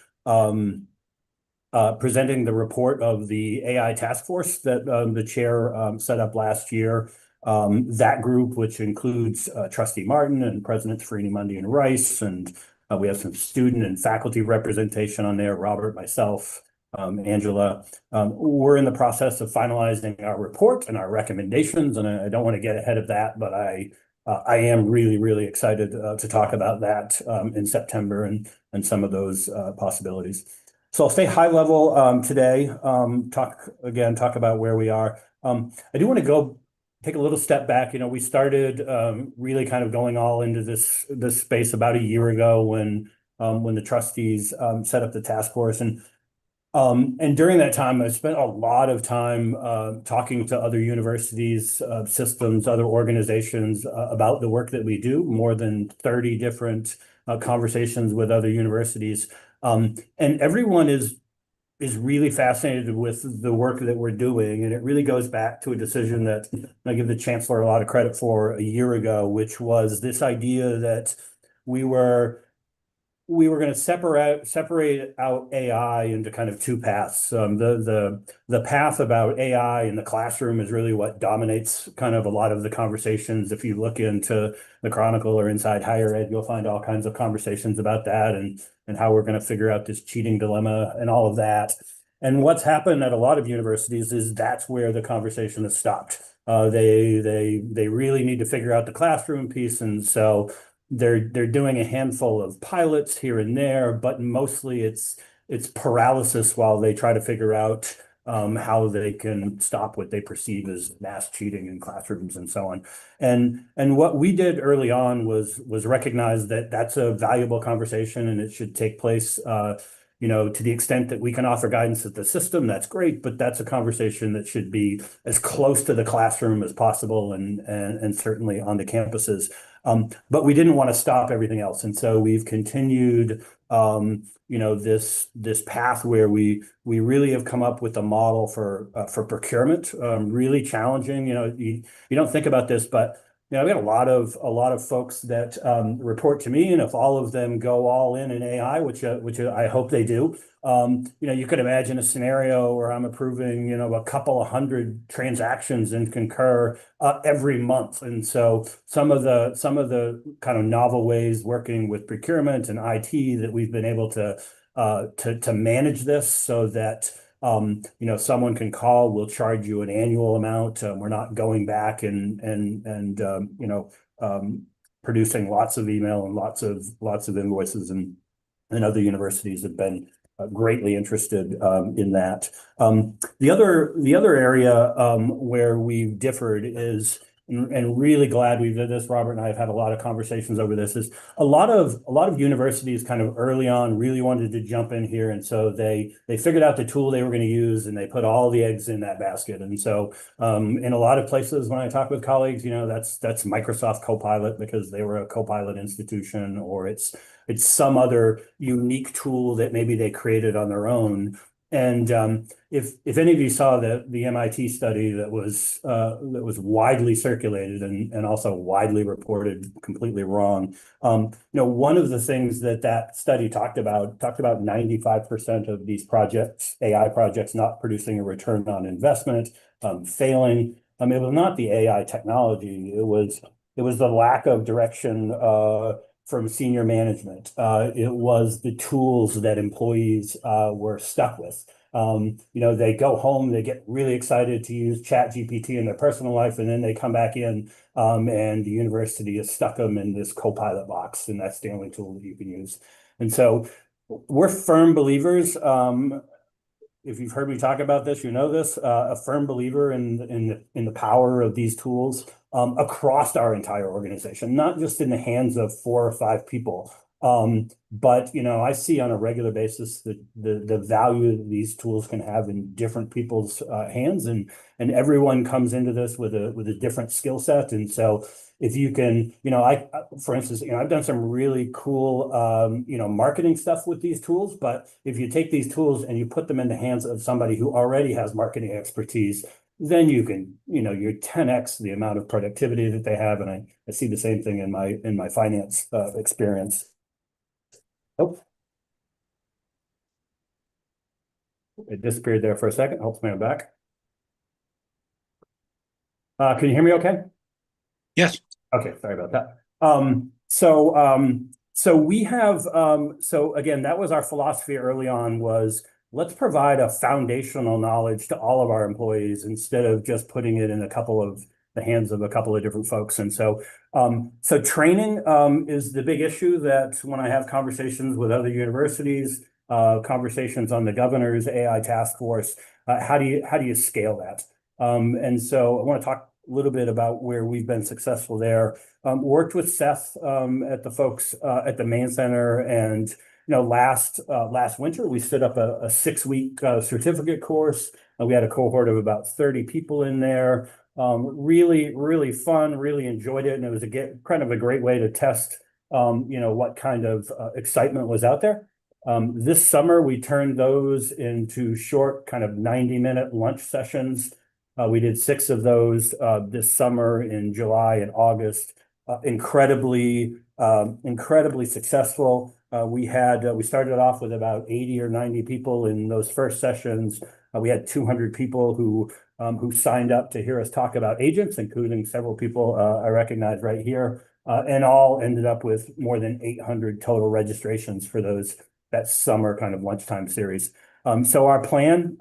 the report of the AI task force that the chair set up last year. That group, which includes Trustee Martin and Presidents Farini, Mundy, and Rice, and we have some student and faculty representation on there, Robert, myself, Angela. We're in the process of finalizing our report and our recommendations, and I don't want to get ahead of that, but I am really, really excited to talk about that in September and some of those possibilities. So I'll stay high level today, talk about where we are. I do want to take a little step back. We started really kind of going all into this space about a year ago when the trustees set up the task force. And And during that time, I spent a lot of time talking to other universities, systems, other organizations about the work that we do, more than 30 different conversations with other universities. And everyone is really fascinated with the work that we're doing. And it really goes back to a decision that I give the chancellor a lot of credit for a year ago, which was this idea that we were going to separate out AI into kind of two paths. The path about AI in the classroom is really what dominates kind of a lot of the conversations. If you look into the Chronicle or Inside Higher Ed, you'll find all kinds of conversations about that and how we're going to figure out this cheating dilemma and all of that. And what's happened at a lot of universities is that's where the conversation has stopped. They really need to figure out the classroom piece, and so they're doing a handful of pilots here and there, but mostly it's paralysis while they try to figure out how they can stop what they perceive as mass cheating in classrooms and so on. And what we did early on was recognize that that's a valuable conversation and it should take place. To the extent that we can offer guidance at the system, that's great, but that's a conversation that should be as close to the classroom as possible and certainly on the campuses. But we didn't want to stop everything else. And so we've continued, this path where we really have come up with a model for procurement, really challenging. You don't think about this, but we have a lot of folks that report to me, and if all of them go all in AI, which I hope they do, you could imagine a scenario where I'm approving, a couple of hundred transactions in Concur every month. And so some of the kind of novel ways working with procurement and IT that we've been able to manage this so that someone can call, we'll charge you an annual amount. We're not going back and producing lots of email and lots of invoices, and other universities have been greatly interested in that. The other area where we've differed is, and really glad we did this, Robert and I have had a lot of conversations over this, is a lot of universities kind of early on really wanted to jump in here. And so they figured out the tool they were going to use and they put all the eggs in that basket. And so in a lot of places, when I talk with colleagues, that's Microsoft Copilot because they were a Copilot institution, or it's some other unique tool that maybe they created on their own. And if any of you saw the MIT study that was widely circulated and also widely reported completely wrong, one of the things that study talked about 95% of these projects, AI projects, not producing a return on investment, failing. It was not the AI technology; it was the lack of direction from senior management. It was the tools that employees were stuck with. They go home, they get really excited to use ChatGPT in their personal life, and then they come back in and the university has stuck them in this Copilot box, and that's the only tool that you can use. And so we're firm believers. If you've heard me talk about this, this, a firm believer in the power of these tools across our entire organization, not just in the hands of 4 or 5 people. But I see on a regular basis the value that these tools can have in different people's hands, and everyone comes into this with a different skill set. And so if you can, for instance, I've done some really cool, marketing stuff with these tools, but if you take these tools and you put them in the hands of somebody who already has marketing expertise, then you can, you're 10x the amount of productivity that they have. And I see the same thing in my finance experience. Oh, it disappeared there for a second. Hopefully I'm back. Can you hear me okay? Yes. Okay, sorry about that. So we have, so again, that was our philosophy early on, was let's provide a foundational knowledge to all of our employees instead of just putting it in the hands of a couple of different folks. And so training is the big issue that when I have conversations with other universities, conversations on the governor's AI task force, how do you scale that? And so I want to talk a little bit about where we've been successful there. Worked with Seth at the folks at the Main Center, and last winter, we stood up a 6-week certificate course. We had a cohort of about 30 people in there. Really, really fun, really enjoyed it. And it was kind of a great way to test, what kind of excitement was out there. This summer, we turned those into short kind of 90-minute lunch sessions. We did 6 of those this summer in July and August. Incredibly successful. We started off with about 80 or 90 people in those first sessions. We had 200 people who signed up to hear us talk about agents, including several people I recognize right here, and all ended up with more than 800 total registrations for that summer kind of lunchtime series. So our plan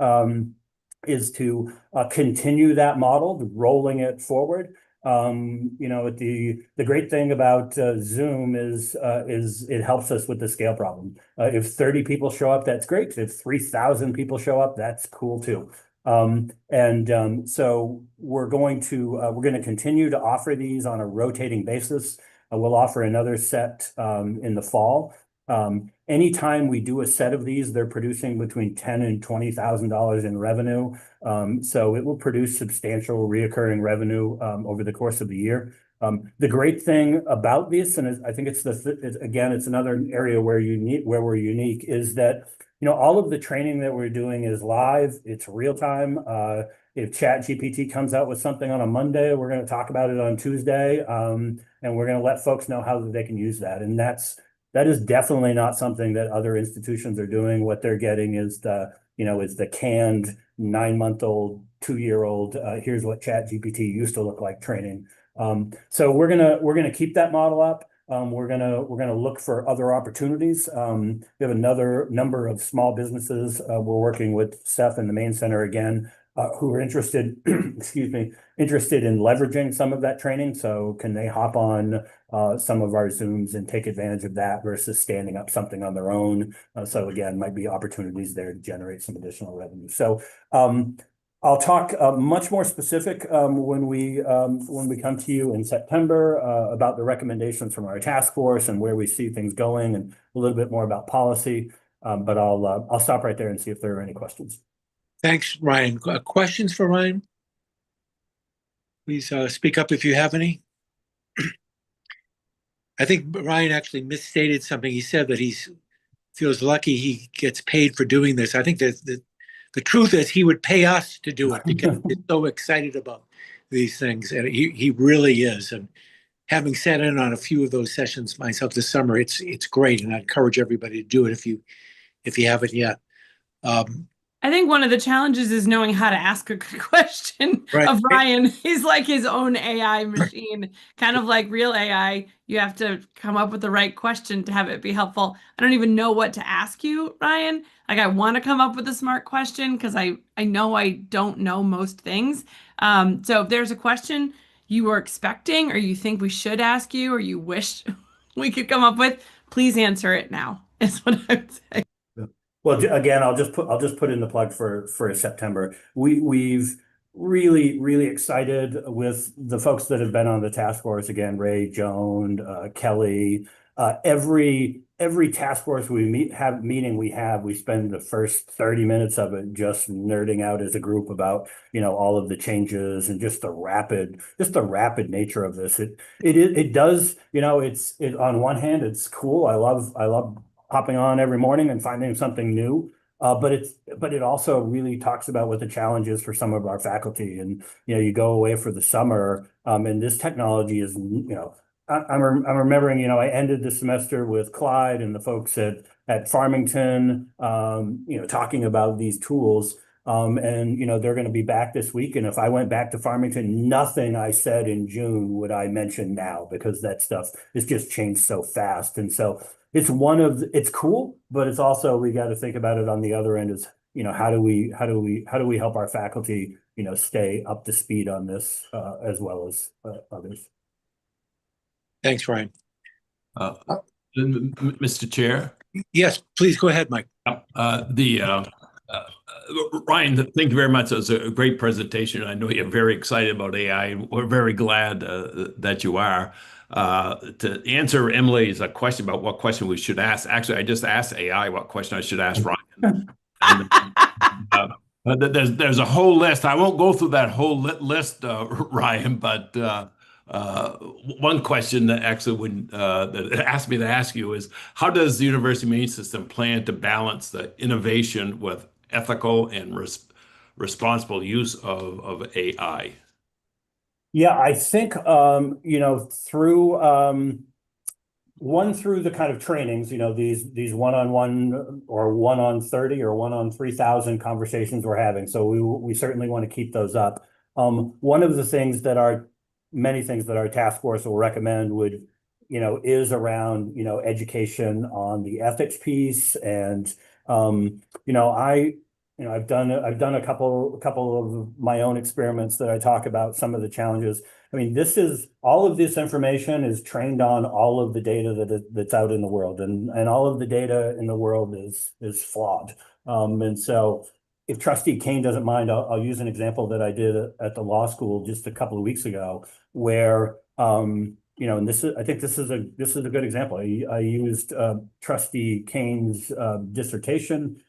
is to continue that model, rolling it forward. The great thing about Zoom is it helps us with the scale problem. If 30 people show up, that's great. If 3,000 people show up, that's cool too. So we're going to continue to offer these on a rotating basis. We'll offer another set in the fall. Anytime we do a set of these, they're producing between $10,000 and $20,000 in revenue. So it will produce substantial reoccurring revenue over the course of the year. The great thing about this, and I think it's another area where we're unique, is that all of the training that we're doing is live. It's real time. If ChatGPT comes out with something on a Monday, we're going to talk about it on Tuesday, and we're going to let folks know how they can use that. And that is definitely not something that other institutions are doing. What they're getting is the canned 9-month-old, 2-year-old. Here's what ChatGPT used to look like training. So we're gonna keep that model up. We're gonna look for other opportunities. We have another number of small businesses. We're working with Seth and the Main Center again, who are interested in leveraging some of that training. So can they hop on some of our Zooms and take advantage of that versus standing up something on their own? So again, might be opportunities there to generate some additional revenue. So I'll talk much more specific when we come to you in September about the recommendations from our task force and where we see things going, and a little bit more about policy. But I'll stop right there and see if there are any questions. Thanks, Ryan. Questions for Ryan? Please speak up if you have any. I think Ryan actually misstated something. He said that he feels lucky he gets paid for doing this. I think that the truth is he would pay us to do it because he's so excited about these things, and he really is. And having sat in on a few of those sessions myself this summer, it's great, and I encourage everybody to do it if you haven't yet. I think one of the challenges is knowing how to ask a good question of Ryan. He's like his own AI machine, kind of like real AI. You have to come up with the right question to have it be helpful. I don't even know what to ask you, Ryan. Like, I want to come up with a smart question because I know I don't know most things. So if there's a question you were expecting or you think we should ask you or you wish we could come up with, please answer it now, is what I would say. Well, again, I'll just put in the plug for September. We've really excited with the folks that have been on the task force. Again, Ray, Joan, Kelly, every task force we have, we spend the first 30 minutes of it just nerding out as a group about all of the changes and just the rapid nature of this. It does, on one hand, it's cool. I love hopping on every morning and finding something new. But it also really talks about what the challenge is for some of our faculty. And, you go away for the summer, and this technology is, I'm remembering, I ended the semester with Clyde and the folks at Farmington, talking about these tools. And, they're going to be back this week. And if I went back to Farmington, nothing I said in June would I mention now, because that stuff has just changed so fast. And so it's cool, but it's also, we got to think about it on the other end is, how do we help our faculty, stay up to speed on this as well as others. Thanks, Ryan. Mr. Chair? Yes, please go ahead, Mike. Ryan, thank you very much. It was a great presentation. I know you're very excited about AI. We're very glad that you are. To answer Emily's question about what question we should ask, actually, I just asked AI what question I should ask Ryan. There's a whole list. I won't go through that whole list, Ryan, but one question that actually that asked me to ask you is, how does the University of Maine system plan to balance the innovation with ethical and responsible use of AI? Yeah, I think, through through the kind of trainings, these one-on-one or 1-on-30 or 1-on-3,000 conversations we're having. So we certainly want to keep those up. One of the things many things that our task force will recommend is around, education on the ethics piece. And, I've done a couple of my own experiments that I talk about some of the challenges. I mean, all of this information is trained on all of the data that's out in the world, and all of the data in the world is flawed. And so, if Trustee Kane doesn't mind, I'll use an example that I did at the law school just a couple of weeks ago, where and I think this is a good example. I used Trustee Kane's dissertation.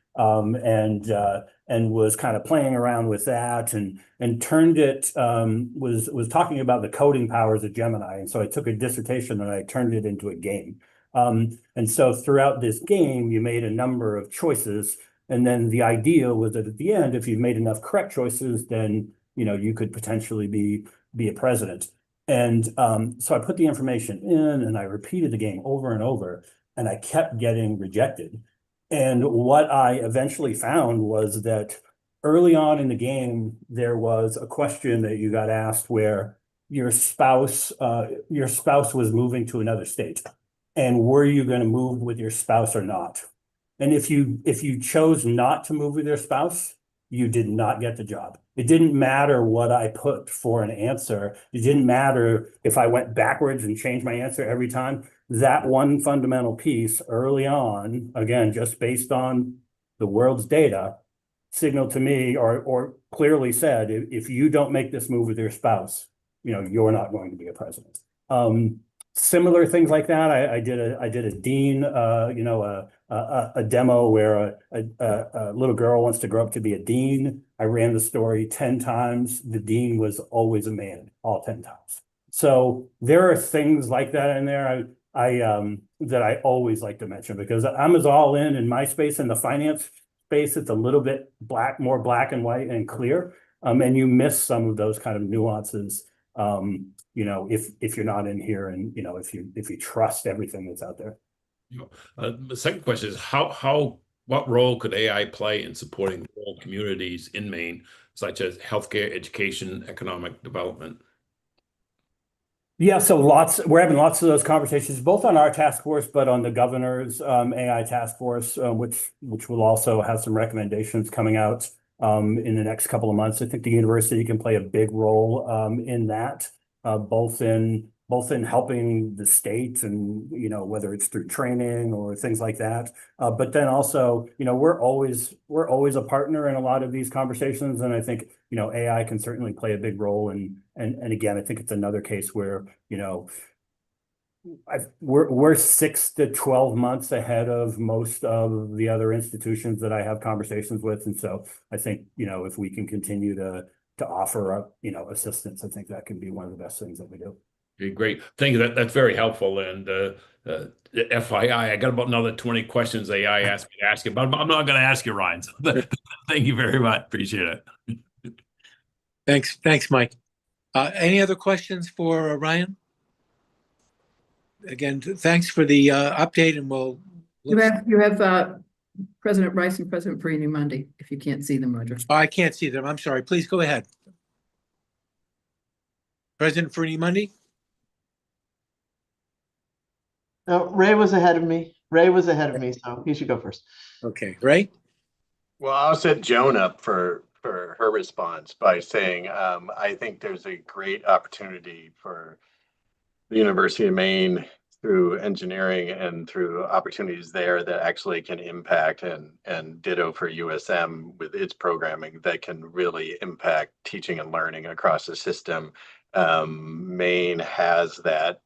And was kind of playing around with that and turned it, was talking about the coding powers of Gemini. And so I took a dissertation and I turned it into a game. And so throughout this game, you made a number of choices. And then the idea was that at the end, if you've made enough correct choices, then, you could potentially be a president. And so I put the information in and I repeated the game over and over, and I kept getting rejected. And what I eventually found was that early on in the game, there was a question that you got asked where your spouse was moving to another state. And were you going to move with your spouse or not? And if you chose not to move with your spouse, you did not get the job. It didn't matter what I put for an answer. It didn't matter if I went backwards and changed my answer every time. That one fundamental piece early on, again, just based on the world's data, signaled to me or clearly said, if you don't make this move with your spouse, you're not going to be a president. Similar things like that. I did a dean, a demo where a little girl wants to grow up to be a dean. I ran the story 10 times. The dean was always a man, all 10 times. So there are things like that in there that I always like to mention, because I'm as all in my space. In the finance space, it's a little bit more black and white and clear, and you miss some of those kind of nuances. If you're not in here, and if you trust everything that's out there. The second question is what role could AI play in supporting rural communities in Maine, such as healthcare, education, economic development? Yeah, so we're having lots of those conversations, both on our task force, but on the governor's AI task force, which will also have some recommendations coming out in the next couple of months. I think the university can play a big role in that, both in helping the state and, whether it's through training or things like that. But then also, we're always a partner in a lot of these conversations. And I think, AI can certainly play a big role. And again, I think it's another case where, we're 6 to 12 months ahead of most of the other institutions that I have conversations with. And so I think, if we can continue to offer up, assistance, I think that can be one of the best things that we do. Okay, great. Thank you. That's very helpful. And FYI, I got about another 20 questions AI asked me to ask you, but I'm not going to ask you, Ryan. So thank you very much. Appreciate it. Thanks, Mike. Any other questions for Ryan? Again, thanks for the update, and you have President Rice and President Perini Monday, if you can't see them, Roger. Oh, I can't see them. I'm sorry. Please go ahead. President Perini Monday. No, Ray was ahead of me. So he should go first. Okay, Ray. Well, I'll set Joan up for her response by saying, I think there's a great opportunity for the University of Maine through engineering and through opportunities there that actually can impact, and ditto for USM with its programming that can really impact teaching and learning across the system. Maine has that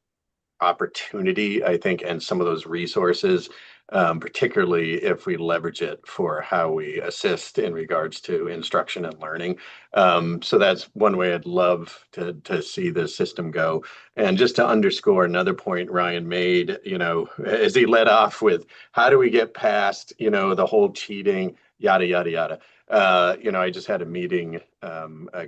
opportunity, I think, and some of those resources, particularly if we leverage it for how we assist in regards to instruction and learning. So that's one way I'd love to see the system go. And just to underscore another point Ryan made, you know, as he led off with, how do we get past, you know, the whole cheating, yada, yada, yada. You know, I just had a meeting, a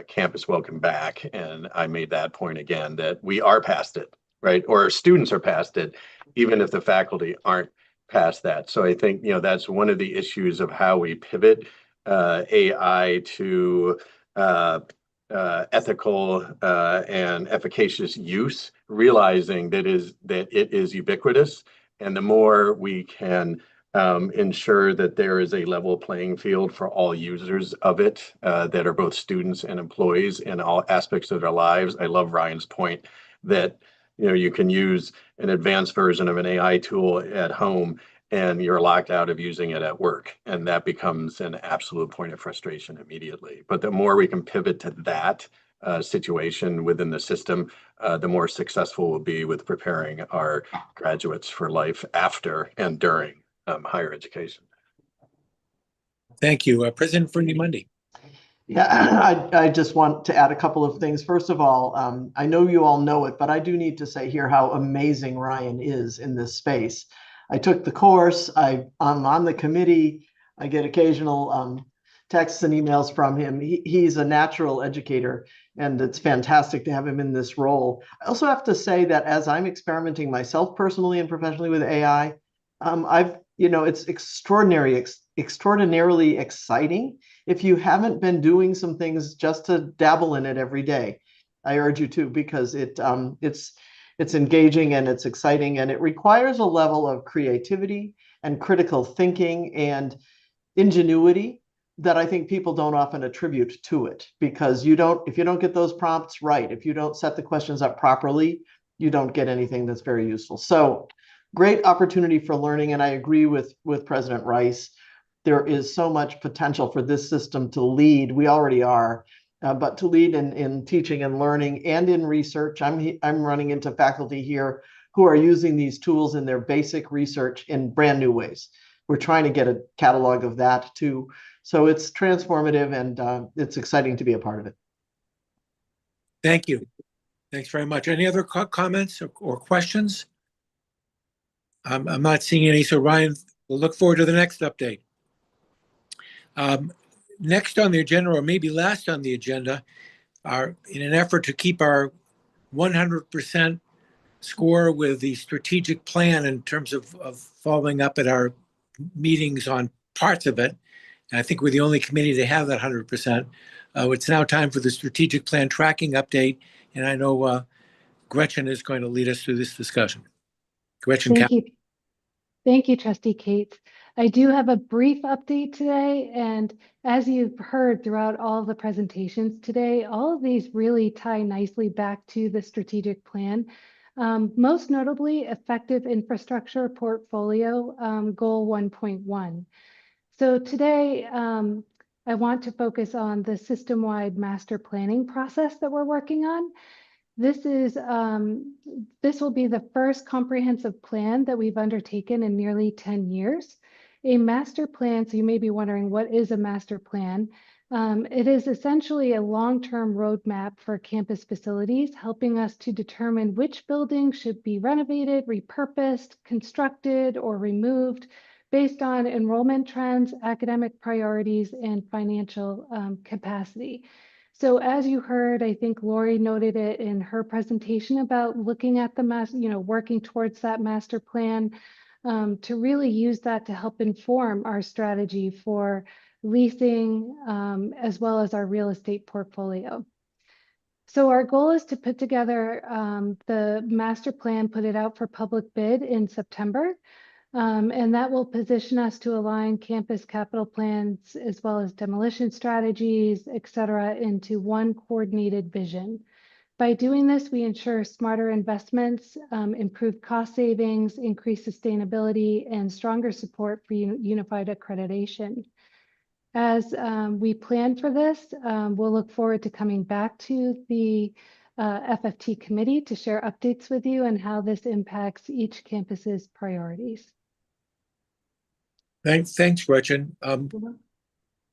campus welcome back, and I made that point again, that we are past it, right? Or our students are past it, even if the faculty aren't past that. So I think, you know, that's one of the issues of how we pivot AI to ethical and efficacious use, realizing that it is ubiquitous. And the more we can ensure that there is a level playing field for all users of it, that are both students and employees in all aspects of their lives. I love Ryan's point that, you know, you can use an advanced version of an AI tool at home and you're locked out of using it at work. And that becomes an absolute point of frustration immediately. But the more we can pivot to that situation within the system, the more successful we'll be with preparing our graduates for life after and during higher education. Thank you. President Fernie-Mundy. Yeah, I just want to add a couple of things. First of all, I know you all know it, but I do need to say here how amazing Ryan is in this space. I took the course, I'm on the committee, I get occasional texts and emails from him. He's a natural educator, and it's fantastic to have him in this role. I also have to say that as I'm experimenting myself personally and professionally with AI, it's extraordinarily exciting. If you haven't been doing some things just to dabble in it every day, I urge you to, because it's engaging and it's exciting, and it requires a level of creativity and critical thinking and ingenuity that I think people don't often attribute to it, because if you don't get those prompts right, if you don't set the questions up properly, you don't get anything that's very useful. So great opportunity for learning. And I agree with President Rice. There is so much potential for this system to lead. We already are, but to lead in teaching and learning and in research. I'm running into faculty here who are using these tools in their basic research in brand new ways. We're trying to get a catalog of that too. So it's transformative, and it's exciting to be a part of it. Thank you. Thanks very much. Any other comments or questions? I'm not seeing any, so Ryan, we'll look forward to the next update. Next on the agenda, or maybe last on the agenda, in an effort to keep our 100% score with the strategic plan in terms of following up at our meetings on parts of it, and I think we're the only committee to have that 100%. It's now time for the strategic plan tracking update, and I know Gretchen is going to lead us through this discussion. Gretchen. Thank you, Trustee Cates. I do have a brief update today, and as you've heard throughout all of the presentations today, all of these really tie nicely back to the strategic plan. Most notably, effective infrastructure portfolio goal 1.1. So today, I want to focus on the system-wide master planning process that we're working on. This will be the first comprehensive plan that we've undertaken in nearly 10 years. A master plan, so you may be wondering, what is a master plan? It is essentially a long-term roadmap for campus facilities, helping us to determine which buildings should be renovated, repurposed, constructed, or removed based on enrollment trends, academic priorities, and financial capacity. So as you heard, I think Lori noted it in her presentation about looking at the working towards that master plan, to really use that to help inform our strategy for leasing, as well as our real estate portfolio. So our goal is to put together the master plan, put it out for public bid in September. And that will position us to align campus capital plans as well as demolition strategies, et cetera, into one coordinated vision. By doing this, we ensure smarter investments, improved cost savings, increased sustainability, and stronger support for unified accreditation. As we plan for this, we'll look forward to coming back to the FFT committee to share updates with you and how this impacts each campus's priorities. Thanks, Gretchen.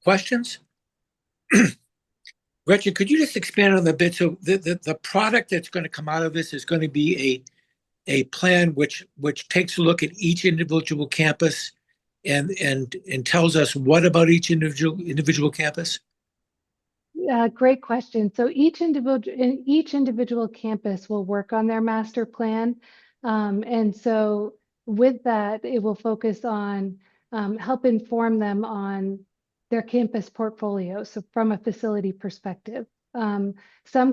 Questions? Gretchen, could you just expand on the bit? So the product that's going to come out of this is going to be a plan which takes a look at each individual campus and tells us what about each individual campus? Great question. So each individual campus will work on their master plan. And so with that, it will focus on help inform them on their campus portfolio. So from a facility perspective, some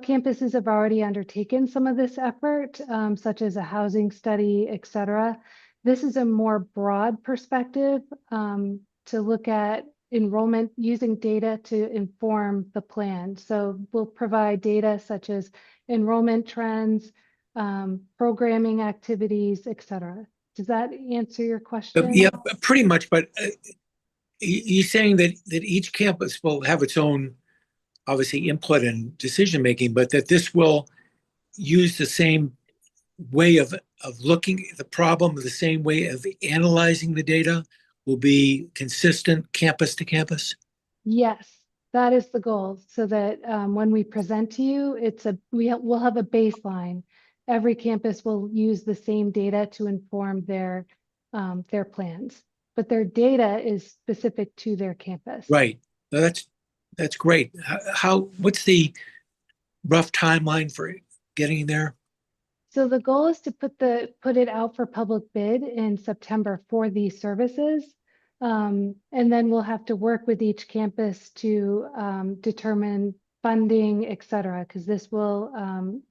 campuses have already undertaken some of this effort, such as a housing study, et cetera. This is a more broad perspective to look at enrollment using data to inform the plan. So we'll provide data such as enrollment trends, programming activities, et cetera. Does that answer your question? Yeah, pretty much. But you're saying that each campus will have its own, obviously, input and decision making, but that this will use the same way of looking at the problem, the same way of analyzing the data, will be consistent campus to campus? Yes, that is the goal. So that when we present to you, we'll have a baseline. Every campus will use the same data to inform their plans, but their data is specific to their campus. Right. No, that's great. What's the rough timeline for getting there? So the goal is to put it out for public bid in September for these services. And then we'll have to work with each campus to determine funding, et cetera, because this will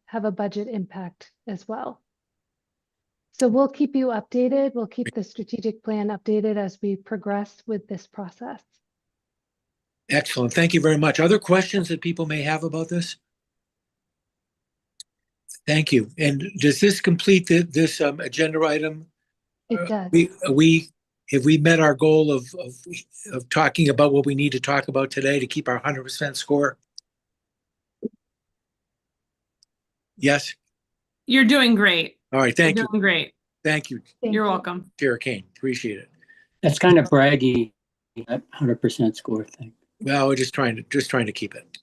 have a budget impact as well. So we'll keep you updated. We'll keep the strategic plan updated as we progress with this process. Excellent. Thank you very much. Other questions that people may have about this? Thank you. And does this complete this agenda item? It does. Have we met our goal of talking about what we need to talk about today to keep our 100% score? Yes. You're doing great. All right. Thank You're you. doing great. Thank you. You're welcome. Chair Kane. Appreciate it. That's kind of braggy, that 100% score thing. Well, we're just trying to keep it.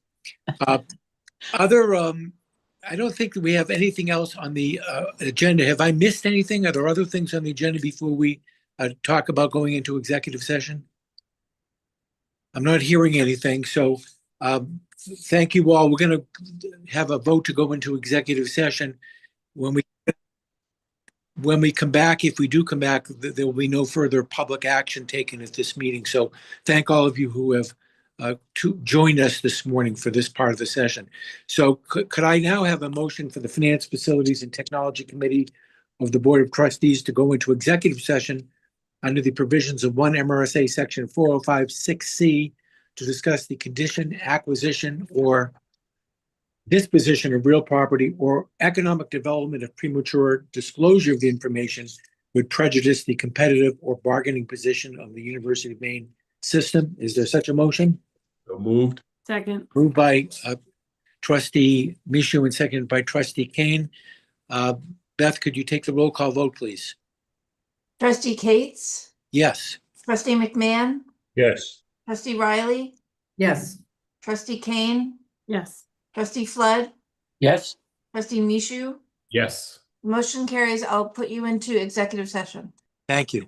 I don't think that we have anything else on the agenda. Have I missed anything? Are there other things on the agenda before we talk about going into executive session? I'm not hearing anything. So thank you all. We're going to have a vote to go into executive session. When we come back, if we do come back, there will be no further public action taken at this meeting. So thank all of you who have joined us this morning for this part of the session. So could I now have a motion for the Finance, Facilities, and Technology Committee of the Board of Trustees to go into executive session under the provisions of 1 MRSA Section 405(6)(c) to discuss the condition, acquisition, or disposition of real property or economic development of premature disclosure of the information would prejudice the competitive or bargaining position of the University of Maine system. Is there such a motion? So moved. Second. Moved by Trustee Michaud and seconded by Trustee Kane. Beth, could you take the roll call vote, please? Trustee Cates, Yes. Trustee McMahon, Yes. Trustee Riley, Yes. Trustee Kane, Yes. Trustee Flood, Yes. Trustee Michaud. Yes. Motion carries. I'll put you into executive session. Thank you.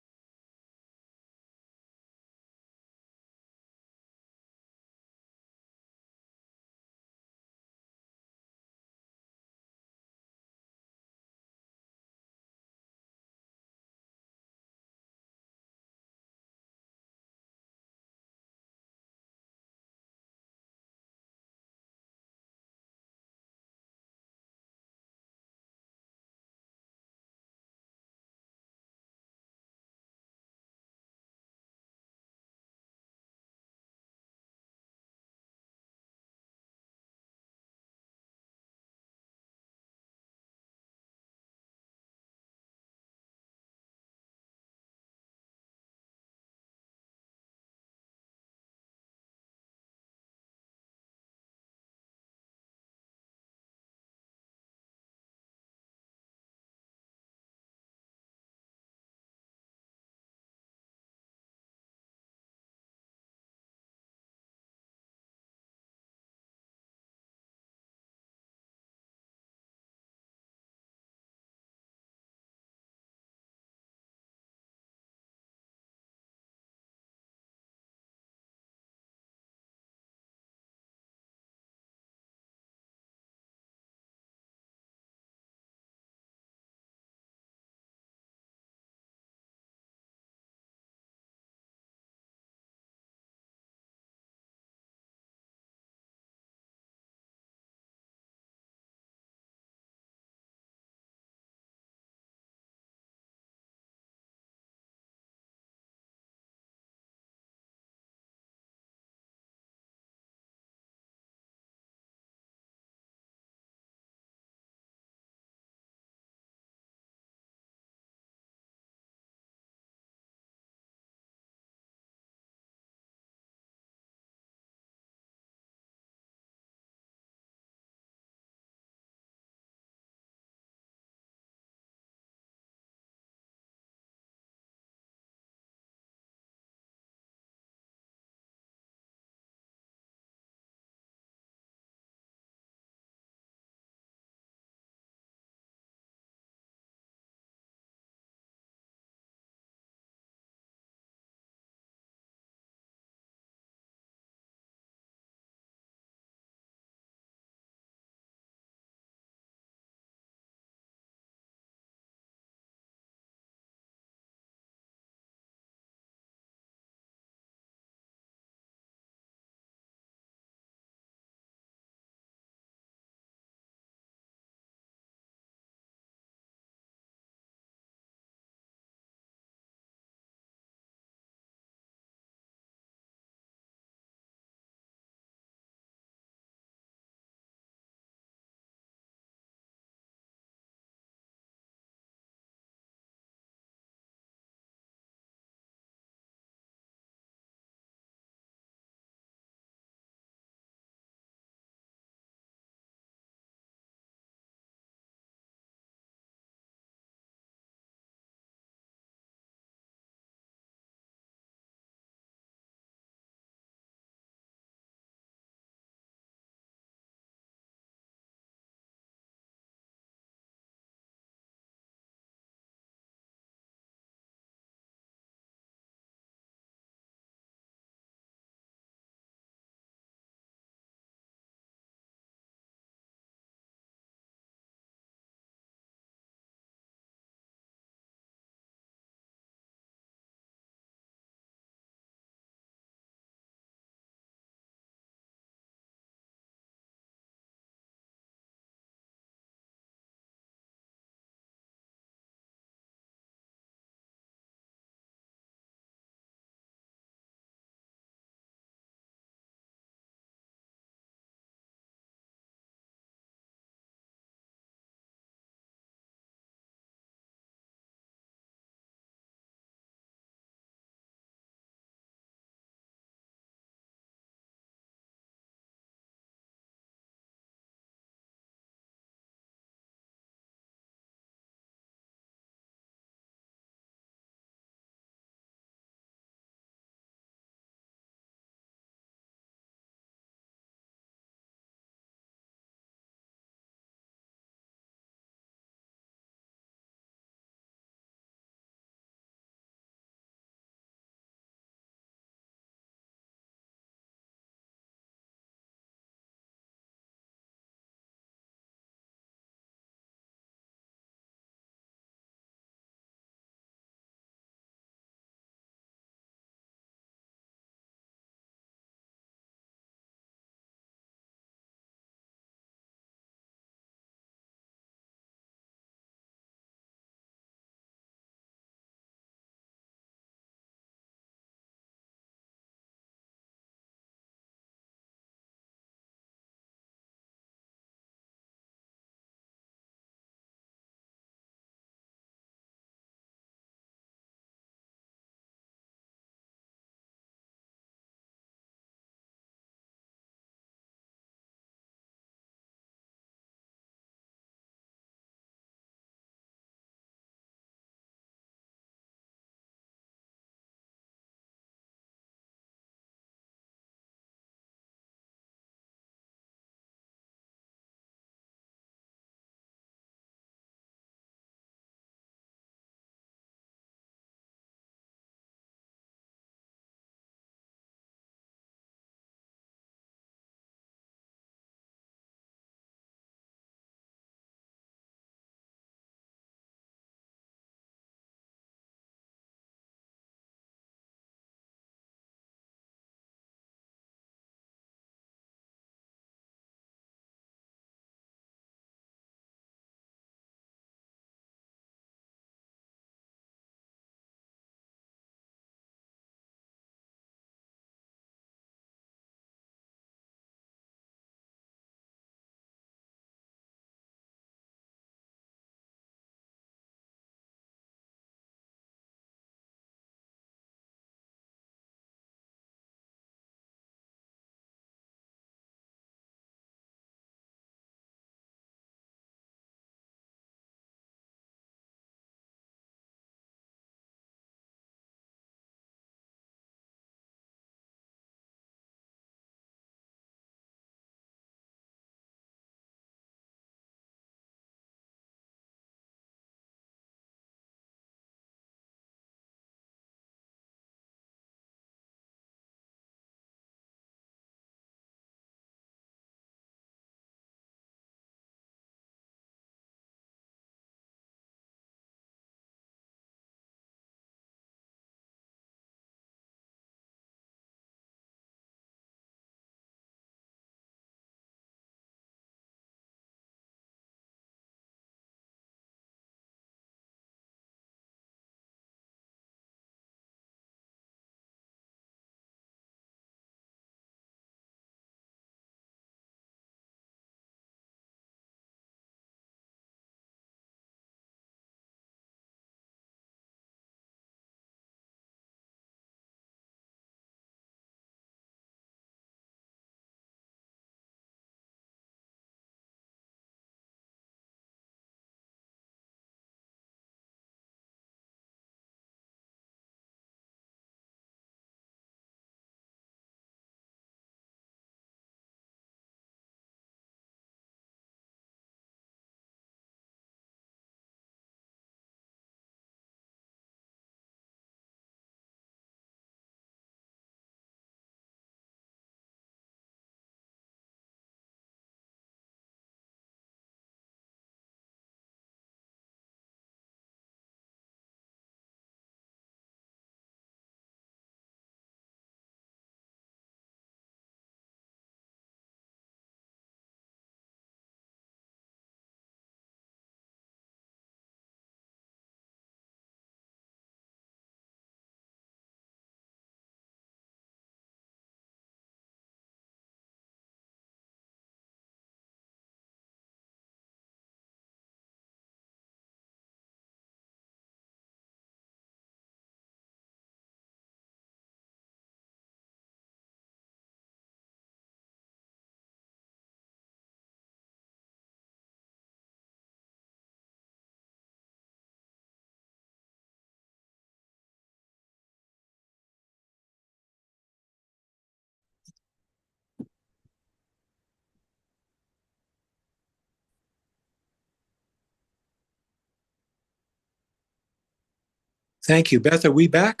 Thank you. Beth, are we back?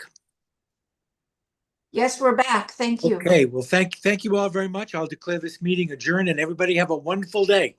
Yes, we're back. Thank you. Okay, well, thank you all very much. I'll declare this meeting adjourned and everybody have a wonderful day.